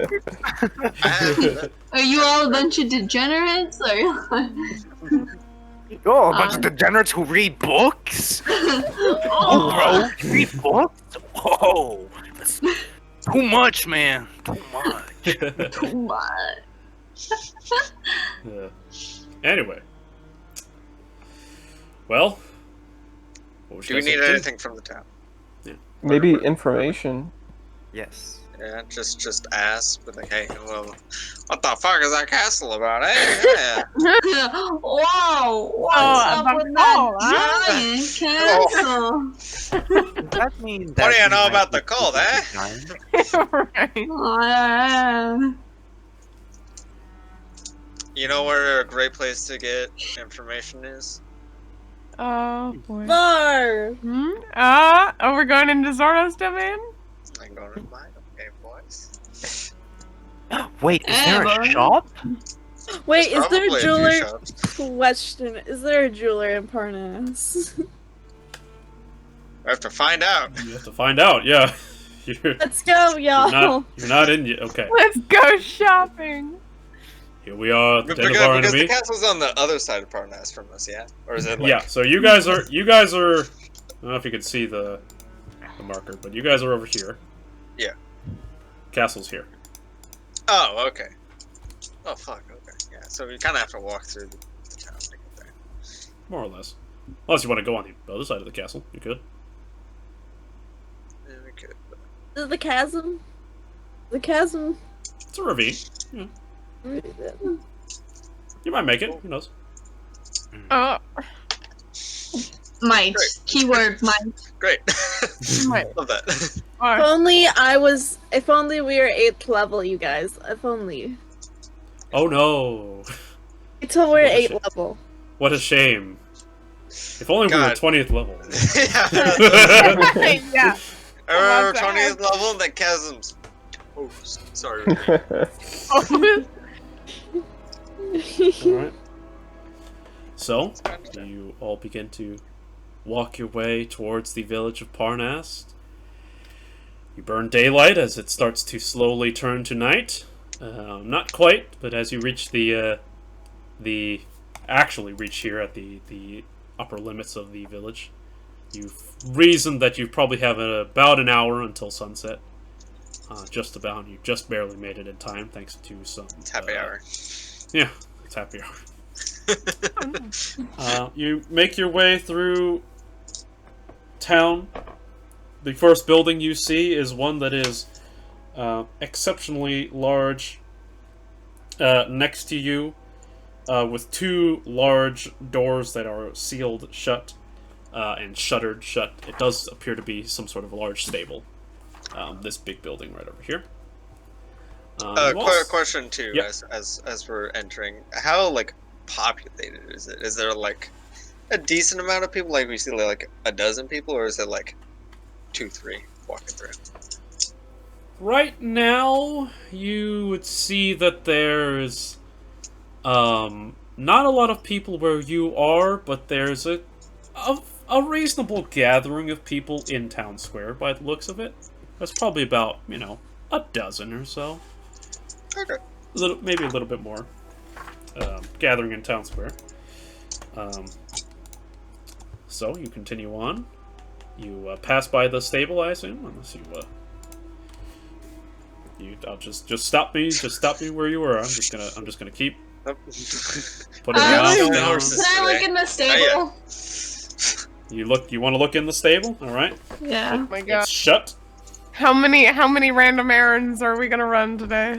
Are you all a bunch of degenerates? Or... "Oh, a bunch of degenerates who read books? Oh, bro, you read books? Whoa, that's too much, man. Too much." Too much. Anyway. Well. What would Do you we guys need like to do? anything from the town? Maybe information. Yes. Yeah, just ask, but like, hey, well, what the fuck is that castle about? Hey, yeah. Whoa! What's up about with call, that giant castle? Does that mean What that do you we know might about be the cult, eh? giant? Right. Oh, yeah. You know where a great place to get information is? Oh boy. Bar! Oh, we're going into Zorro's domain? I'm going to mine, okay, boys. Wait, is there Boy. a shop? Wait, There's is there a probably few jeweler? shops. Question: is there a jeweler in Parnast? I have to find out. You have to find out, yeah. You're, Let's go, y'all. you're not in yet. Okay. Let's go shopping. Here we are at the den of Because our the enemy. castle's on the other side of Parnast from us, yeah? Or is it like... Yeah, so you guys are I don't know if you can see the marker, but you guys are over here. Yeah. Castle's here. Oh, okay. Oh, fuck, okay. Yeah, so we kind of have to walk through the town to get there. More or less. Unless you want to go on the other side of the castle, you could. Yeah, we could. But... Is the chasm? The chasm? It's a ravine. Yeah. You might make it, who knows? Oh, Might. Great. Keyword might. Great. Wait. Love that. If oh. only if only we were 8th level, you guys. If only. Oh no. Until we're What a 8th shame. level. What a shame. If only we were God. 20th level. Yeah. Yeah. I remember About 20th that. level, that chasm's... Oh, sorry. Alright. So, you all begin to walk your way towards the village of Parnast. You burn daylight as it starts to slowly turn to night. Not quite, but as you reach actually reach here at the upper limits of the village, you've reasoned that you probably have about an hour until sunset. Just about. You just barely made it in time, thanks to some... It's happy hour. Yeah, it's happy hour. You make your way through town. The first building you see is one that is exceptionally large. Next to you, with two large doors that are sealed shut and shuttered shut. It does appear to be some sort of large stable. This big building right over here. Question too, Yep. as we're entering, how like populated is it? Is there like a decent amount of people? Like we see like a dozen people, or is it like 2-3 walking through? Right now, you would see that there's not a lot of people where you are, but there's a reasonable gathering of people in town square by the looks of it. That's probably about, a dozen or so. Okay. Maybe a little bit more. Gathering in town square. So you continue on. You pass by the stable, I assume, unless I'll just stop me. Just stop me where you were. I'm just gonna keep putting the mouse Can down. Can I look in the stable? You want to look in the stable? All right. Yeah. Oh my god. It's shut. How many random errands are we gonna run today?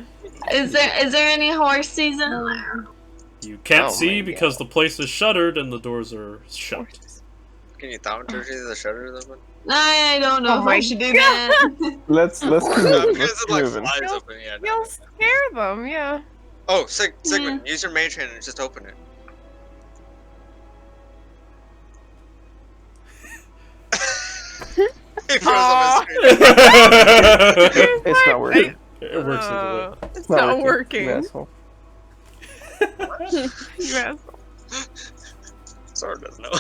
Is there any horse season? You can't Oh see my because the place is shuttered and the doors are shut. Can you thaumaturgy the shutters open? I don't know Oh if my I should do that. Let's keep No, moving. because Let's it keep like moving. flies open. Yeah. No. You'll scare them, yeah. Oh, Sigmund, use your mage hand and just open it. He froze up his screen. It's not working. It works either way. It's not working. You asshole. You asshole. Sword doesn't know.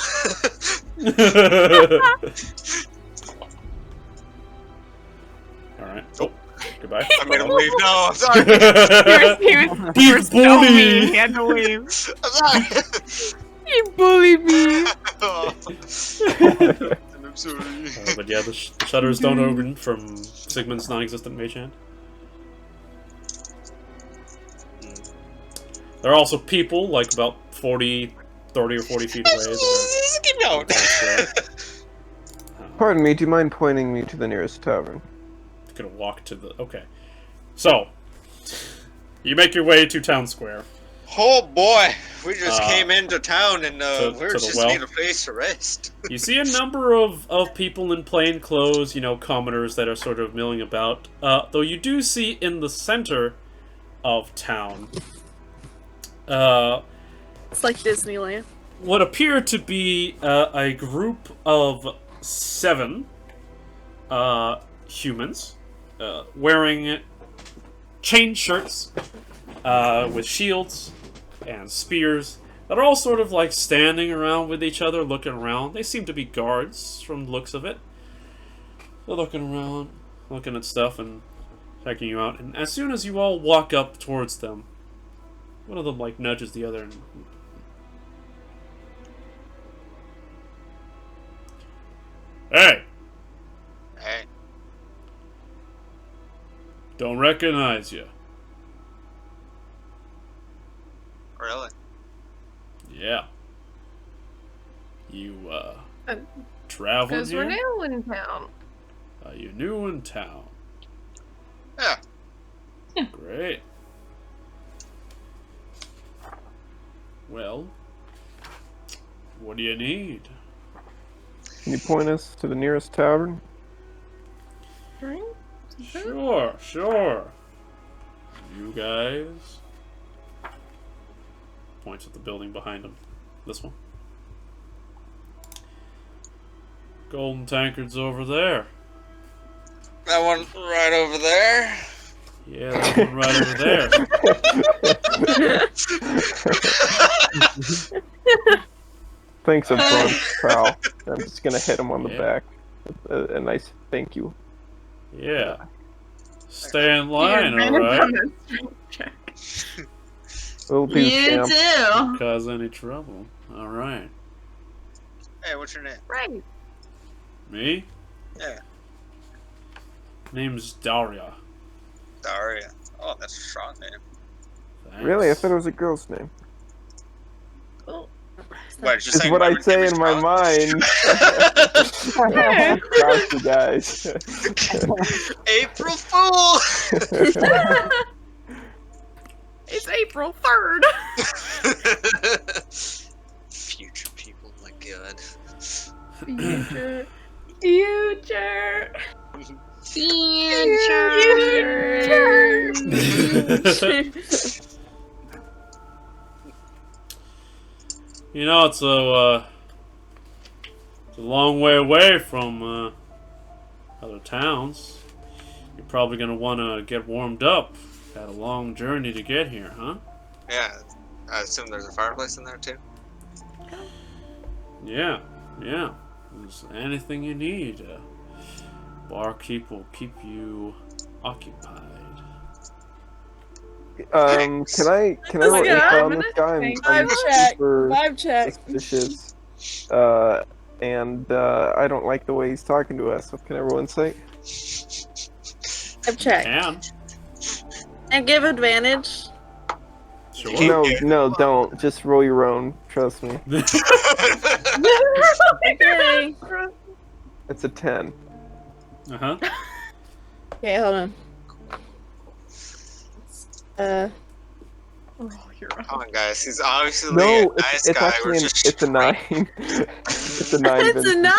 Alright. Oh, goodbye. I'm gonna leave. No, I'm sorry. He was so mean. He had to leave. I'm sorry. He bullied me. Oh. I'm sorry. But yeah, the shutters don't open from Sigmund's non-existent mage hand. There are also people, like about 30 or 40 feet away. Keep going. Pardon me, do you mind pointing me to the nearest tavern? Gonna walk to the... Okay. So, you make your way to Town Square. Oh boy, we just came into town and we to the just well. need a place to rest. You see a number of people in plain clothes, you know, commoners that are sort of milling about. Though you do see in the center of town... It's like Disneyland. what appear to be a group of 7 humans wearing chain shirts with shields and spears that are all sort of like standing around with each other, looking around. They seem to be guards from the looks of it. They're looking around, looking at stuff and checking you out. And as soon as you all walk up towards them, one of them like nudges the other and... Hey! Hey, Don't recognize you. really? Yeah. You, traveling Because we're here? new in town. Are you new in town? Yeah. Great. Well, what do you need? Can you point us to the nearest tavern? Drink? Sure. You guys... Points at the building behind him. This one. Golden tankard's over there. That one right over there. Yeah, that one right over there. Thanks a bunch, pal. I'm just gonna hit him on the Yeah. back with a nice thank you. Yeah. Stay in line, alright? Little You champ. too. Cause any trouble. Alright. Hey, what's your name? Right. Me? Yeah, Name's Daria. Daria. Oh, that's a strong name. Thanks. Really? I thought it was a girl's name. What, just It's saying what my I name say is in my strong? mind. Got you guys. April Fool! It's April 3rd. Future people, my god. Future. You know, it's a long way away from other towns. You're probably gonna want to get warmed up. Had a long journey to get here, huh? Yeah, I assume there's a fireplace in there too. Yeah. There's anything you need. Barkeep will keep you occupied. Can I roll info on this guy? I'm super Vibe check. suspicious. And I don't like the way he's talking to us. So can I roll insight? Vibe check. And And give advantage. sure. No, don't. Just roll your own. Trust me. Okay. It's a 10. Uh-huh. Okay, hold on. Oh, you're Come on, guys. He's obviously a No, nice it's guy. actually We're just it's a 9. It's a 9. It's a Vincent. 9!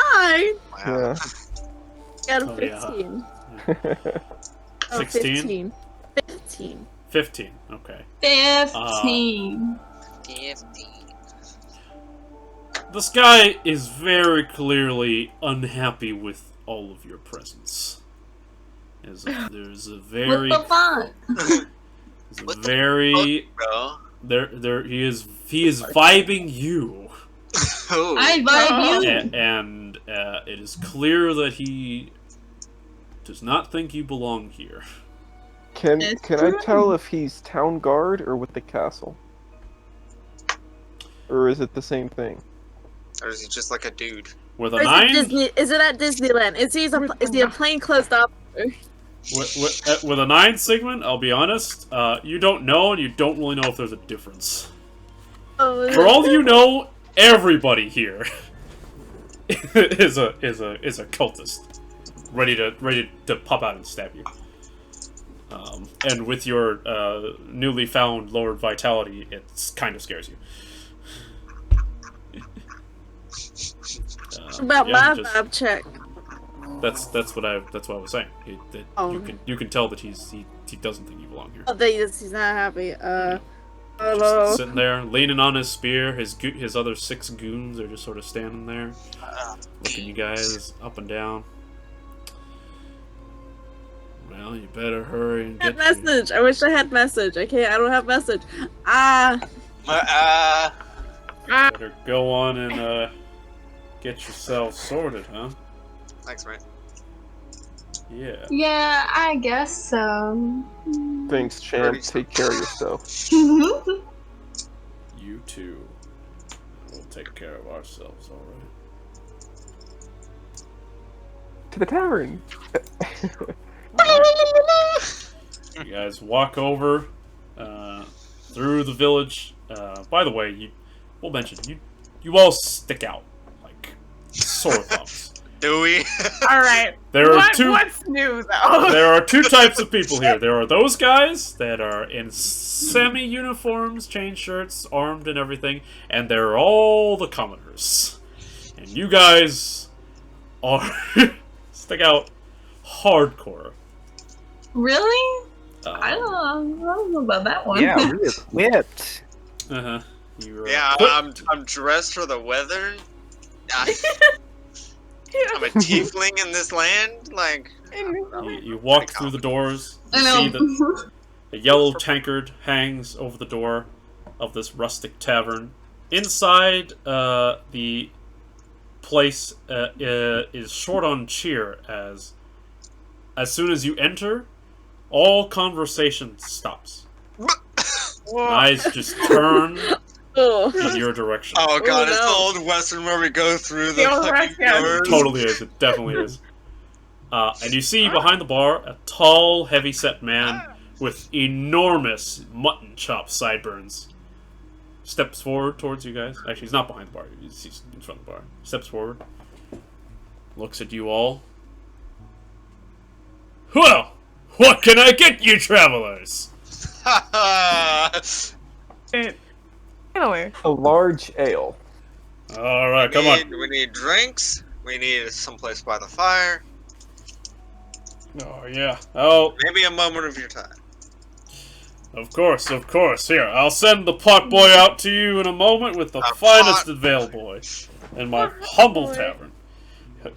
Wow. Got a Oh, yeah. 15. Yeah. Oh, 16? 15. 15. Okay. 15. 15. This guy is very clearly unhappy with all of your presence. There's a very What the fuck? there's a very Bro. he is vibing you. Oh. I vibe you. And it is clear that he does not think you belong here. Can It's I true. tell if he's town guard or with the castle? Or is it the same thing? Or is he just like a dude? With a Or is it 9? Disney? Is it at Disneyland? Is he a plainclothes officer? With a 9, Sigmund, I'll be honest, you don't know, and you don't really know if there's a difference. Oh, For all you know, everybody here is a cultist, ready to pop out and stab you. And with your newly found lowered vitality, it kind of scares you. about yeah, my vibe check. That's what I was saying. Oh. You can tell that he doesn't think you belong here. Oh, he's not happy. Just sitting there, leaning on his spear. His other 6 goons are just sort of standing there, looking you guys up and down. Well, you better hurry and get message. I wish I had message. I don't have message. Better go on and get yourself sorted, huh? Thanks, mate. Yeah. Yeah, I guess so. Thanks, champ. Take care of yourself. You too. We'll take care of ourselves, all right. To the tavern. You guys walk over through the village. By the way, we'll mention you all stick out like sore thumbs. Do we? All right. There are What's new though? There are 2 types of people here. There are those guys that are in semi-uniforms, chain shirts, armed and everything, and there are all the commoners. And you guys are stick out hardcore. Really? I don't know about that one. Yeah, we equipped. Uh-huh. Yeah, I'm dressed for the weather. I'm a tiefling in this land. Like, You walk through the doors. You see that a yellow tankard hangs over the door of this rustic tavern. Inside, the place is short on cheer as soon as you enter, all conversation stops. Eyes just turn in your direction. oh god, it's the no. old western where we go through the The old fucking Western. doors. It totally is. It definitely is. And you see behind the bar a tall, heavy-set man with enormous mutton chop sideburns. Steps forward towards you guys. Actually, he's not behind the bar. He's in front of the bar. Steps forward. Looks at you all. Well, what can I get you, travelers? Anyway. A large ale. All right, come on. We need drinks. We need someplace by the fire. Oh yeah. Oh, Maybe a moment of your time. of course, of course. Here, I'll send the pot boy out to you in a moment with the A finest pot avail boy in my humble boy. tavern.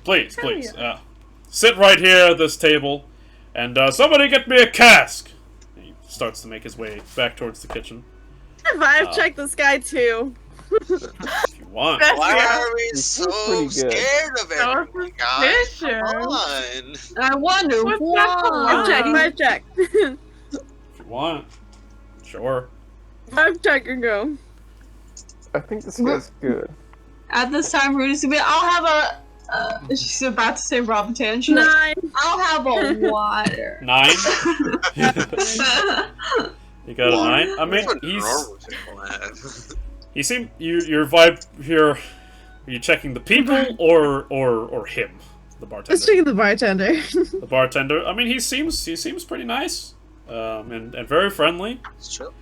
Please, Hell please, yeah. sit right here at this table, and somebody get me a cask. He starts to make his way back towards the kitchen. Vibe check this guy too. If you want. Why Yeah. are we This so is pretty good. scared of everything, guys? suspicious. Come on. I wonder What's that for? why. Vibe check. If you want. Sure. Vibe check and go. I think this guy's good. At this time, Rudy's gonna be. I'll have a. She's about to say Robitan. She's like, 9. I'll have a water. 9? You got a 9? I mean, That's what he's... normal people have. You seem... your vibe here... Are you checking the people or him? The bartender? Let's check the bartender. The bartender. I mean, he seems pretty nice, and very friendly. It's true.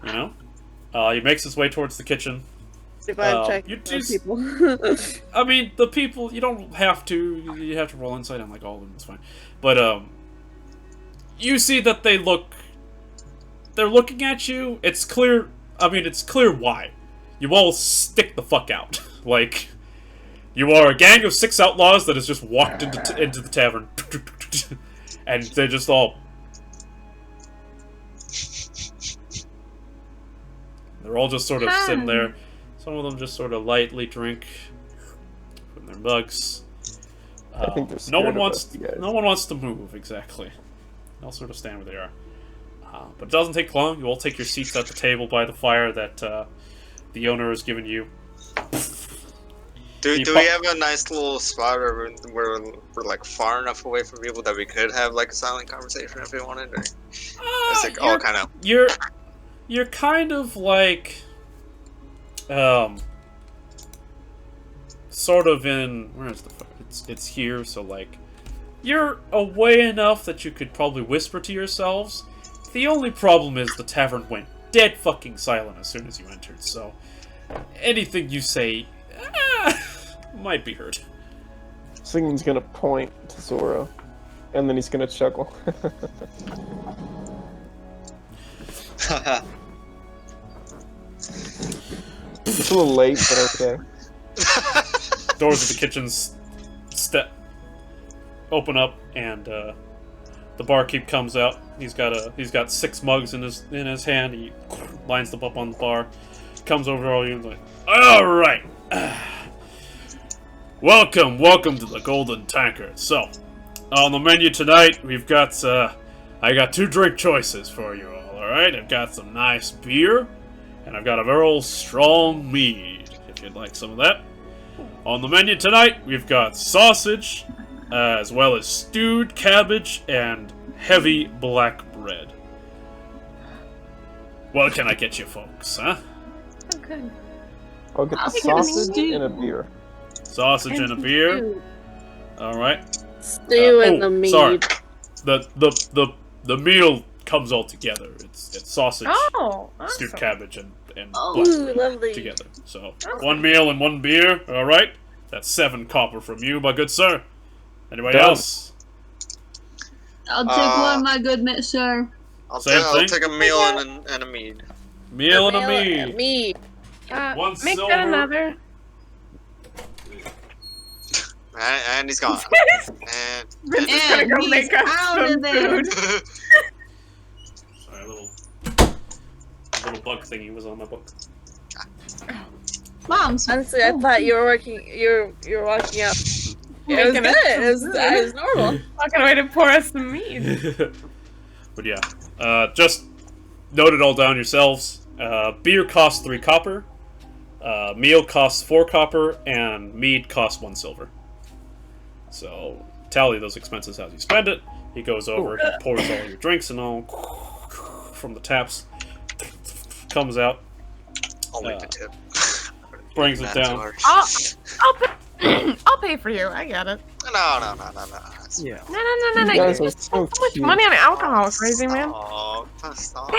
You know, he makes his way towards the kitchen. Vibe check. you those just- people. I mean, the people you don't have to. You have to roll insight on like all of them. It's fine, but you see that they're looking at you. It's clear. I mean, it's clear why. You all stick the fuck out. Like, you are a gang of 6 outlaws that has just walked into the tavern, and they're just all. They're all just sort of sitting there. Some of them just sort of lightly drink from their mugs. I think they're No scared one of wants. us, you guys. No one wants to move exactly. They'll sort of stand where they are. But it doesn't take long. You all take your seats at the table by the fire that the owner has given you. Do we have a nice little spot where we're like far enough away from people that we could have like a silent conversation if we wanted, or is it all kind of? You're kind of like, sort of in where's the fire? It's here, so like, you're away enough that you could probably whisper to yourselves. The only problem is the tavern went dead fucking silent as soon as you entered, so anything you say might be heard. Sigmund's gonna point to Zora, and then he's gonna chuckle. It's a little late, but okay. Doors of the kitchen's open up, and the barkeep comes out. He's got 6 mugs in his hand. He lines them up on the bar. Comes over to all you and like, all right. Welcome to the Golden Tankard. So, on the menu tonight, we've got I got 2 drink choices for you all. All right, I've got some nice beer, and I've got a very strong mead. If you'd like some of that. On the menu tonight, we've got sausage, as well as stewed cabbage and heavy black bread. What can I get you folks, huh? Oh, good. I'll get the I'll take a sausage mead. and a beer. Sausage and a beer. All right. Stew and the meat. Sorry. The meal comes all together. It's sausage, Oh, stewed awesome. cabbage, and Oh. black Ooh, bread lovely. together. So Awesome. 1 meal and 1 beer. All right. That's 7 copper from you, my good sir. Anybody Done. else? I'll take one, my good sir. I'll Same thing? take a meal and a mead. Meal and a mead. Meat. One Make silver. that another. And he's gone. and Vincent's gonna go he's make us out some of there. food. Sorry, a little bug thingy was on my book. Mom's. Honestly, I thought you were working. You're walking up. It was Making good. us some It was food. normal. Fucking way to pour us some mead. But yeah, just note it all down yourselves. Beer costs 3 copper, meal costs 4 copper, and mead costs 1 silver. So tally those expenses as you spend it. He goes over, he pours all your drinks and all from the taps, comes out, I'll leave the tip. brings it down. I'll pay for you. I get it. No. Yeah. No. You You guys are just spend so so much cute. money on alcohol, crazy man. Stop.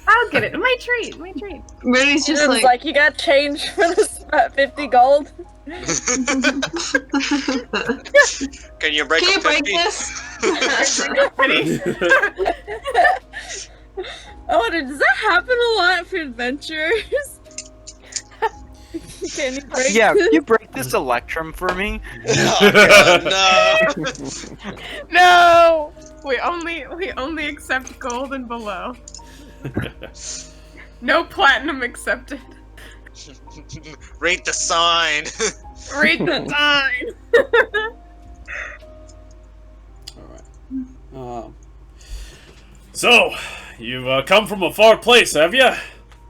I'll get it. My treat. Rudy's just It was like, you got change for this 50 gold. Can you break Can you a break 50? this? I wonder, does that happen a lot for adventurers? Can you break Yeah, this? can you break this electrum for me? Oh, God, no. No. We only accept gold and below. No platinum accepted. Rate the sign. Read the time. Alright. So, you've come from a far place, have you?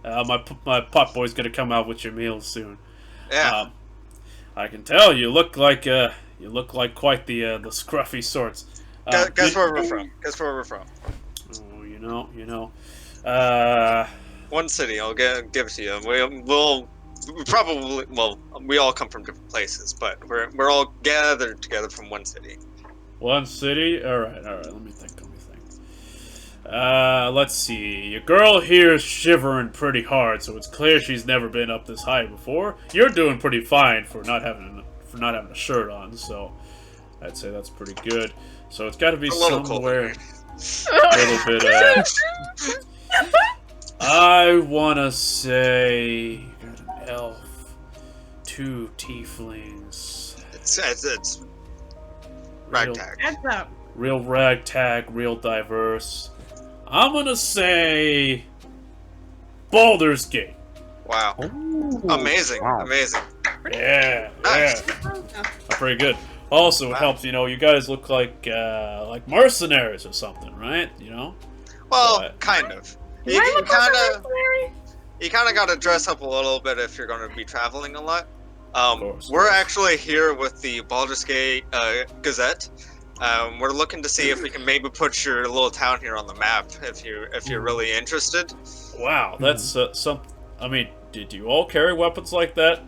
My pot boy's gonna come out with your meals soon. Yeah. I can tell you look like quite the scruffy sorts. Guess where we're from. Oh, you know. One city. I'll give it to you. We'll probably. Well, we all come from different places, but we're all gathered together from one city. One city. All right. Let me think. Let's see. Your girl here is shivering pretty hard, so it's clear she's never been up this high before. You're doing pretty fine for not having a shirt on, so I'd say that's pretty good. So it's got to be A little somewhere colder. a little bit. I wanna say you got an elf, 2 tieflings. It's ragtag. Heads up. Real ragtag, real diverse. I'm gonna say Baldur's Gate. Wow. Ooh, Amazing. wow. Amazing. Yeah. Nice. Pretty good. Also, it Wow. helps. You guys look like mercenaries or something, right? Well, But- kind of. Do You, I you look like kind a of mercenary? you kind of got to dress up a little bit if you're going to be traveling a lot. Of We're course. actually here with the Baldur's Gate Gazette. We're looking to see if we can maybe put your little town here on the map if you're really interested. Wow, that's something. I mean, did you all carry weapons like that?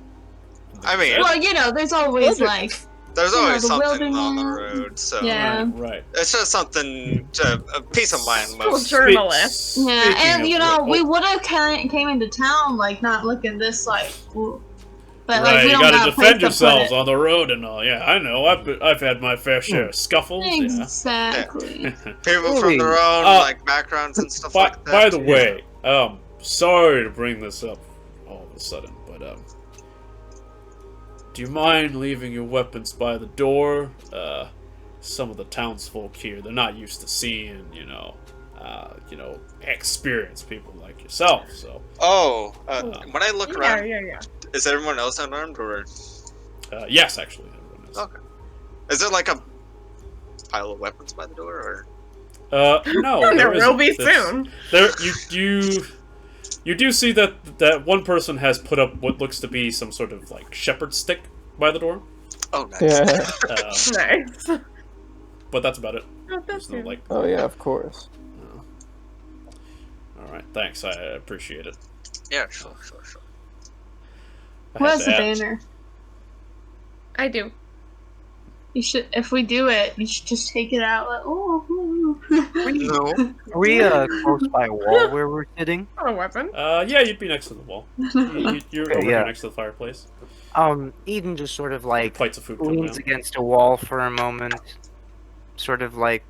I mean, Well, there's always like there's you know, always the something on the wilderness. road, so Yeah. Right. it's just something to a peace of mind. School Most journalist. Yeah, Speaking and of we which- would have came into town like not looking this like, ooh. But right, like we you don't gotta got a place defend to yourselves put on the road and all. Yeah, I know. I've had my fair share of scuffles. it. Exactly. Yeah. people from their own like backgrounds and stuff like that. By the way, sorry to bring this up all of a sudden, but do you mind leaving your weapons by the door? Some of the townsfolk here, they're not used to seeing, experienced people like yourself. So, When I look around, Yeah. is everyone else unarmed or? yes, actually, everyone is. Okay. Is there like a pile of weapons by the door, or? No, There there will isn't. be It's- soon. There, you do see that one person has put up what looks to be some sort of like shepherd stick by the door. Oh, nice. Yeah. Nice. But that's about it. Oh, that's There's no good. like. Oh yeah, of course. All right, thanks. I appreciate it. Yeah, sure. I had Where's to the ask. banner? I do. You should, if we do it, you should just take it out. Like, No. Are we close by a wall where we're sitting? Not a weapon. Yeah, you'd be next to the wall. You're Okay, over here yeah. next to the fireplace. Eden just sort of like Plates of food come leans down. against a wall for a moment, sort of like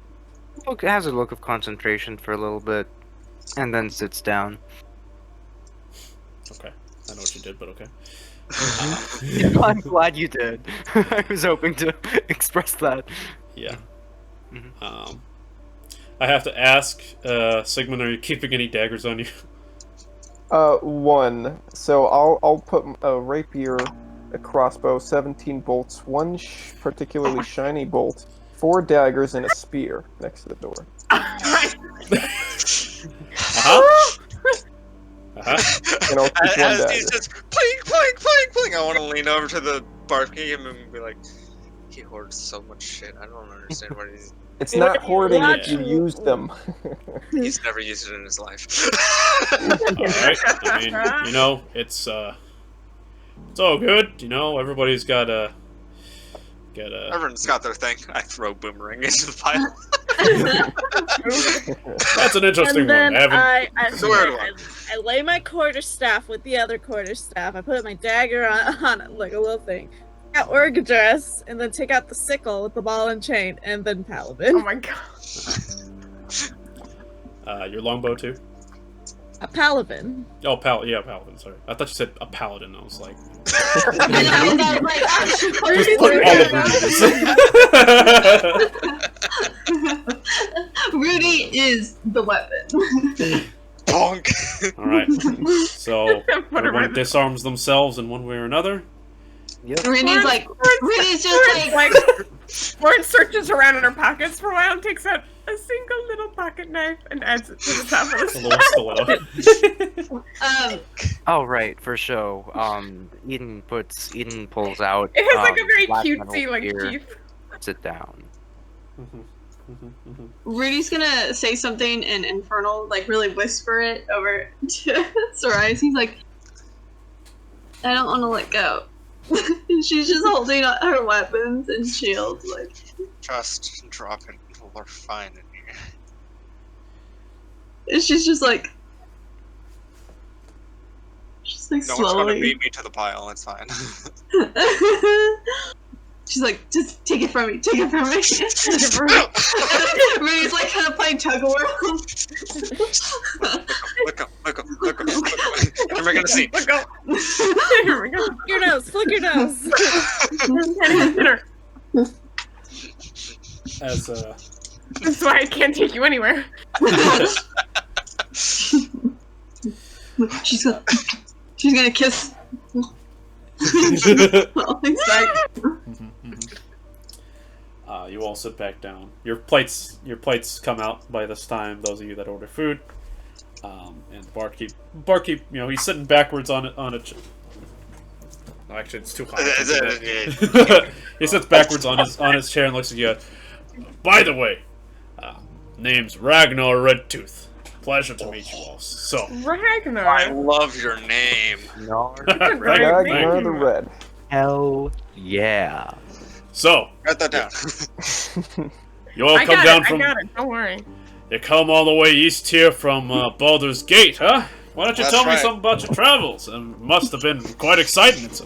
has a look of concentration for a little bit, and then sits down. Okay, I know what you did, but okay. I'm glad you did. I was hoping to express that. Yeah. Mhm. I have to ask, Sigmund, are you keeping any daggers on you? One. So I'll put a rapier, a crossbow, 17 bolts, one particularly shiny bolt, 4 daggers, and a spear next to the door. And I'll keep one As he's dagger. just pling, I want to lean over to the barkeep and be like, he hoards so much shit. I don't understand what It's not hoarding if you Yeah. use them. he's never used it in his life. Alright, I mean, it's all good, everybody's got a... Everyone's got their thing. I throw boomerang into the pile. That's an interesting And then one. I haven't... It's a weird one. I lay my quarterstaff with the other quarterstaff. I put my dagger on it like a little thing. Got org dress, and then take out the sickle with the ball and chain, and then paladin. Oh my god. Your longbow too? A paladin. Oh, paladin, sorry. I thought you said a paladin, I was like... and then, like, Just put all of Rudy. Rudy is the weapon. Bonk. Alright, so Put him everyone right- disarms themselves in one way or another. Yep. Rudy's just like, Florence searches around in her pockets for a while and takes out a single little pocket knife and adds it to the top of A the little stiletto. Oh right, for show. Eden pulls out. It has like a very black metal cutesy like spear. teeth. Sit down. Rudy's gonna say something in Infernal, like really whisper it over to Zorrias. He's like, I don't want to let go. And she's just holding her weapons and shields, like. Just drop it. We're fine in here. And she's just like. She's like No one's gonna slowly. beat me to the pile. It's fine. She's like, just take it from me, take it from me. Take it from me. Rudy's like kind of playing tug of war. Look up. You're making a scene. Look out. Here we go. Flick your nose. Flick your nose. As, That's why I can't take you anywhere. She's gonna kiss. Oh, exactly. You all sit back down. Your plates come out by this time. Those of you that order food, and the barkeep, he's sitting backwards on it. No, actually, it's too high. He sits backwards on his chair and looks at you. By the way, name's Ragnar Redtooth. Pleasure to meet you all. So, Ragnar. I love your name. Ragnar the Red. Hell yeah. So, Write that down. you all come down from. I got it. Don't worry. You come all the way east here from Baldur's Gate, huh? Why don't you That's tell me right. something about your travels? It must have been quite exciting. It's a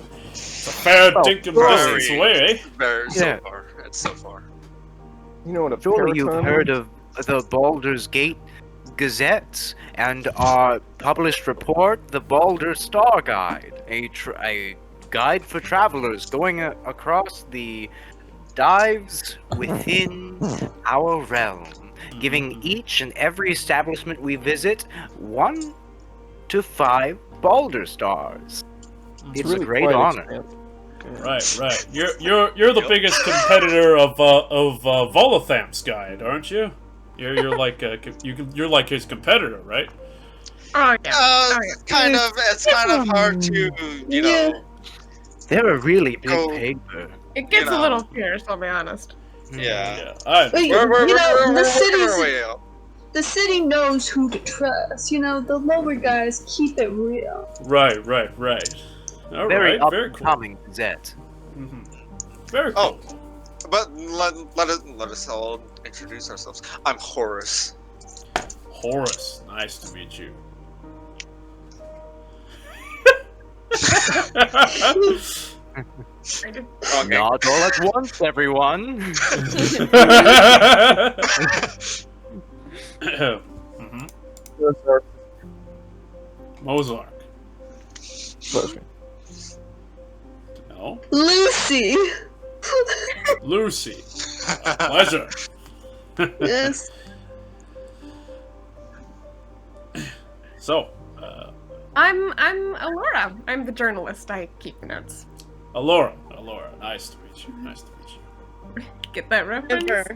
fair dinkum very. distance away, eh? Very Yeah. so far. It's so far. You know what a Surely you've paratime heard is? of the Baldur's Gate Gazette and our published report, the Baldur Star Guide, a guide for travelers going across the dives within our realm, giving each and every establishment we visit 1 to 5 Baldur stars. It's really a great quite honor. expansive. Right. You're the biggest competitor of Volotham's guide, aren't you? You're like you're like his competitor, right? Oh yeah. Kind of. It's kind of hard to, you know. They're a really big Go- paper. It gets know. a little fierce, I'll be honest. Yeah. But, We're you know, working the our city's way up. the city knows who to trust. You know, the lower guys keep it real. Right. All Very right, up very and cool. coming Gazette. Very cool. Oh. But let us all introduce ourselves. I'm Horace. Horace, nice to meet you. Okay. Not all at once, everyone. Mhm. Mozart. Pleasure. No. Lucy. Lucy. Pleasure. Yes. So, I'm Alora. I'm the journalist. I keep notes. Alora, nice to meet you. Nice to meet you. Get that reference?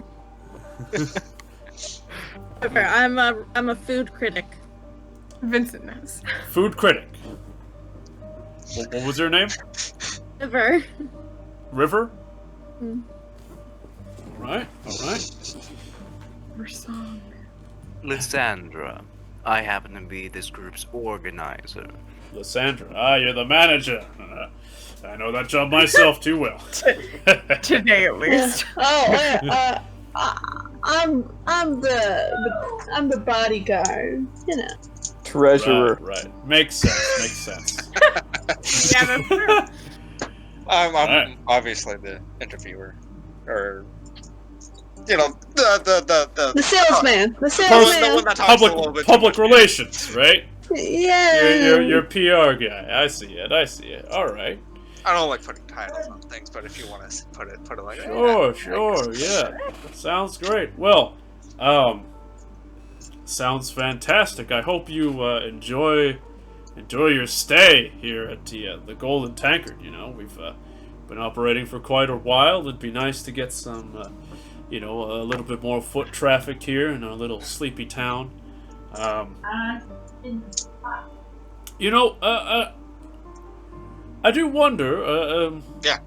Ever. I'm a food critic. Vincent knows. Food critic. What was your name? Ever. River? Mm. Alright. Or song. Lysandra. I happen to be this group's organizer. Lysandra. You're the manager. I know that job myself too well. Today at least. I'm the bodyguard. You know. Treasurer. Right. Makes sense. Yeah, that's true. I'm Alright. obviously the interviewer, or you know, the The salesman. The the salesman. one that talks a little bit. Public relations, right? Yeah. You're PR guy. I see it. All right. I don't like putting titles on things, but if you want to put it like Sure. Yeah. Sounds great. Well, sounds fantastic. I hope you enjoy your stay here at the Golden Tankard. You know, we've been operating for quite a while. It'd be nice to get some, a little bit more foot traffic here in our little sleepy town. I do wonder. Yeah.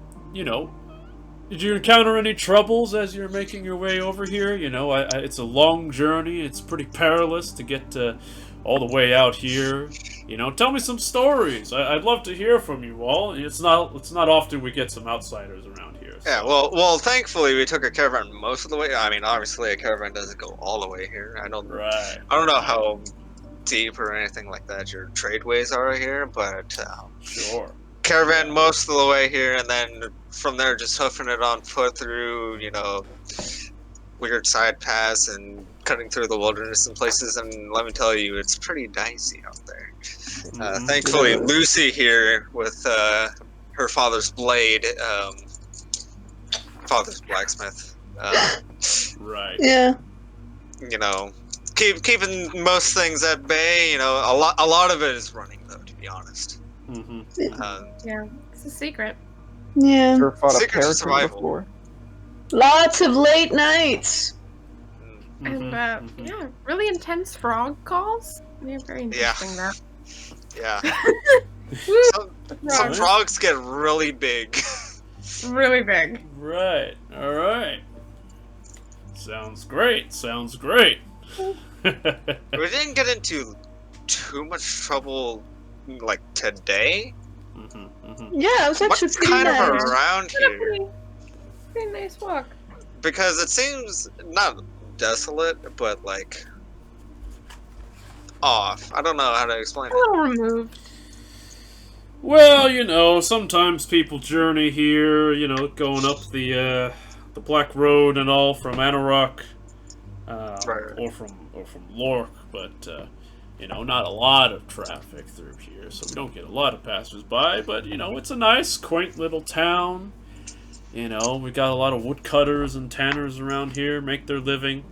Did you encounter any troubles as you're making your way over here? It's a long journey. It's pretty perilous to get all the way out here. Tell me some stories. I'd love to hear from you all. It's not often we get some outsiders around here. So. Yeah, well, thankfully we took a caravan most of the way. I mean, obviously a caravan doesn't go all the way here. I don't know how deep or anything like that your tradeways are here, but Sure. caravan most of the way here, and then from there just hoofing it on foot through, weird side paths and cutting through the wilderness and places. And let me tell you, it's pretty dicey out there. Thankfully, Lucy here with her father's blade, father's blacksmith. Right. Yeah. Keeping most things at bay. A lot of it is running, though, to be honest. Mm-hmm. Yeah, it's a secret. Yeah. Ever fought a Secret to paratroop survival. before? Lots of late nights. And yeah, really intense frog calls. Yeah, very interesting. That. Yeah. Woo, Some frogs get really big. really big. Right. All right. Sounds great. Sounds great. We didn't get into too much trouble like today. Yeah, it was actually What's pretty kind nice. of around here? Pretty nice walk. Because it seems not desolate, but like off. I don't know how to explain A it. little removed. Well, you know, sometimes people journey here, you know, going up the Black Road and all from Anorak, Right. or from Lork, but you know, not a lot of traffic through here, so we don't get a lot of passers-by. But you know, it's a nice, quaint little town. You know, we got a lot of woodcutters and tanners around here, make their living,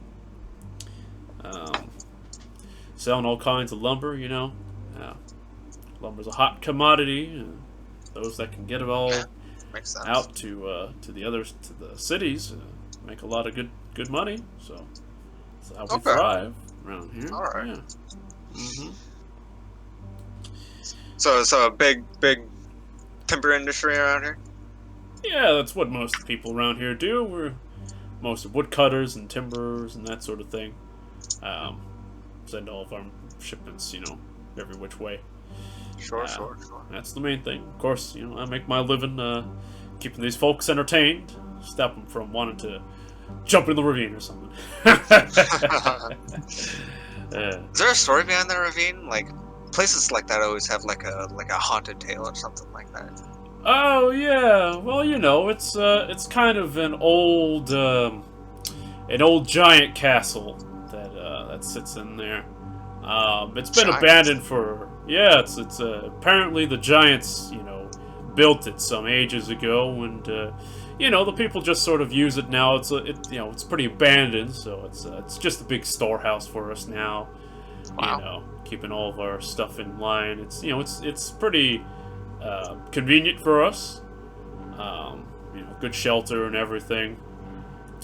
selling all kinds of lumber. You know. Lumber's a hot commodity. Those that can get it all Makes sense. out to the cities make a lot of good money. So that's how we thrive around here. All right. Yeah. So a big timber industry around here. Yeah, that's what most people around here do. We're most of woodcutters and timberers and that sort of thing. Send all of our shipments, you know, every which way. Sure. That's the main thing. Of course, you know, I make my living keeping these folks entertained. Stop them from wanting to jump in the ravine or something. Is there a story behind the ravine? Like places like that always have like a haunted tale or something like that. Oh yeah, well you know it's kind of an old giant castle that sits in there. It's been abandoned for it's apparently the giants, you know, built it some ages ago, and you know, the people just sort of use it now. It's pretty abandoned, so it's just a big storehouse for us now. Wow. You know, keeping all of our stuff in line. It's pretty convenient for us. You know, good shelter and everything.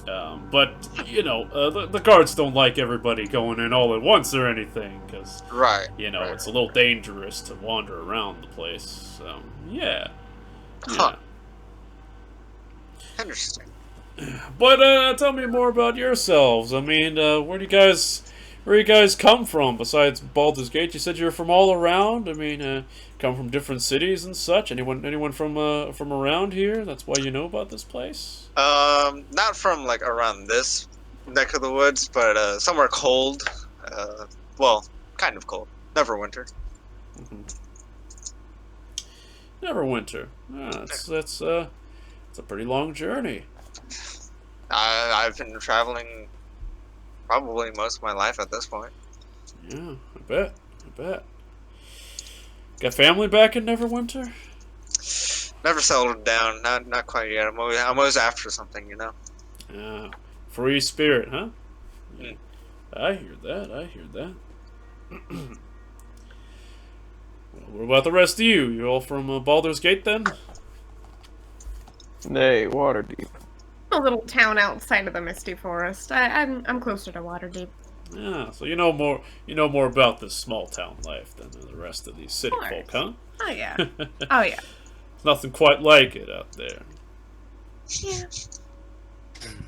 But you know, the guards don't like everybody going in all at once or anything, because you know, it's a little dangerous to wander around the place. So yeah. Huh. Interesting. But tell me more about yourselves. I mean, where do you guys come from besides Baldur's Gate? You said you're from all around. I mean, come from different cities and such. Anyone from around here? That's why you know about this place. Not from like around this neck of the woods, but somewhere cold. Well, kind of cold. Neverwinter. Neverwinter. That's a pretty long journey. I've been traveling probably most of my life at this point. Yeah, I bet. Got family back in Neverwinter? Never settled down. Not quite yet. I'm always after something, you know. Yeah, free spirit, huh? I hear that. Well, what about the rest of you? You all from Baldur's Gate then? Nay, Waterdeep. A little town outside of the Misty Forest. I'm closer to Waterdeep. Yeah, so you know more about this small town life than the rest of these city folk, huh? Oh yeah. Oh yeah. There's nothing quite like it out there. Yeah.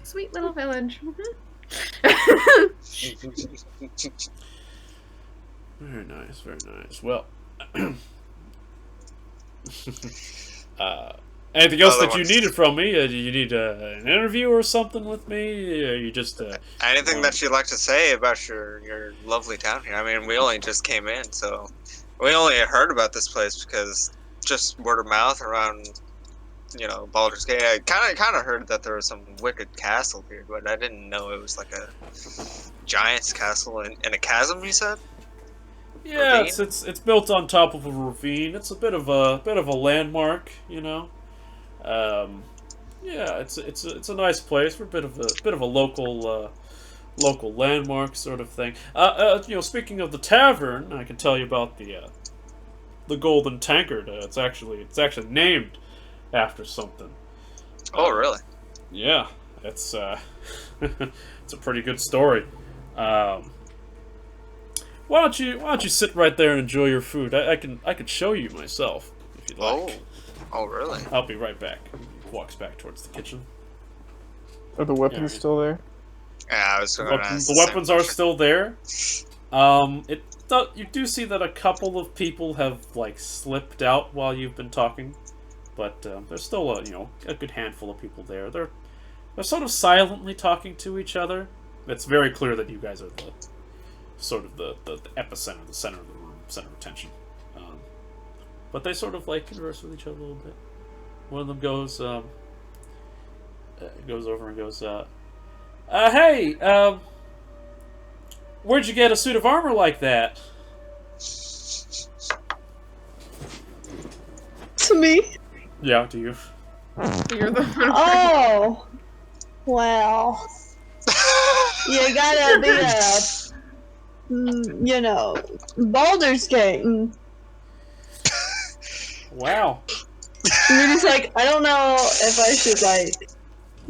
Sweet little village. Very nice. Well, anything else that you needed from me? Do you need an interview or something with me? Or you just anything that you'd like to say about your lovely town here? I mean, we only just came in, so we only heard about this place because just word of mouth around, you know, Baldur's Gate. I kind of heard that there was some wicked castle here, but I didn't know it was like a giant's castle in a chasm. You said? Yeah, it's built on top of a ravine. It's a bit of a landmark, you know. Yeah, it's a nice place. We're a bit of a local landmark sort of thing. You know, speaking of the tavern, I can tell you about the Golden Tankard. It's actually named after something. Oh, really? Yeah. it's it's a pretty good story. Why don't you sit right there and enjoy your food? I can show you myself if you'd like. Oh, really? I'll be right back. He walks back towards the kitchen. Are the weapons Yeah. still there? Yeah, I was going to ask The the same weapons are question. still there. You do see that a couple of people have like slipped out while you've been talking, but there's still a good handful of people there. They're sort of silently talking to each other. It's very clear that you guys are the sort of the epicenter, the center of the room, center of attention. But they sort of like converse with each other a little bit. One of them goes over and goes, "Hey, where'd you get a suit of armor like that?" To me? Yeah, to you. You're the one. Oh, well, you gotta be Baldur's Gate. Wow. Rudy's like, I don't know if I should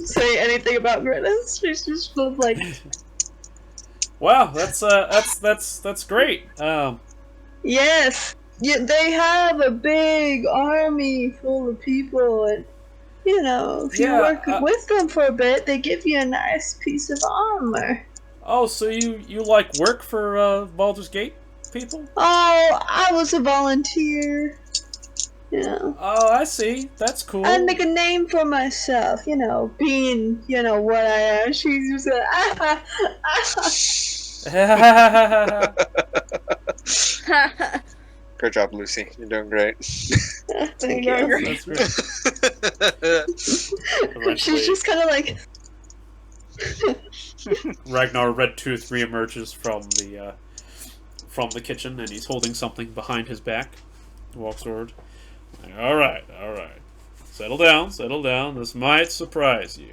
say anything about Grimace. She's just full of Wow, that's great. yes, yeah, they have a big army full of people, and if you work with them for a bit, they give you a nice piece of armor. Oh, so you like work for Baldur's Gate people? Oh, I was a volunteer. Oh, I see. That's cool. I'd make a name for myself, being, what I am. She's just Good job, Lucy. You're doing great. Thank you. That's great. She's just kind of like... Ragnar Redtooth reemerges from the kitchen, and he's holding something behind his back. He walks forward. All right. Settle down. This might surprise you,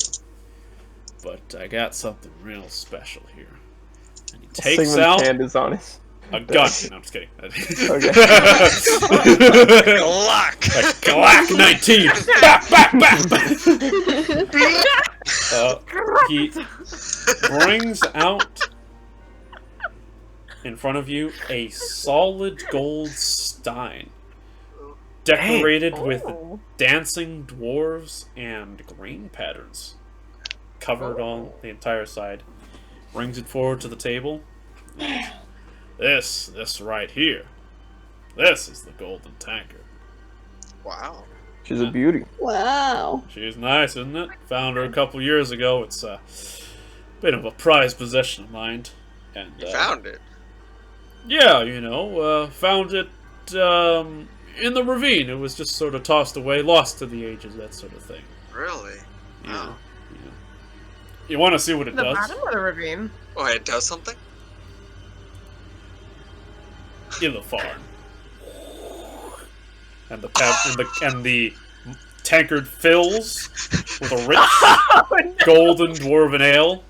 but I got something real special here. And he takes Sigmund's out hand is on his. a gun. No, I'm just kidding. Okay. Glock! A Glock 19. He brings out in front of you a solid gold stein, decorated with dancing dwarves and grain patterns, covered on the entire side. Brings it forward to the table. This right here. This is the golden tankard. Wow. She's a beauty. Wow. She's nice, isn't it? Found her a couple years ago. It's a bit of a prized possession of mine. And You found it. yeah, found it in the ravine. It was just sort of tossed away, lost to the ages, that sort of thing. Really? Yeah. You want to see what it The does? bottom of the ravine. Oh, it does something? Illifarn. And the tankard fills with a rich golden dwarven ale.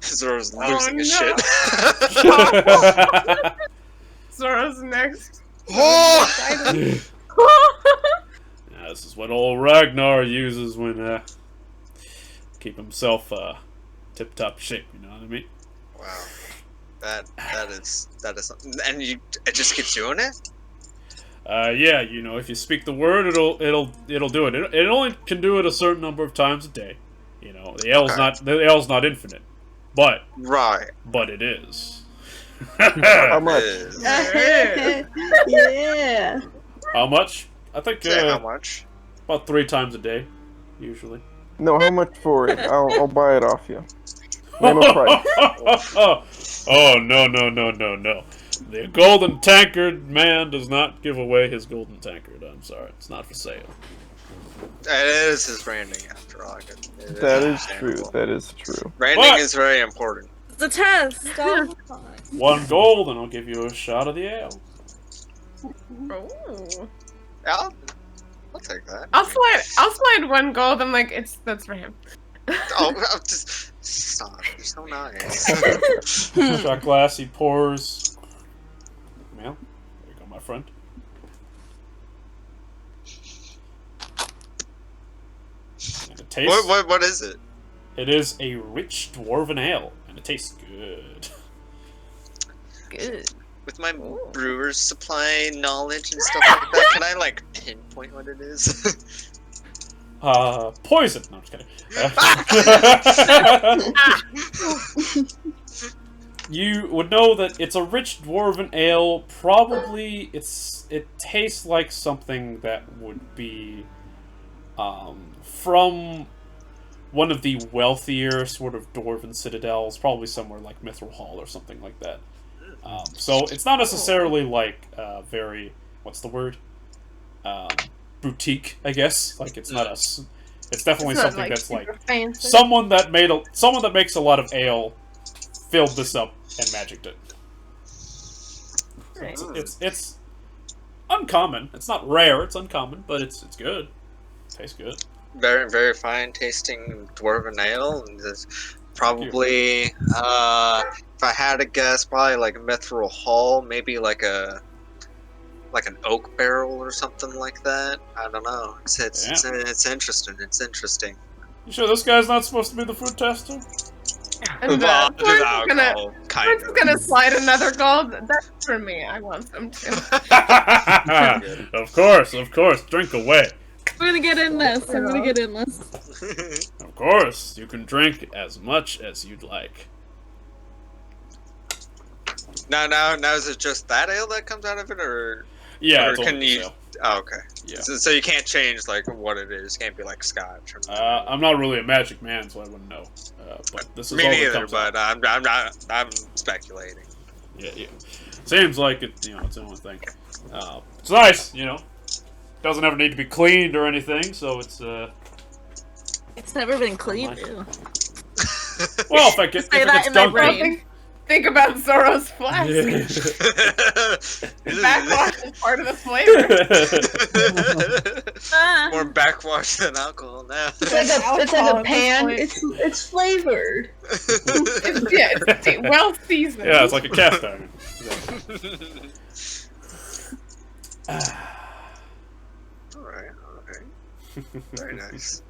Zora's losing his no. shit. Zora's next. Oh! Yeah, this is what old Ragnar uses when keep himself tip-top shape. You know what I mean? Wow. That is something. And it just keeps doing it? Yeah, if you speak the word, it'll do it. It only can do it a certain number of times a day. The ale's not infinite, but Right. it is. How much? Yeah. How much? I think Say how much? about 3 times a day, usually. No, how much for it? I'll buy it off you. Name a price. Oh, no. The golden tankard man does not give away his golden tankard. I'm sorry. It's not for sale. It is his branding, after all. That is true. That is true. Branding But- is very important. It's a test. All the time. 1 gold, and I'll give you a shot of the ale. Oh. Yeah, I'll take that. I'll slide 1 gold. I'm like, that's for him. Oh, I'll just stop. You're so nice. Shot glass, he pours. Well, there you go, my friend. And it tastes. What is it? It is a rich dwarven ale, and it tastes good. Good. With my brewer's supply knowledge and stuff like that, can I like pinpoint what it is? Poison. No, I'm just kidding. You would know that it's a rich dwarven ale. Probably, it tastes like something that would be from one of the wealthier sort of dwarven citadels, probably somewhere like Mithril Hall or something like that. So it's not necessarily like very, what's the word? Boutique, I guess. Like it's not a. It's definitely It's not, something that's like fancy. someone that makes a lot of ale filled this up and magicked it. Right. It's uncommon. It's not rare. It's uncommon, but it's good. Tastes good. Very, very fine tasting dwarven ale. And it's probably, if I had to guess, probably like a Mithril Hall, maybe like an oak barrel or something like that. I don't know. It's interesting. It's interesting. You sure this guy's not supposed to be the food tester? And Well, Florence alcohol, kind is gonna slide another gold. That's for me. I want some too. Of course. Drink away. I'm gonna get in this. Of course, you can drink as much as you'd like. Now, is it just that ale that comes out of it, or Yeah, or it's can only you? sale. Oh, okay. Yeah. So you can't change like what it is. It can't be like scotch. Or I'm not really a magic man, so I wouldn't know. But this is me all that neither. comes But out. I'm speculating. Yeah. Seems like it. It's the only thing. It's nice. Doesn't ever need to be cleaned or anything, so it's It's never been cleaned. Ew. Well, if it Say that gets in my dunked brain. Think about Zoro's flask. Backwash is part of the flavor. More backwash than alcohol now. It's like a pan. point. It's flavored. It's well seasoned. Yeah, it's like a cast iron. Alright. Very nice.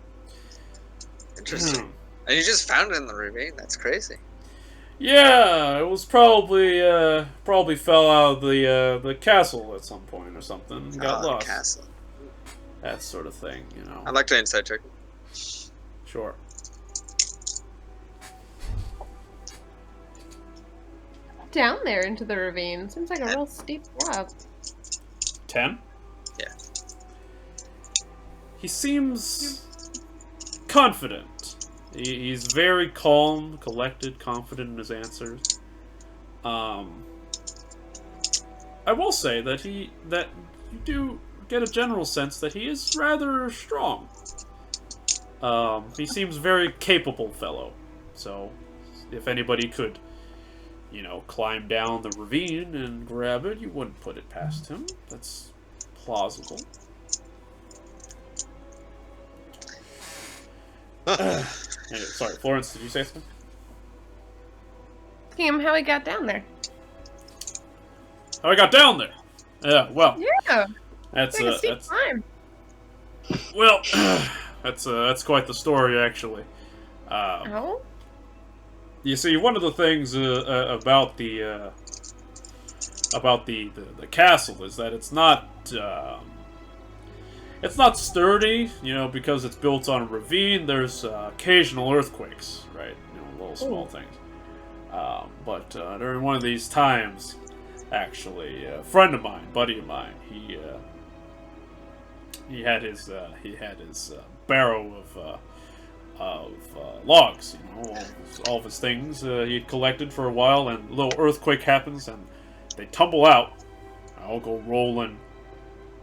Interesting. And you just found it in the ravine. That's crazy. Yeah, it was probably fell out of the castle at some point or something. Got lost. Castle. That sort of thing, I'd like to insight check. Sure. Down there into the ravine. Seems like a real steep drop. 10? Yeah. He seems confident. He's very calm, collected, confident in his answers. I will say that you do get a general sense that he is rather strong. He seems very capable fellow. So, if anybody could, climb down the ravine and grab it, you wouldn't put it past him. That's plausible. Anyway, sorry, Florence, did you say something? Him, how he got down there. How I got down there? Yeah, well, Yeah, that's it's like a steep climb. well, that's quite the story, actually. Oh? You see, one of the things about the castle is that it's not sturdy, because it's built on a ravine. There's occasional earthquakes, right? Little small things. But during one of these times, actually, a friend of mine, buddy of mine, he had his barrow of logs, all of his things he had collected for a while, and a little earthquake happens, and they tumble out, and all go rolling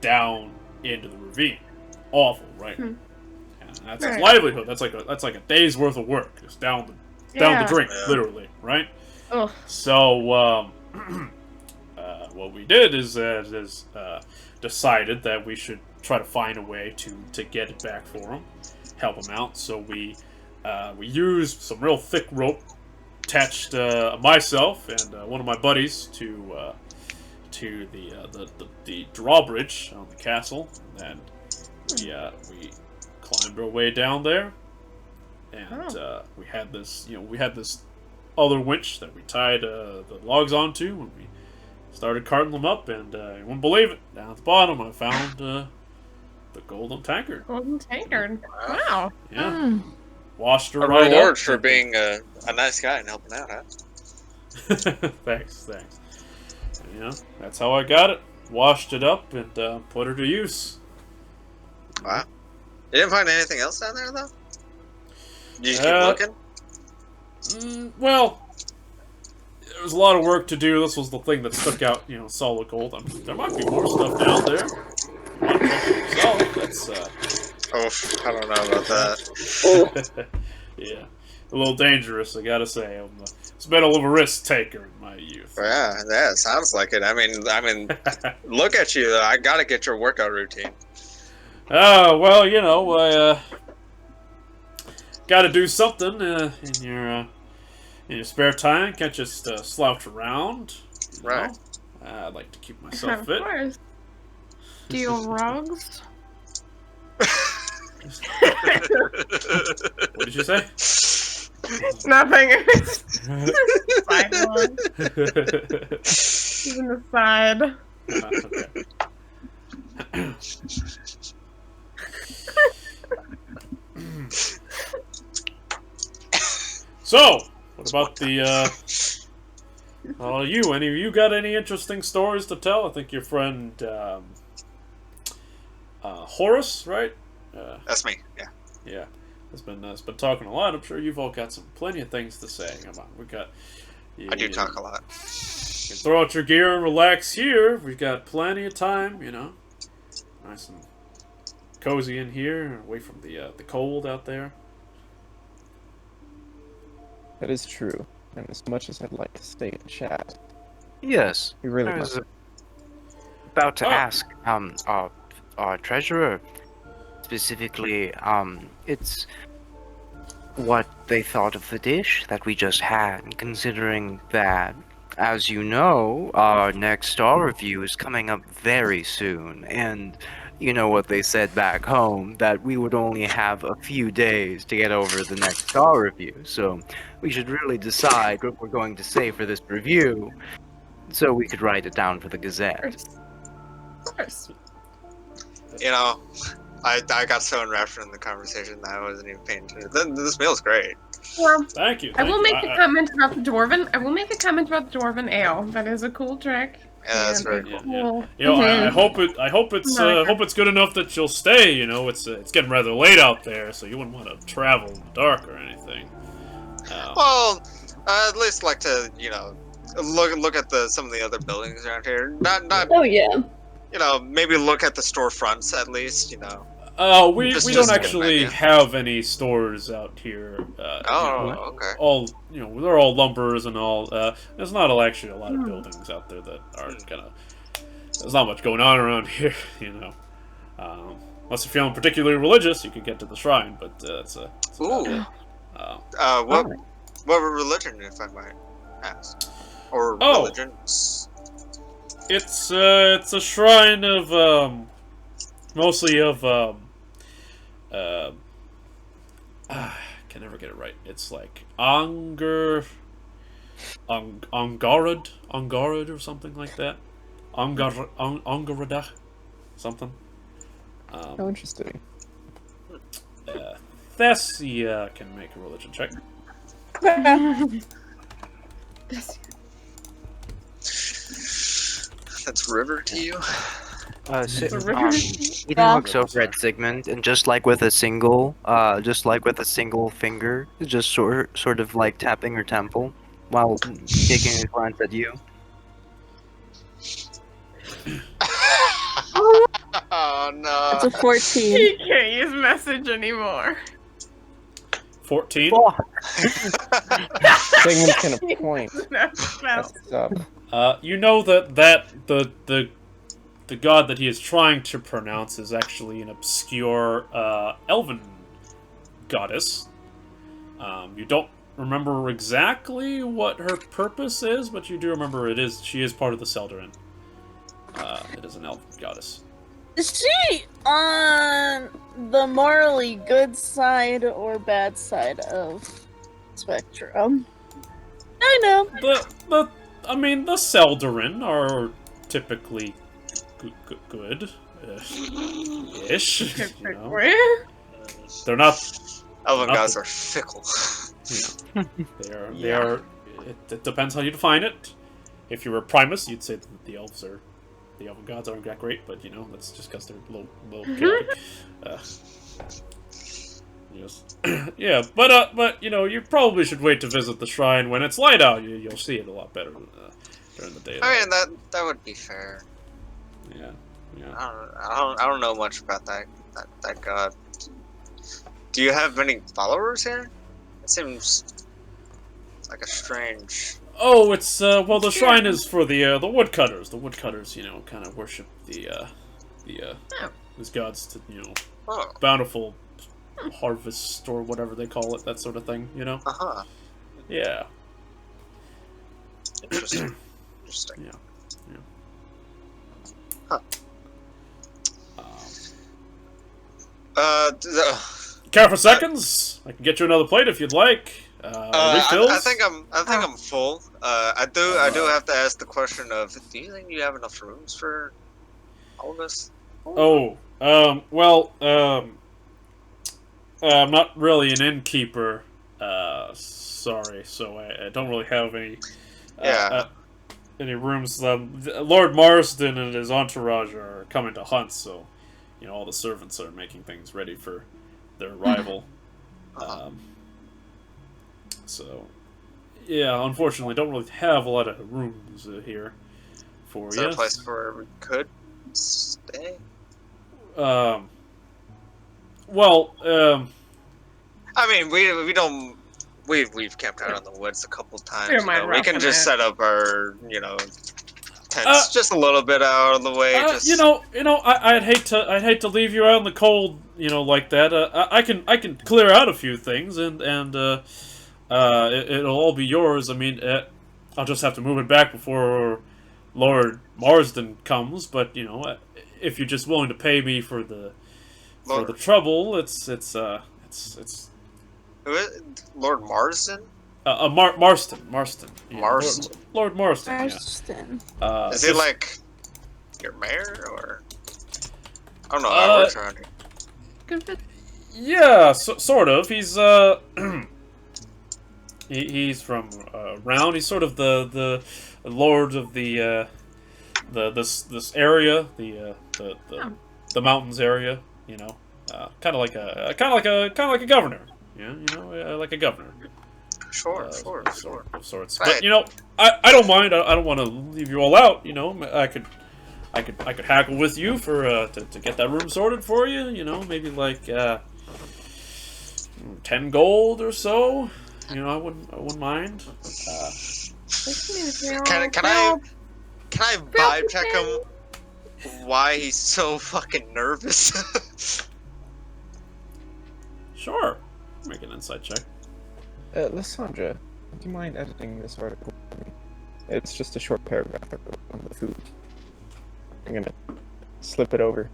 down into the ravine. Awful, right? And that's his livelihood. That's like a day's worth of work, just down the drink, literally, right? Ugh. So what we did is decided that we should try to find a way to get it back for him, help him out. So we used some real thick rope, attached myself and one of my buddies to the drawbridge on the castle, and we climbed our way down there, and we had this other winch that we tied the logs onto, and we started carting them up, and you wouldn't believe it. Down at the bottom, I found the golden tankard. Golden tankard. Wow. Yeah. Washed her A right reward up. for being a nice guy and helping out, huh? Thanks. That's how I got it. Washed it up and put her to use. Wow. You didn't find anything else down there, though? You just keep looking? Well, there was a lot of work to do. This was the thing that stuck out, solid gold. There might be more stuff down there. That's, I don't know about that. yeah. A little dangerous, I gotta say. It's been a little risk taker in my youth. Yeah, it sounds like it. I mean, look at you. I gotta get your workout routine. Well, I gotta do something in your spare time. Can't just slouch around. Right. I'd like to keep myself Of fit. course. Steel rugs. What did you say? Nothing. Side one. Even the side. Okay. So, what about the you? Any of you got any interesting stories to tell? I think your friend Horace, right? That's me. Yeah. Yeah, has been talking a lot. I'm sure you've all got plenty of things to say. Come on, we got. I do talk a lot. You can throw out your gear and relax here. We've got plenty of time, Nice and cozy in here, away from the cold out there. That is true. And as much as I'd like to stay and chat, Yes. we really I was must. about to ask our treasurer specifically, it's what they thought of the dish that we just had, considering that, as you know, our next star review is coming up very soon, and you know what they said back home, that we would only have a few days to get over the next star review, so we should really decide what we're going to say for this review, so we could write it down for the Gazette. Of course. I got so enraptured in the conversation that I wasn't even paying attention. This meal's great. Well, Thank you. I will make a comment about the dwarven. I will make a comment about the dwarven ale. That is a cool trick. Yeah, that's very Yeah, cool. yeah. I hope it's good enough that you'll stay. It's getting rather late out there, so you wouldn't want to travel in the dark or anything. Well, I'd at least like to, look at some of the other buildings around here. Not, Oh yeah. maybe look at the storefronts at least. We Just don't get an actually idea. have any stores out here. Okay. All they're all lumbers and all. There's not actually a lot of buildings out there that are There's not much going on around here, Unless you're feeling particularly religious, you could get to the shrine, but that's about Ooh. it. What religion, if I might ask, or Oh. religions? It's a shrine of mostly of I can never get it right. It's like Angarad or something like that. Angaradah, something. How interesting. Thessia can make a religion check. That's river to you? Aidan looks over at Sigmund, and just like with a single finger, just sort of like tapping her temple while taking a glance at you. Oh no. It's a 14. He can't use message anymore. 14. Sigmund can appoint. That's That's up. You know that the god that he is trying to pronounce is actually an obscure elven goddess. You don't remember exactly what her purpose is, but you do remember she is part of the Seldarin. It is an elven goddess. Is she on the morally good side or bad side of spectrum? I know. I mean, the Seldarin are typically good. Ish. You know? They're not. Elven gods are fickle. They are. It depends how you define it. If you were a Primus, you'd say that the elven gods aren't that great, but you know that's just because they're low chaotic. Yes. Yeah, but you know, you probably should wait to visit the shrine when it's light out. You'll see it a lot better during the day. I mean, that would be fair. Yeah. I don't know much about that god. Do you have many followers here? It seems like a strange. Oh, it's well, the shrine is for the woodcutters. The woodcutters, you know, kind of worship these gods to, you know, bountiful harvest or whatever they call it, that sort of thing, you know. Yeah. Interesting. Yeah. Huh. Care for seconds? I can get you another plate if you'd like. Refills? I think I'm full. I do have to ask the question of, do you think you have enough rooms for all of us? Oh, well, I'm not really an innkeeper. Sorry, so I don't really have any rooms. Lord Marsden and his entourage are coming to hunt, so you know all the servants are making things ready for their arrival. So, yeah, unfortunately, don't really have a lot of rooms here for you. Is there a place where we could stay? Well, I mean, we don't. We've camped out in the woods a couple times. You know, we can just set up our, you know, tents just a little bit out of the way. Just... you know, I'd hate to leave you out in the cold, you know, like that. I can clear out a few things, and it'll all be yours. I mean, I'll just have to move it back before Lord Marsden comes. But you know, if you're just willing to pay me for the trouble, it's Who is Lord Marsden? Marston. Yeah. Marston. Lord Marston. Marston. Yeah. Is he like your mayor or? I don't know how it works around here. Yeah, sort of. He's he's from around. He's sort of the lord of this area, the mountains area. You know, kind of like a governor. Yeah, you know, like a governor. Sure. Of sorts. Right. But you know, I don't mind. I don't want to leave you all out. You know, I could haggle with you for to get that room sorted for you. You know, maybe like 10 gold or so. You know, I wouldn't mind. Can I vibe check him? Why he's so fucking nervous? Sure. Make an insight check. Lysandra, do you mind editing this article for me? It's just a short paragraph on the food. I'm gonna slip it over.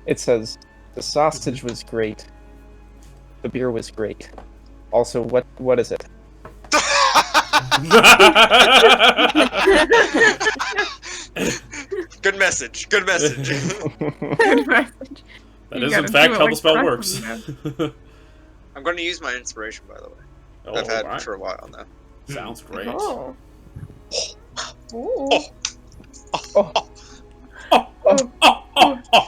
It says, the sausage was great. The beer was great. Also, what is it? Good message. Good message. Good message. That is, in fact, how the spell works. I'm going to use my inspiration, by the way. I've had it for a while now. Sounds great. Oh.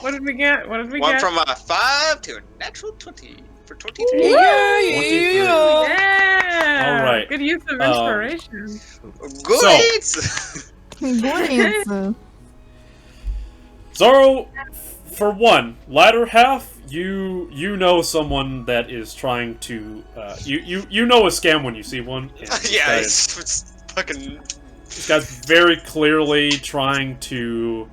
What did we get? Went from a 5 to a natural 20 for 23. Yeah. All right. Good use of inspiration. Good. Zorro, for one, latter half, you know someone that is trying to you know a scam when you see one. Yeah, it's fucking. This guy's very clearly trying to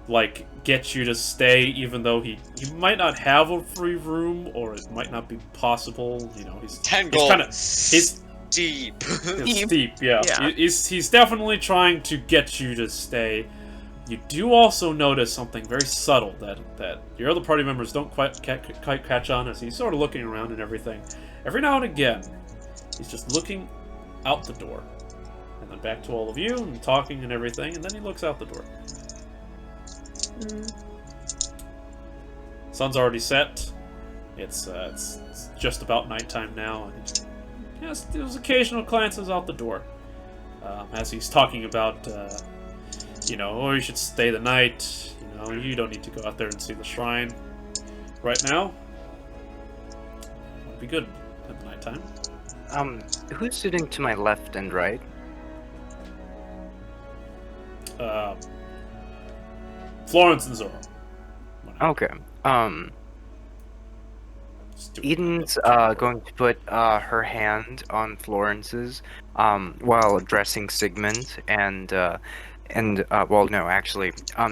like get you to stay, even though he might not have a free room, or it might not be possible. You know, he's 10 gold. He's deep. It's steep, yeah. He's definitely trying to get you to stay. You do also notice something very subtle that your other party members don't quite catch on as he's sort of looking around and everything. Every now and again, he's just looking out the door. And then back to all of you and talking and everything, and then he looks out the door. Sun's already set. It's just about nighttime now, and he has those occasional glances out the door. As he's talking about, you should stay the night, you don't need to go out there and see the shrine. Right now, it'll be good at the nighttime. Who's sitting to my left and right? Florence and Zorro. Okay. Eden's going to put her hand on Florence's while addressing Sigmund,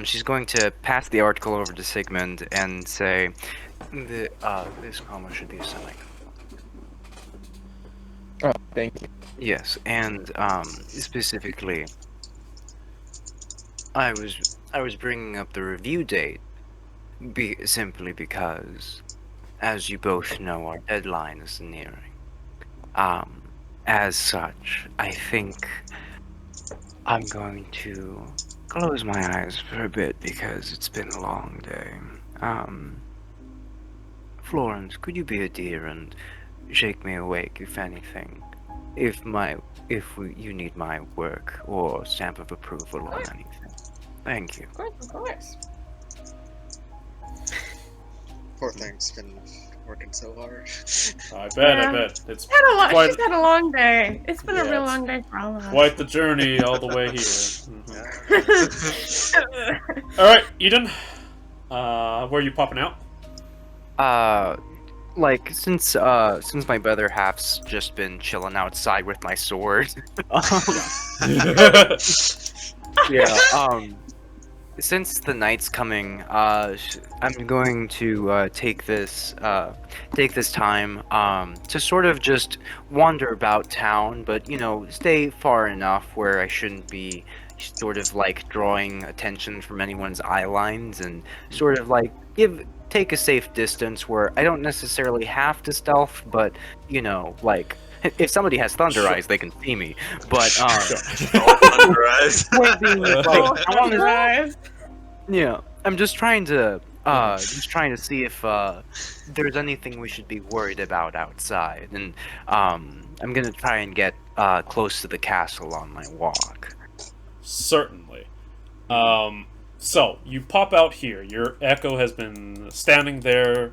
she's going to pass the article over to Sigmund and say, this comma should be a semicolon. Oh, thank you. Yes, and specifically, I was bringing up the review date simply because, as you both know, our deadline is nearing. As such, I think I'm going to close my eyes for a bit because it's been a long day. Florence, could you be a dear and shake me awake if anything? If you need my work or stamp of approval on anything. Thank you. Of course. Poor thing's been working so hard. I bet. It's She's had a long day. It's been a real long day for all of us. quite the journey all the way here. Alright, Eden. Where are you popping out? Since my better half's just been chilling outside with my sword. Since the night's coming, I'm going to take this time to sort of just wander about town, but stay far enough where I shouldn't be sort of like drawing attention from anyone's eye lines, and sort of like take a safe distance where I don't necessarily have to stealth, but if somebody has thunder eyes, they can see me. But Thunder eyes. I'm just trying to see if there's anything we should be worried about outside, and I'm gonna try and get close to the castle on my walk. Certainly. So, you pop out here. Your Echo has been standing there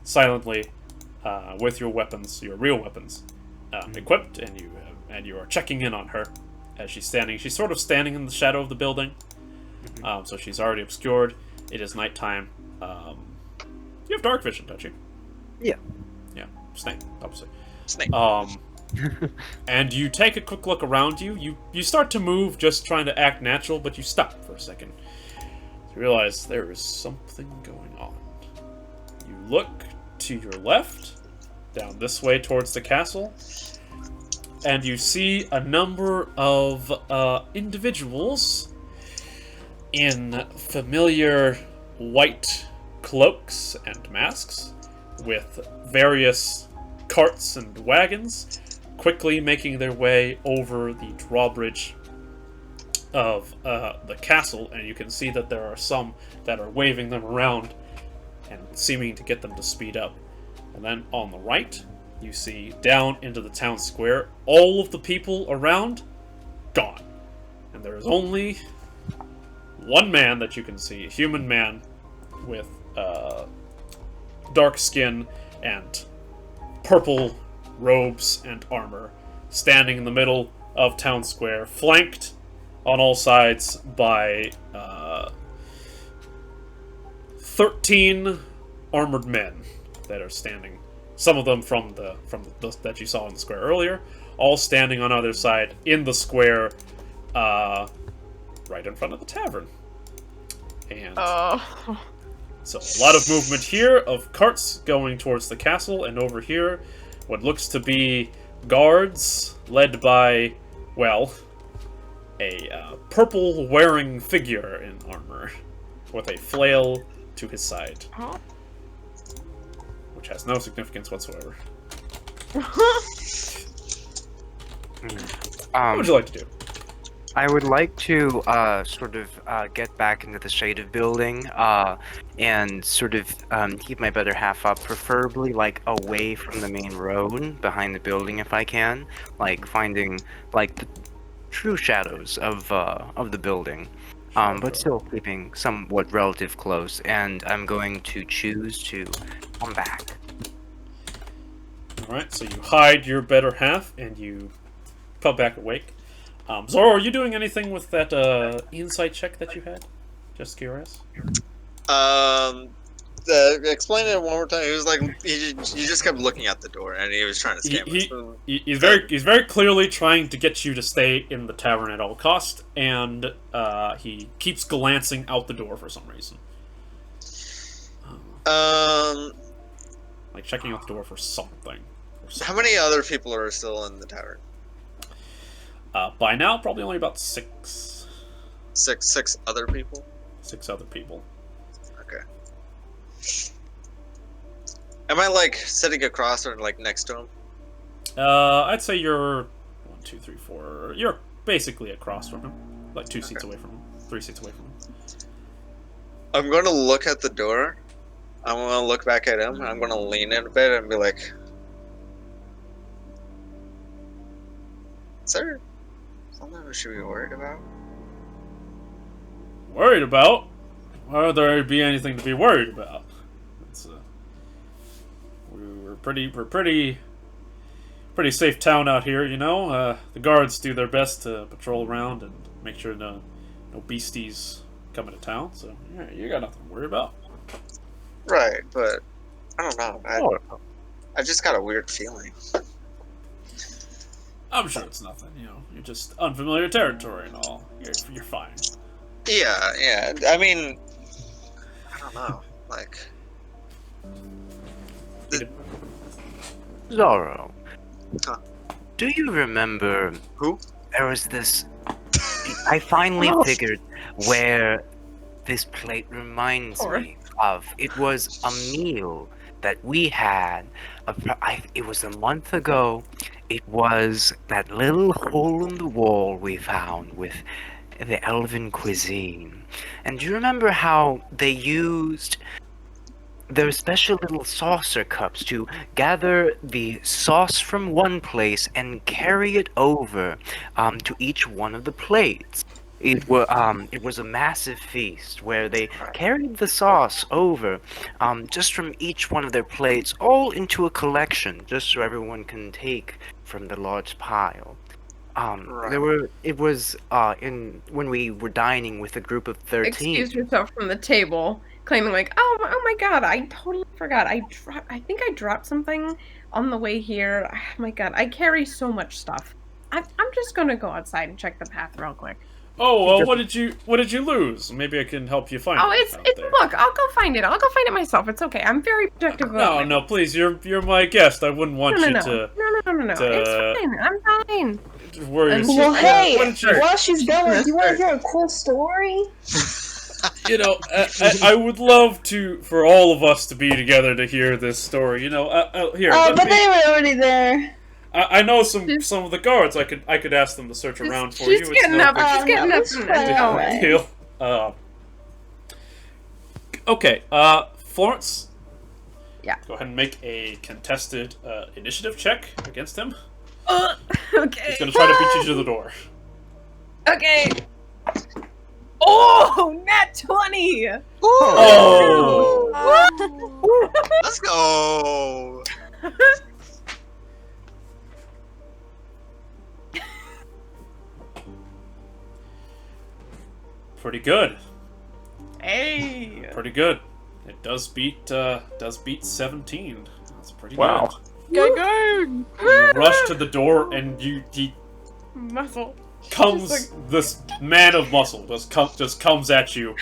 silently with your weapons, your real weapons, equipped, and you are checking in on her as she's standing. She's sort of standing in the shadow of the building, so she's already obscured. It is nighttime. You have dark vision, don't you? Yeah. Yeah, Snake, obviously. Snake. And you take a quick look around you. You start to move, just trying to act natural, but you stop for a second. You realize there is something going on. You look to your left, down this way towards the castle, and you see a number of individuals in familiar white cloaks and masks with various carts and wagons quickly making their way over the drawbridge of the castle, and you can see that there are some that are waving them around and seeming to get them to speed up. And then on the right, you see down into the town square, all of the people around gone. And there is only one man that you can see, a human man with dark skin and purple robes and armor, standing in the middle of town square, flanked on all sides by 13 armored men that are standing. Some of them from the that you saw in the square earlier, all standing on either side in the square, right in front of the tavern. And so a lot of movement here of carts going towards the castle, and over here, what looks to be guards led by, well, a purple-wearing figure in armor with a flail to his side, Oh. which has no significance whatsoever. What would you like to do? I would like to sort of get back into the shade of building and sort of keep my better half up, preferably like away from the main road, behind the building if I can, like finding like the true shadows of the building, but still keeping somewhat relative close. And I'm going to choose to come back. All right, so you hide your better half and you pop back awake. Zorro, are you doing anything with that insight check that you had? Just curious. Explain it one more time. He was like, you just kept looking at the door, and he was trying to scam us. He's very clearly trying to get you to stay in the tavern at all cost, and he keeps glancing out the door for some reason. Like checking out the door for something. How many other people are still in the tavern? By now, probably only about six. Six other people? 6 other people. Okay. Am I, like, sitting across or, like, next to him? I'd say you're 1, 2, 3, 4. You're basically across from him. Like 2 seats away from him. 3 seats away from him. I'm going to look at the door. I'm going to look back at him. And I'm going to lean in a bit and be like, "Sir, something we should be worried about?" Worried about? Why would there be anything to be worried about? It's we're pretty safe town out here, you know. The guards do their best to patrol around and make sure no beasties come into town. So yeah, you got nothing to worry about. Right, but I don't know. I just got a weird feeling. I'm sure it's nothing. You know, you're just unfamiliar territory and all. You're fine. Yeah. I mean, I don't know. Like, Zorro, Huh. do you remember Who? there was this... I finally figured where this plate reminds me of. It was a meal that we had. It was a month ago. It was that little hole in the wall we found with the elven cuisine. And do you remember how they used their special little saucer cups to gather the sauce from one place and carry it over to each one of the plates? It was a massive feast where they carried the sauce over just from each one of their plates, all into a collection, just so everyone can take from the large pile. It was when we were dining with a group of 13. Excuse yourself from the table, claiming like, oh my god, I totally forgot. I think I dropped something on the way here. Oh my god, I carry so much stuff. I'm just gonna go outside and check the path real quick. Oh, well, what did you lose? Maybe I can help you find it. Oh, it's look, I'll go find it. I'll go find it myself. It's okay. I'm very protective of it. No, please, you're my guest. I wouldn't want you to. No. It's fine. I'm fine. Worry. Well, hey, you... while she's going, do you want to hear a cool story? You know, I would love for all of us to be together to hear this story. You know, here. But they were already there. I know some of the guards. I could ask them to search around for you. She's getting up. She's getting up. Deal. Okay, Florence. Yeah. Go ahead and make a contested initiative check against him. Okay. He's gonna try to beat you to the door. Okay. Oh, nat 20! Oh! Let's go! Pretty good. Hey! Pretty good. It does beat 17. That's pretty Wow. good. Go! You rush to the door and he Muscle. comes, this man of muscle just comes at you,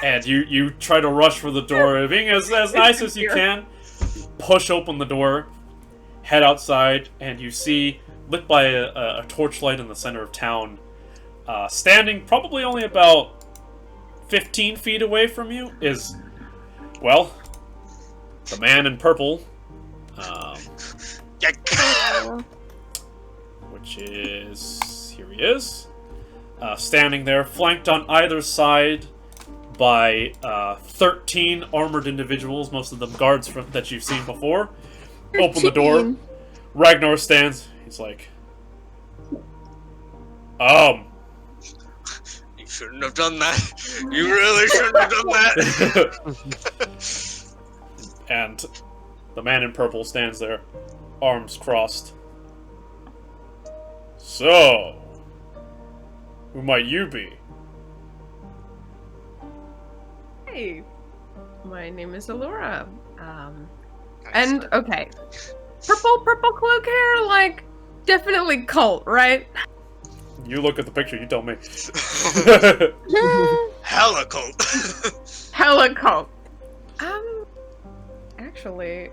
and you try to rush for the door, being as nice as you can. Push open the door, head outside, and you see, lit by a torchlight in the center of town, Standing probably only about 15 feet away from you is, well, the man in purple. Which is... here he is. Standing there, flanked on either side by 13 armored individuals, most of them guards that you've seen before. Open the door. Ragnar stands. He's like, You shouldn't have done that. You really shouldn't have done that. And the man in purple stands there, arms crossed. So, who might you be? Hey, my name is Allura. And okay, purple cloak hair, like definitely cult, right? You look at the picture. You tell me. Hella cult. Hella cult. Actually,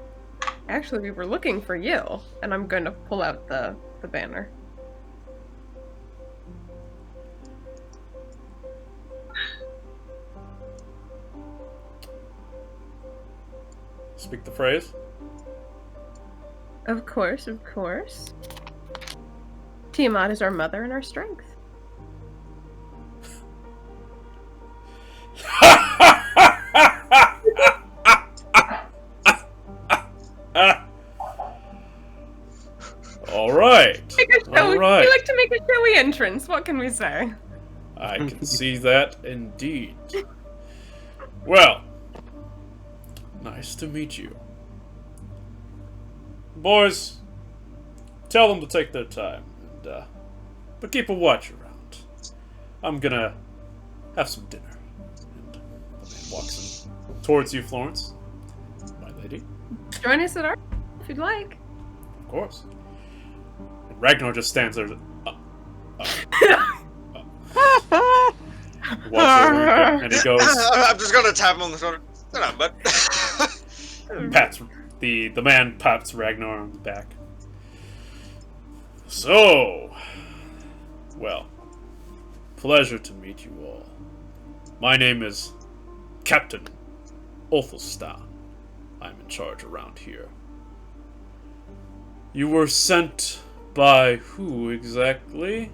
we were looking for you, and I'm going to pull out the banner. Speak the phrase. Of course, of course. Tiamat is our mother and our strength. All right. All right. We like to make a showy entrance. What can we say? I can see that indeed. Well, nice to meet you. Boys, tell them to take their time, but keep a watch around. I'm gonna have some dinner. And the man walks in towards you, Florence, my lady. Join us at our if you'd like. Of course. And Ragnar just stands there. Walks over and he goes. I'm just gonna tap him on the shoulder. Sit down, bud. Pats the man pats Ragnar on the back. So, well, pleasure to meet you all. My name is Captain Othelstan. I'm in charge around here. You were sent by who exactly?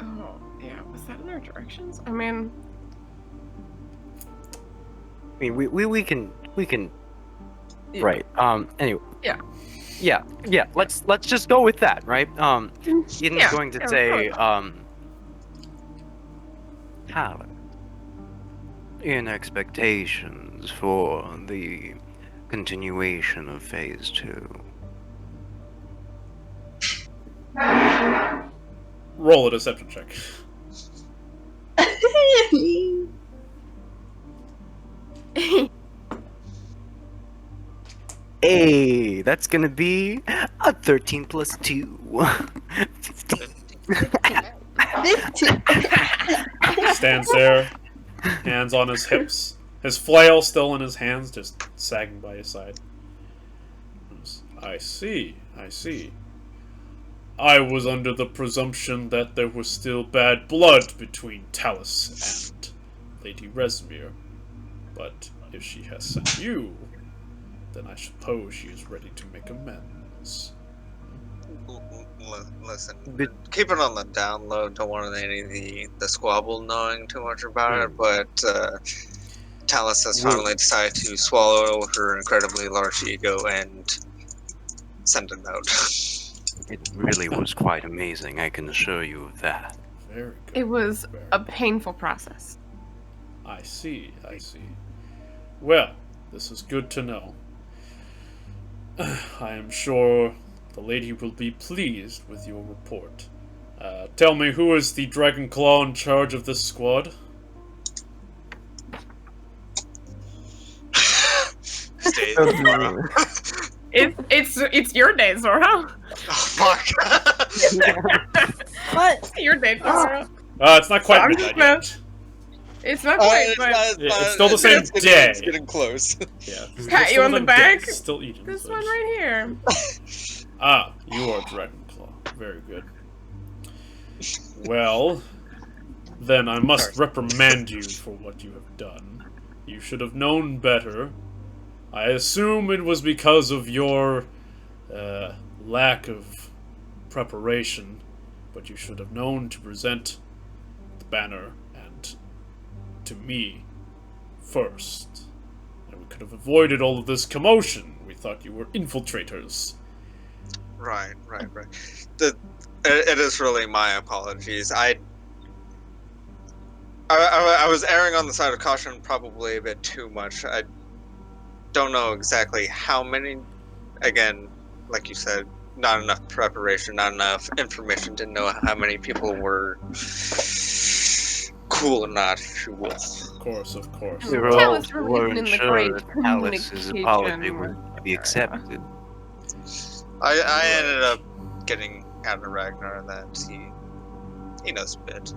Oh, yeah, was that in our directions? I mean, we can yeah. right. Anyway. Yeah. Yeah. Let's just go with that, right? Eden's Yeah, going to yeah, say, Tyler, in expectations for the continuation of Phase 2. Roll a deception check. Hey, that's gonna be a 13 plus 2. 15. Stands there, hands on his hips, his flail still in his hands, just sagging by his side. I see. I was under the presumption that there was still bad blood between Talus and Lady Resmir, but if she has sent you, then I suppose she is ready to make amends. Listen, keep it on the down low. Don't want any of the squabble knowing too much about it, but Talus has finally decided to swallow her incredibly large ego and send a note. It really was quite amazing, I can assure you of that. Very good. It was a painful process. I see. Well, this is good to know. I am sure the lady will be pleased with your report. Tell me, who is the Dragon Claw in charge of this squad? Stay It's your day, Zorro. Oh, fuck. What? It's your day, Zorro. It's not quite midnight yet. It's not quite, but It's still the same day. It's getting close. Yeah. pat you on the back. Still eating. This one right here. Ah, you are Dragonclaw. Very good. Well, then I must reprimand you for what you have done. You should have known better. I assume it was because of your lack of preparation, but you should have known to present the banner and to me first. And we could have avoided all of this commotion. We thought you were infiltrators. Right. It is really my apologies. I was erring on the side of caution probably a bit too much. I don't know exactly how many. Again, like you said, not enough preparation, not enough information to know how many people were cool or not, if you will. Of course. We Talus really weren't isn't in the sure great that Talus's apology communication would be accepted. I ended up getting out of Ragnar, and that he knows a bit.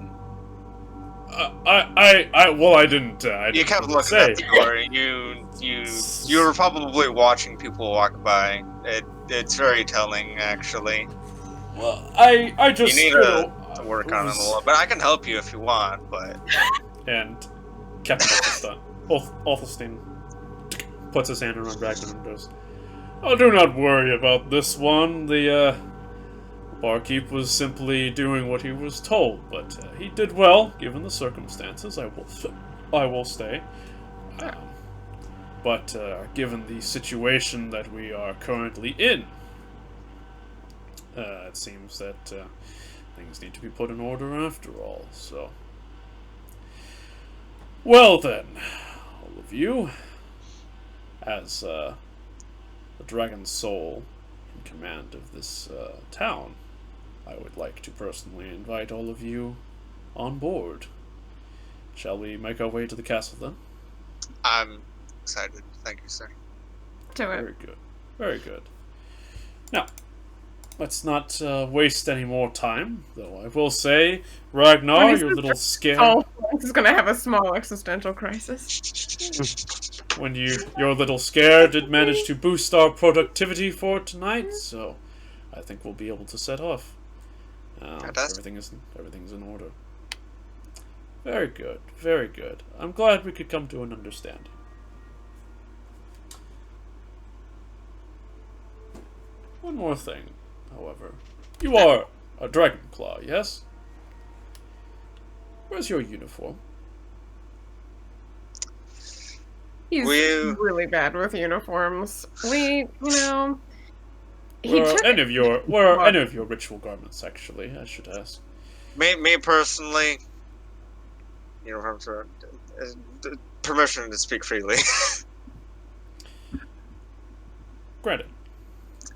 I didn't. You kept really looking say. at the door. You were probably watching people walk by. It's very telling, actually. Well, I just You need to work on it a was- little, but I can help you if you want. But And Captain Athelstein puts his hand around Ragnar and goes, "Oh, do not worry about this one. The barkeep was simply doing what he was told, but he did well given the circumstances. I will say. But given the situation that we are currently in, it seems that things need to be put in order after all. So, well then, all of you, as the Dragon Soul in command of this town, I would like to personally invite all of you on board. Shall we make our way to the castle then? I'm excited. Thank you, sir. To it. Very good. Very good. Now, let's not waste any more time, though I will say, Ragnar, you're a little scared. Oh, this is gonna have a small existential crisis. When you're a little scared, did manage to boost our productivity for tonight, so I think we'll be able to set off. Everything's in order. Very good, very good. I'm glad we could come to an understanding. One more thing, however. You are a Dragonclaw, yes? Where's your uniform? He's We- really bad with uniforms. He Where took are any of your ritual garments, actually, I should ask? Me personally, uniforms are permission to speak freely. Granted.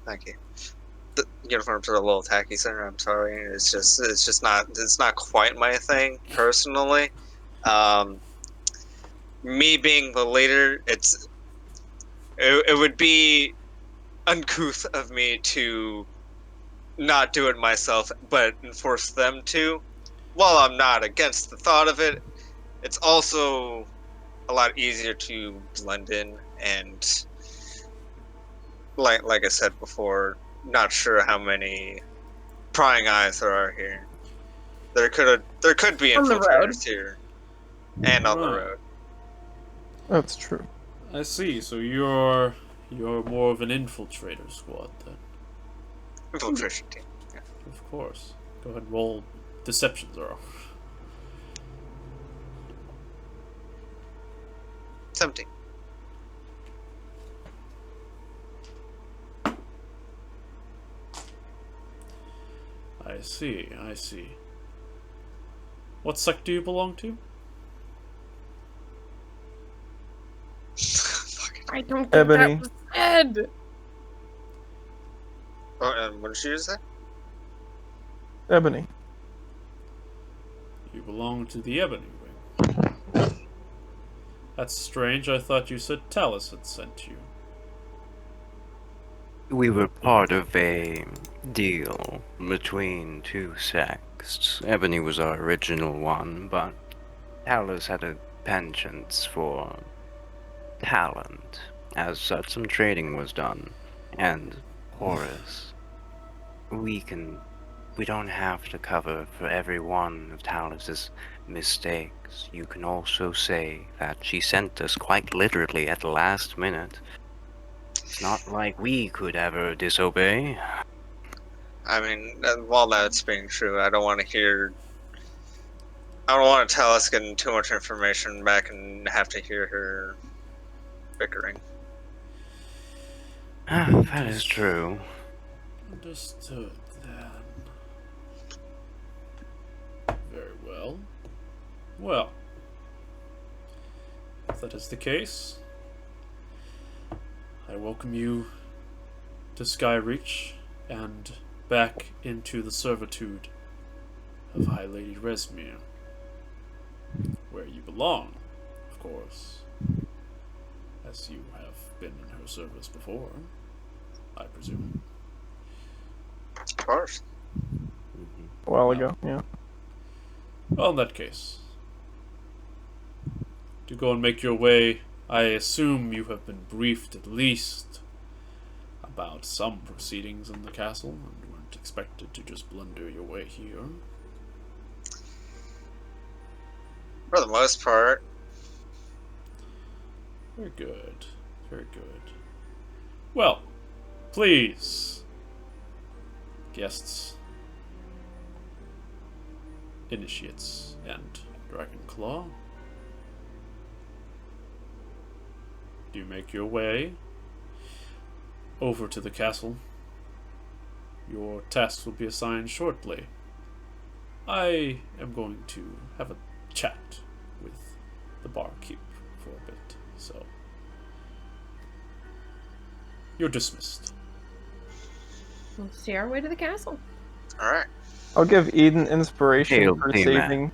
Thank you. The uniforms are a little tacky, sir. I'm sorry. It's not quite my thing personally. Me being the leader, it would be uncouth of me to not do it myself, but enforce them to. While I'm not against the thought of it, it's also a lot easier to blend in, and like I said before, not sure how many prying eyes there are here. There could be On the road. infiltrators here, and on the road. That's true. I see, so you're more of an infiltrator squad, then. Infiltration team. Of course. Go ahead and roll deception throw. 17. I see. What sect do you belong to? I don't think Ebony. that was said. Oh, and what did she just say? Ebony. You belong to the Ebony Wing. That's strange. I thought you said Talus had sent you. We were part of a deal between two sects. Ebony was our original one, but Talus had a penchant for talent. As such, some trading was done. And Horus. we don't have to cover for every one of Talus's mistakes. You can also say that she sent us quite literally at the last minute. It's not like we could ever disobey. I mean, while that's being true, I don't want to hear. I don't want to tell us getting too much information back and have to hear her bickering. That is true. Understood, then. Very well. Well, if that is the case, I welcome you to Skyreach and back into the servitude of High Lady Resmir, where you belong, of course, as you have been in her service before, I presume. Of course. A while ago, yeah. Well, in that case, to go and make your way, I assume you have been briefed at least about some proceedings in the castle and weren't expected to just blunder your way here. For the most part. Very good. Very good. Well, please, guests, initiates, and Dragonclaw, do you make your way over to the castle? Your tasks will be assigned shortly. I am going to have a chat with the barkeep for a bit, so you're dismissed. We'll see our way to the castle. Alright. I'll give Eden inspiration Hail, for P-Man.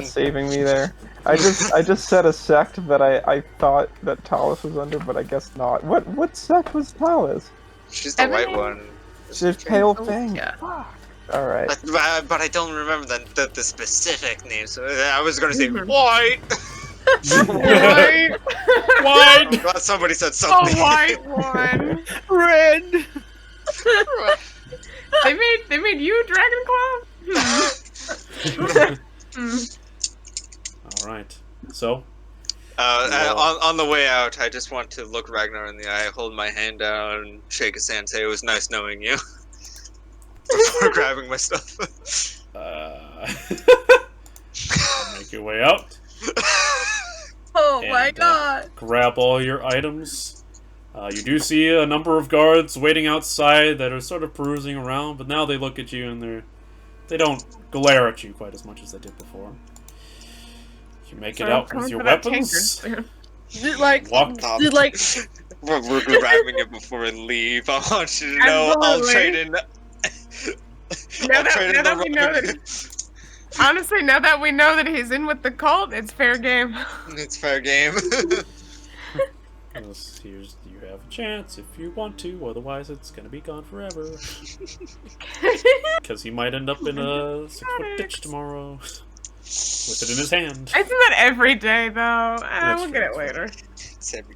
saving me there. I just said a sect that I thought that Talus was under, but I guess not. What sect was Talus? She's the white one. She's Pale Fang. Yeah. All right. But I don't remember the specific name, so I was going to say white. White. White! But somebody said A something. white one. Red! They made you Dragonclaw? Alright, so? On the way out, I just want to look Ragnar in the eye, hold my hand down, shake his hand, say it was nice knowing you. Before grabbing my stuff. Make your way out. Oh my And, god. grab all your items. You do see a number of guards waiting outside that are sort of perusing around, but now they look at you and they don't glare at you quite as much as they did before. You make it out with your weapons. Did like Walk. We're grabbing it before we leave. I want you to know I'll trade in. Now that we know that, honestly, now that we know that he's in with the cult, it's fair game. It's fair game. You have a chance if you want to, otherwise it's gonna be gone forever. Because he might end up in a 6-foot ditch tomorrow. With it in his hand. I do that every day, though. That's We'll get it true. later. It's every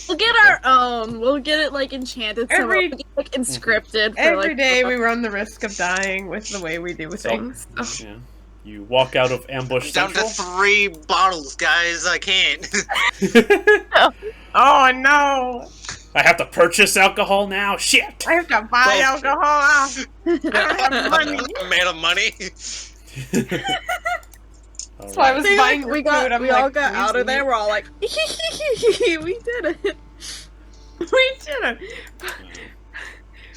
We'll get our own. We'll get it like enchanted somewhere. We'll get, like inscripted. For, Every like, day we run the risk of dying with the way we do things. So. Yeah. You walk out of ambush down to central. 3 bottles, guys. I can't. Oh no! I have to purchase alcohol now. Shit. I have to buy alcohol. I don't have money. I'm made of money. That's why I was See, buying like, your we food. I'm we all like, got out of there. We're all like, we did it. We did it.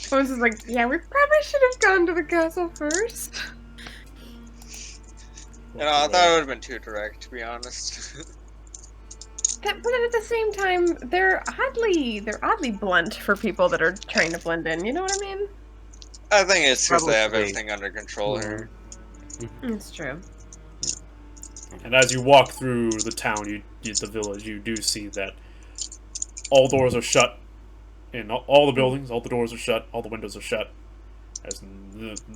Bones is like, yeah, we probably should have gone to the castle first. You know, I thought it would have been too direct, to be honest. But at the same time, they're oddly blunt for people that are trying to blend in. You know what I mean? I think it's because they have Probably. everything under control here. It's true. And as you walk through the town, the village, you do see that all doors are shut. In all the buildings, all the doors are shut, all the windows are shut. There's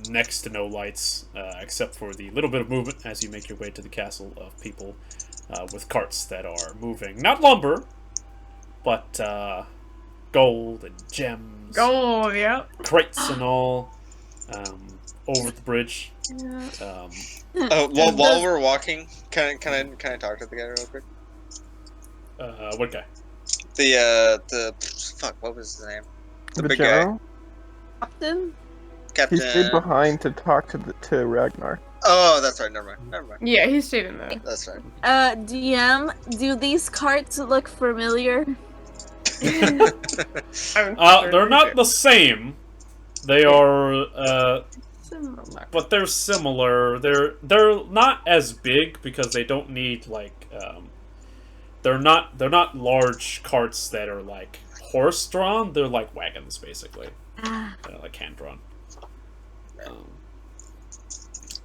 next to no lights, except for the little bit of movement as you make your way to the castle of people with carts that are moving. Not lumber, but gold and gems, Gold, yep. crates and all, over the bridge. Yeah. While we're walking, can I talk to the guy real quick? What guy? The fuck, what was his name? The big general? Captain? Captain. He stayed behind to talk to Ragnar. Oh, that's right. Never mind. Yeah, he stayed in there. That's right. DM, do these carts look familiar? They're not the same. They are, Similar. but they're similar. They're not as big because they don't need like, they're not large carts that are like horse drawn. They're like wagons basically, like hand drawn.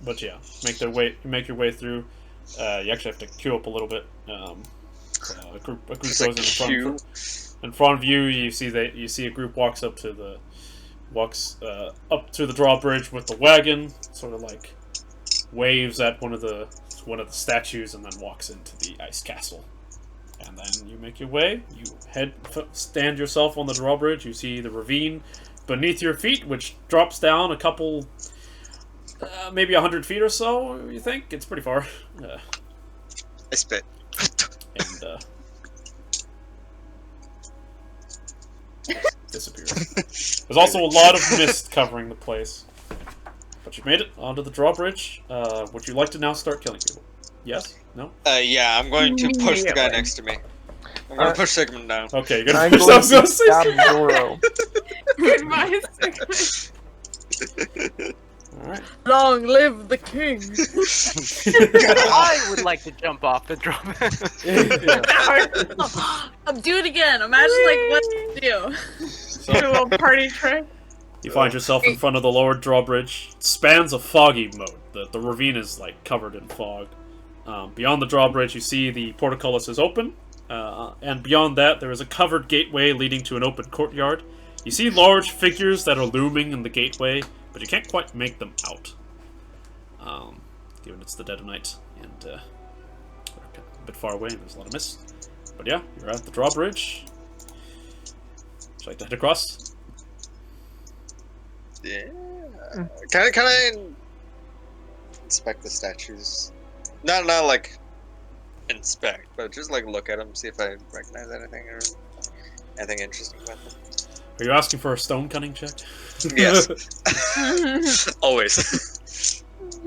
But yeah, make your way through. You actually have to queue up a little bit. A group goes in front of you. You see a group walks up to the drawbridge with the wagon, sort of like waves at one of the statues, and then walks into the ice castle. And then you make your way. You stand yourself on the drawbridge. You see the ravine beneath your feet, which drops down a couple. Maybe 100 feet or so, you think? It's pretty far. I spit. And, disappears. There's also a lot of mist covering the place. But you've made it onto the drawbridge. Would you like to now start killing people? Yes? No? Yeah, I'm going to push the guy next to me. I'm going to push Sigmund down. Okay, you're I'm going to going push to stab Zorro. Goodbye, Sigmund. Alright. Long live the king! I would like to jump off the drum. Do it again. Imagine like what to do. Do a little party trick. You find yourself in front of the lower drawbridge. It spans a foggy mode. The ravine is like covered in fog. Beyond the drawbridge, you see the portcullis is open, and beyond that, there is a covered gateway leading to an open courtyard. You see large figures that are looming in the gateway, but you can't quite make them out, given it's the dead of night and a bit far away, and there's a lot of mist. But yeah, you're at the drawbridge. Would you like to head across? Yeah. Can I inspect the statues? Not like inspect, but just like look at them, see if I recognize anything or anything interesting about them. Are you asking for a stone cutting check? Yes. Always.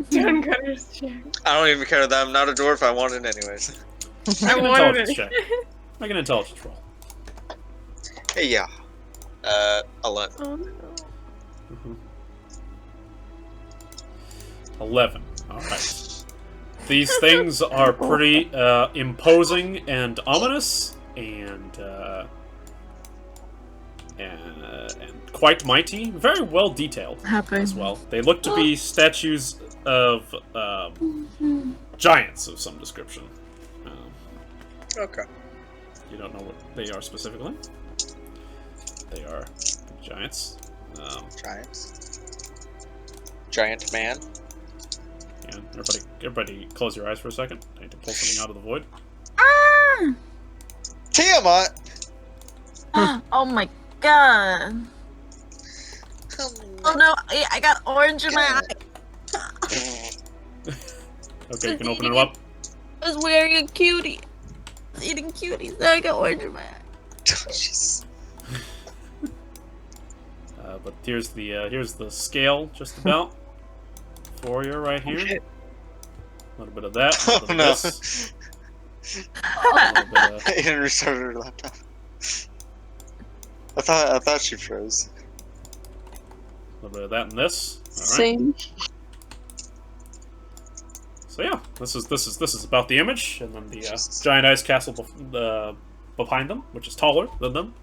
Stone cutters check. I don't even care that I'm not a dwarf. I want it anyways. Make an wanted intelligence it. check. Make an intelligence roll. Hey, yeah. 11. Oh no. 11. Alright. These things are pretty imposing and ominous, and quite mighty. Very well detailed as well. They look to be statues of giants of some description. Okay. You don't know what they are specifically. They are giants. Giants. Giant man. And everybody, close your eyes for a second. I need to pull something out of the void. Ah! Tiamat! Oh my god. Oh no, I got orange in my eye. Okay, you can open it up. I was wearing a cutie. I was eating cuties, now I got orange in my eye. Jeez. But here's the scale, just about for you right here. Shit. A little bit of that. A Oh little no. of this. A little bit of, Aidan restarted her laptop. I thought she froze. a little bit of that and this. All right. Same. So yeah, this is about the image, and then the giant ice castle behind them, which is taller than them.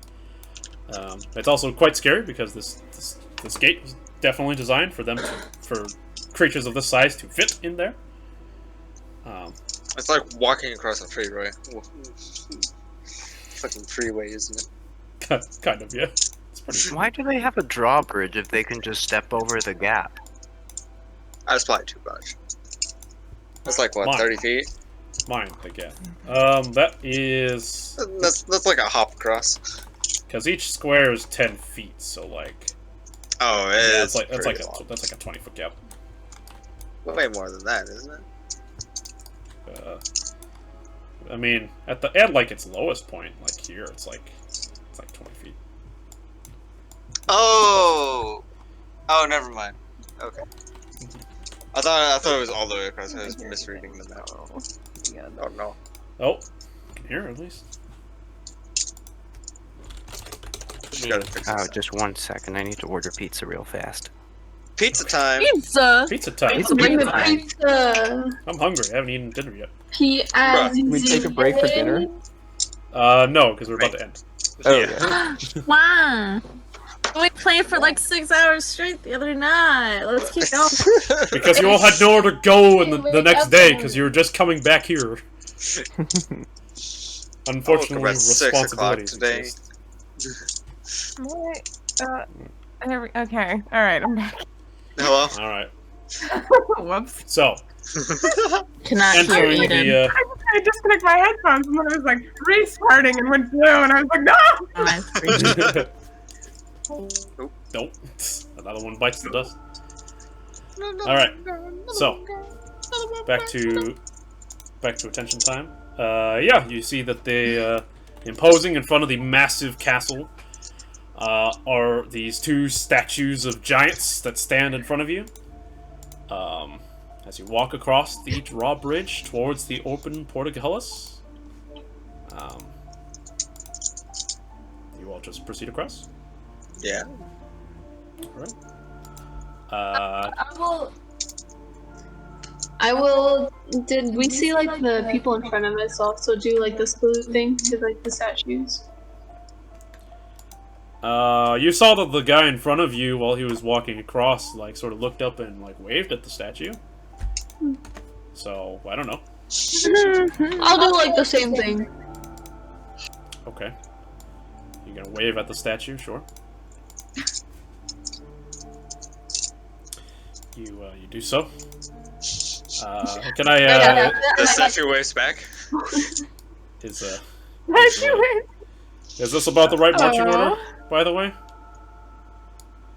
It's also quite scary because this gate was definitely designed for creatures of this size to fit in there. It's like walking across a freeway. Fucking freeway, isn't it? Kind of, yeah. It's pretty. Why do they have a drawbridge if they can just step over the gap? That's probably too much. That's like what, Mine. 30 feet? Mine, I guess. That is. That's like a hop across. Because each square is 10 feet, so like... Oh, Yeah, it's that's like a long. 20-foot gap. Way more than that, isn't it? I mean, at like its lowest point, like here, it's like 20 feet. Oh, never mind. Okay. I thought it was all the way across. I was misreading the map. Oh no. Oh, you can hear it at least. Just gotta fix Oh, this. just 1 second. I need to order pizza real fast. Pizza time. Pizza. Pizza time. Bring the pizza. I'm hungry. I haven't eaten dinner yet. Can we take a break for dinner? No, because we're about to end. Oh, Yeah. yeah. Wow. We played for like 6 hours straight the other night. Let's keep going. Because you all had nowhere to go in the next day, because you were just coming back here. Unfortunately, at 6 o'clock responsibilities today. exist. Okay. All right. I'm back. Hello. All right. Whoops. So, Cannot hear entering Aidan. the I was trying to disconnect my headphones, and then I was like restarting and went blue, and I was like, no. Nope. Another one bites the dust. All right. So, back to attention time. Yeah, you see that they imposing in front of the massive castle are these two statues of giants that stand in front of you. As you walk across the drawbridge towards the open portcullis, you all just proceed across. Yeah. Alright. I will. Did we see like the people in front of us also do like the salute thing to like the statues? You saw that the guy in front of you, while he was walking across, like sort of looked up and like waved at the statue. So I don't know. I'll do like the same thing. Okay. You're gonna wave at the statue, sure. You do so. Can I The statue waves back. is this about the right marching order, by the way?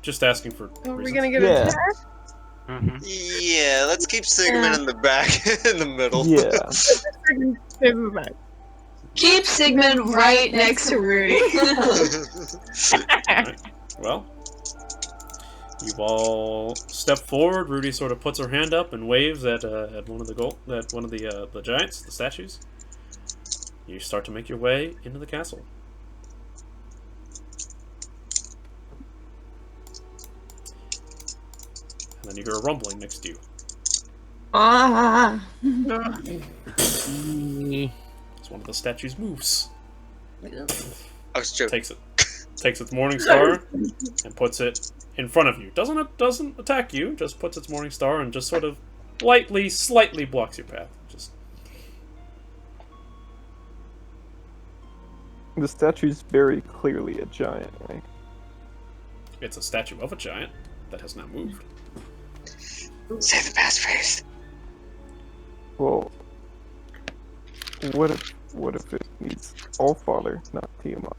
Just asking for Are we reasons. gonna get Yeah. attacked? Yeah, let's keep Sigmund in the back, in the middle. Yeah. Keep Sigmund right next to Rudy. Alright. Well, you all step forward. Rudy sort of puts her hand up and waves at one of the giants, the statues. You start to make your way into the castle. And then you hear a rumbling next to you. Ah. It's one of the statues moves. I was joking. Takes its morning star and puts it in front of you. Doesn't attack you. Just puts its morning star and just sort of slightly blocks your path. Just The statue's very clearly a giant, right? it's a statue of a giant that has not moved. Say the passphrase. Well, what if it needs Allfather, not Tiamat?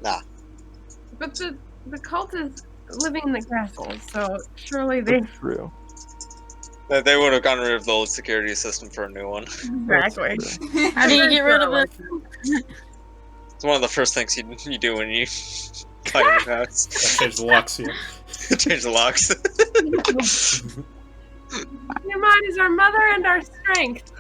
Nah. But the cult is living in the castle, so surely they That's true. They would have gotten rid of the old security system for a new one. exactly. That's true. How do you get rid of it? It's one of the first things you do when you find your house. Change the locks here. Change the locks. Your mind is our mother and our strength.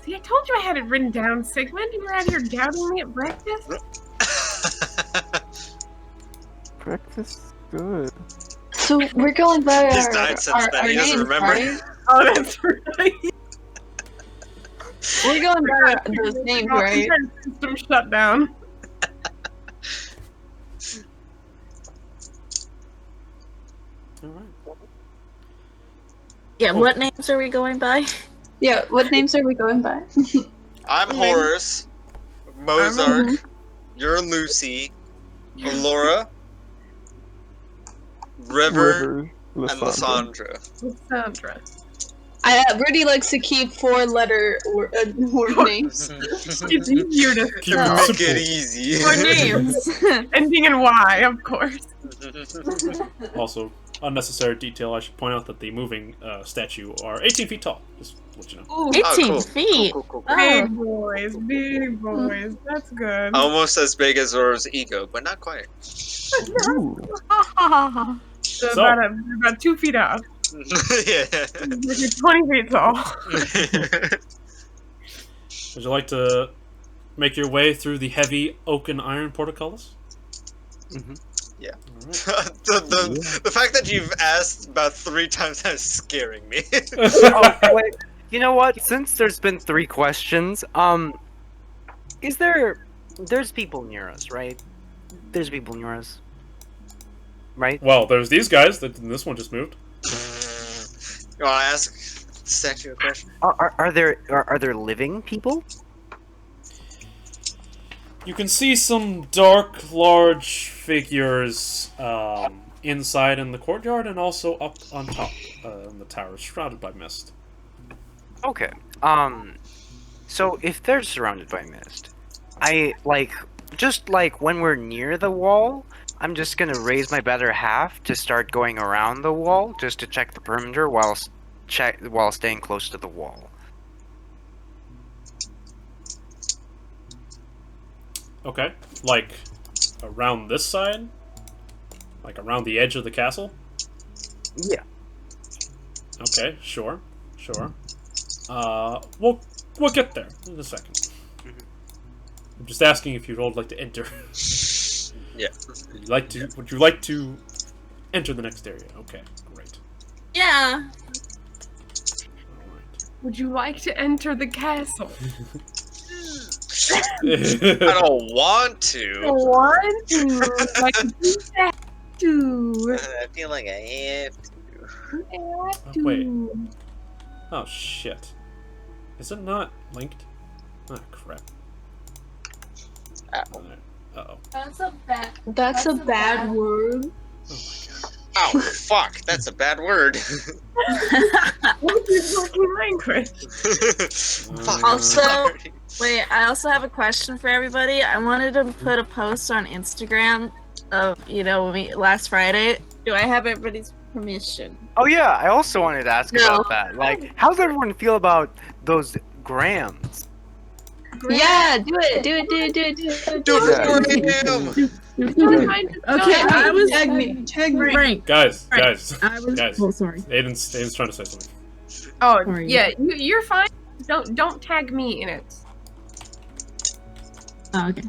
See, I told you I had it written down, Sigmund. You were out here doubting me at breakfast. Breakfast's good. So we're going by He's our, died since our, then. our He doesn't names, remember. right? Oh, that's right. We're going by those names, right? System shut down. Alright. Yeah, what names are we going by? Yeah, what names are we going by? I'm Horace. Mozart. You're Lucy. Laura. River. And Lysandra. Sandra. Rudy likes to keep four-letter word names. It's easier to To spell. make it easy. For names. Ending in Y, of course. Also, unnecessary detail, I should point out that the moving statue are 18 feet tall. Just to let you know. Ooh, 18 feet. Cool. big boys, big boys. That's good. Almost as big as Zoro's ego, but not quite. Ooh. So So- about 2 feet out. Yeah. You're 20 feet tall. Would you like to make your way through the heavy oak and iron portcullis? Yeah. All right. The fact that you've asked about 3 times is scaring me. Oh, wait. You know what? Since there's been 3 questions, there's people near us, right? There's people near us, right? Well, there's these guys. This one just moved. You want to ask the statue a question? Are there living people? You can see some dark, large figures inside in the courtyard and also up on top in the tower, shrouded by mist. Okay. So if they're surrounded by mist, just like when we're near the wall, I'm just gonna raise my better half to start going around the wall just to check the perimeter while staying close to the wall. Okay, like around this side, like around the edge of the castle. Yeah. Okay, sure. We'll get there in a second. I'm just asking if you'd all like to enter. Yeah. Would you like to enter the next area? Okay, great. Yeah. Alright. Would you like to enter the castle? I don't want to. Want to? Like you have to. I feel like I have to. You have to. wait. Oh shit. Is it not linked? Oh crap. Uh-oh. That's a bad word. Oh, fuck. That's a bad word. What's your fucking language? Fuck, I'm Also- sorry. Wait, I also have a question for everybody. I wanted to put a post on Instagram of, last Friday. Do I have everybody's permission? Oh yeah, I also wanted to ask No. about that. Like, how does everyone feel about those grams? Yeah, do it. Do it Yeah. for him. Okay, I was Tag me. Frank. Guys, I was. guys. Oh, sorry. Aidan's trying to say something. Oh, Sorry. yeah, you're fine. Don't tag me in it. Oh, okay.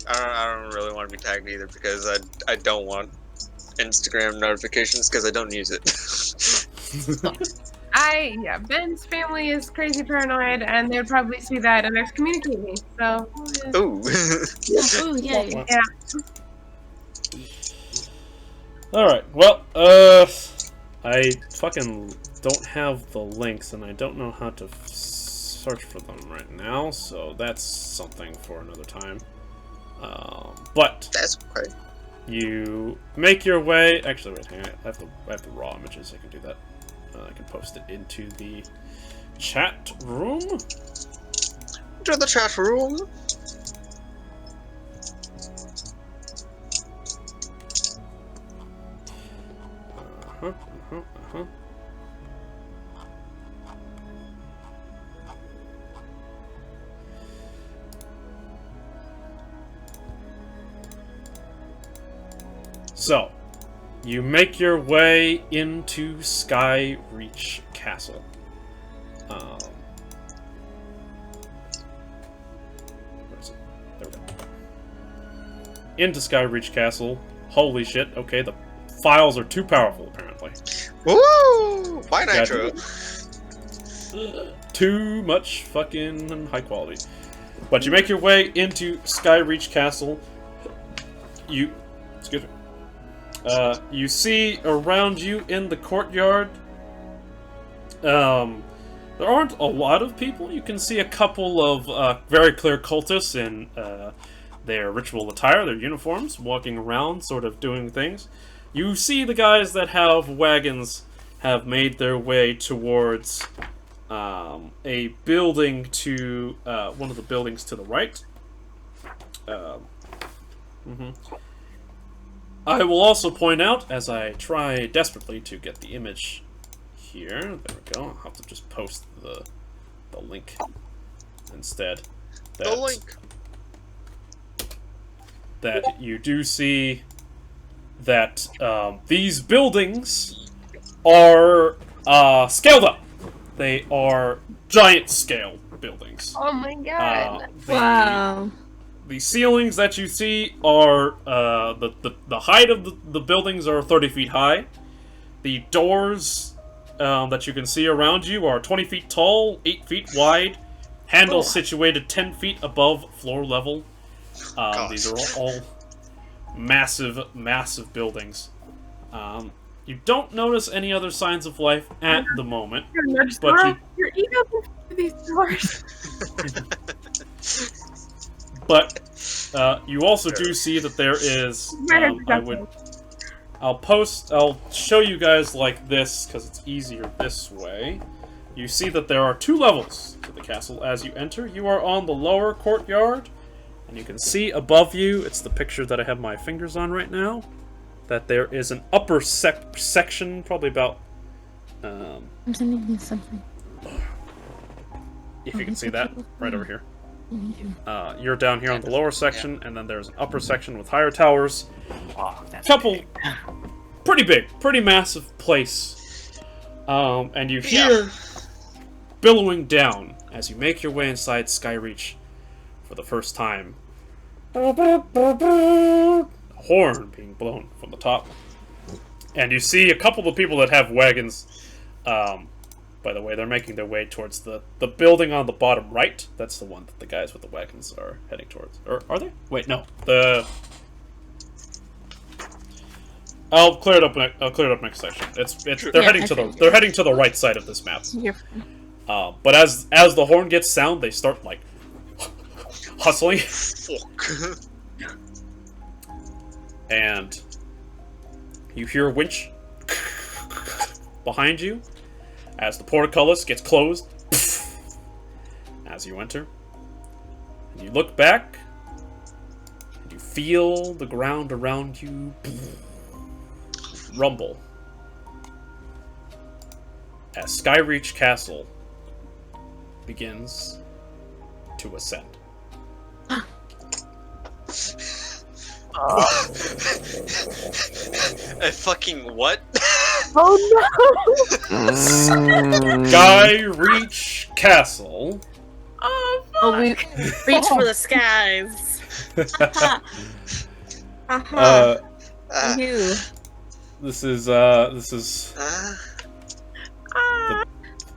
I don't really want to be tagged either because I don't want Instagram notifications because I don't use it. Ben's family is crazy paranoid, and they'd probably see that and excommunicate me. So, Ooh. Oh, yeah. Alright, well, I fucking don't have the links, and I don't know how to search for them right now, so that's something for another time. But That's okay. you make your way. Actually, wait, hang on. I have the raw images. I can do that. I can post it into the chat room. To the chat room. Uh-huh. So, you make your way into Skyreach Castle. Where is it? There we go. Into Skyreach Castle. Holy shit, okay, the files are too powerful, apparently. Woo! Why Got Nitro? Too much fucking high quality. But you make your way into Skyreach Castle. Excuse me. You see around you in the courtyard, there aren't a lot of people. You can see a couple of very clear cultists in their ritual attire, their uniforms, walking around, sort of doing things. You see the guys that have wagons have made their way towards a building to one of the buildings to the right. I will also point out, as I try desperately to get the image here, there we go, I'll have to just post the link instead. The link. That you do see that these buildings are scaled up. They are giant scale buildings. Oh my god. Wow. The ceilings that you see are the height of the buildings are 30 feet high. The doors that you can see around you are 20 feet tall, 8 feet wide, handles situated 10 feet above floor level. These are all massive, massive buildings. You don't notice any other signs of life at the moment, but your ego can these doors. But you also do see that there is. I'll show you guys like this because it's easier this way. You see that there are 2 levels to the castle as you enter. You are on the lower courtyard, and you can see above you. It's the picture that I have my fingers on right now. That there is an upper section, probably about. I'm sending you something. If you can see that, right over here. You're down here on the lower section, and then there's an upper section with higher towers. Wow, that's Couple, big. pretty big, pretty massive place. And you hear billowing down as you make your way inside Skyreach for the first time. A horn being blown from the top. And you see a couple of people that have wagons. By the way, they're making their way towards the building on the bottom right. That's the one that the guys with the wagons are heading towards. Or are they? Wait, no. I'll clear it up. I'll clear it up next section. They're heading to the right side of this map. But as the horn gets sound, they start like hustling. Fuck. And you hear a winch behind you as the portcullis gets closed as you enter. And you look back and you feel the ground around you rumble as Skyreach Castle begins to ascend. A fucking what? Oh no! Skyreach Castle. Oh fuck! Oh, we reach for the skies. You. This is the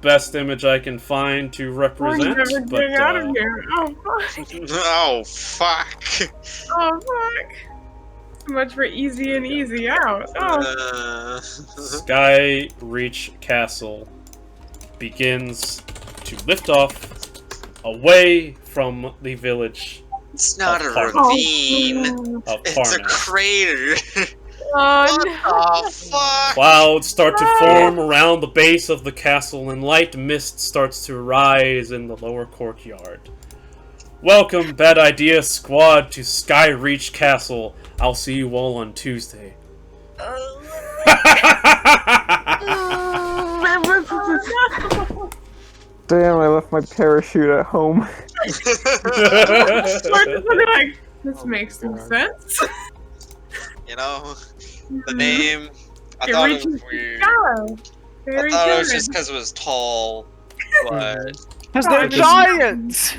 best image I can find to represent. But out of here. Oh fuck! Oh fuck! Oh fuck! So much for easy and easy out. Oh. Skyreach Castle begins to lift off away from the village. It's not a Parnast. ravine. Of It's a Parnast. crater. Oh no! Oh fuck! Clouds start to form around the base of the castle, and light mist starts to rise in the lower courtyard. Welcome, Bad Idea Squad, to Skyreach Castle. I'll see you all on Tuesday. Damn, I left my parachute at home. This makes some sense. You know, the name. I It thought it reaches was weird. shallow. I Very thought it was good. just because it was tall, but Because they're giants!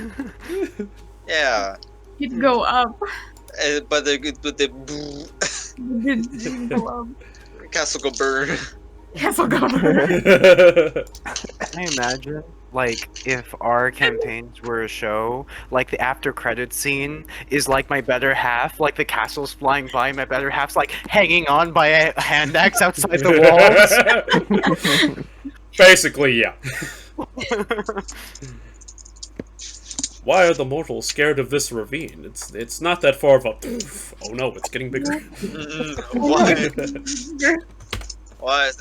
yeah. You'd go up. But the You'd go up. castle go burn. Castle governor. Can I imagine, like, if our campaigns were a show, like the after credit scene is like my better half, like the castle's flying by, my better half's like hanging on by a hand axe outside the walls. Basically, yeah. Why are the mortals scared of this ravine? It's not that far of a... Oh no, it's getting bigger. Why? Why is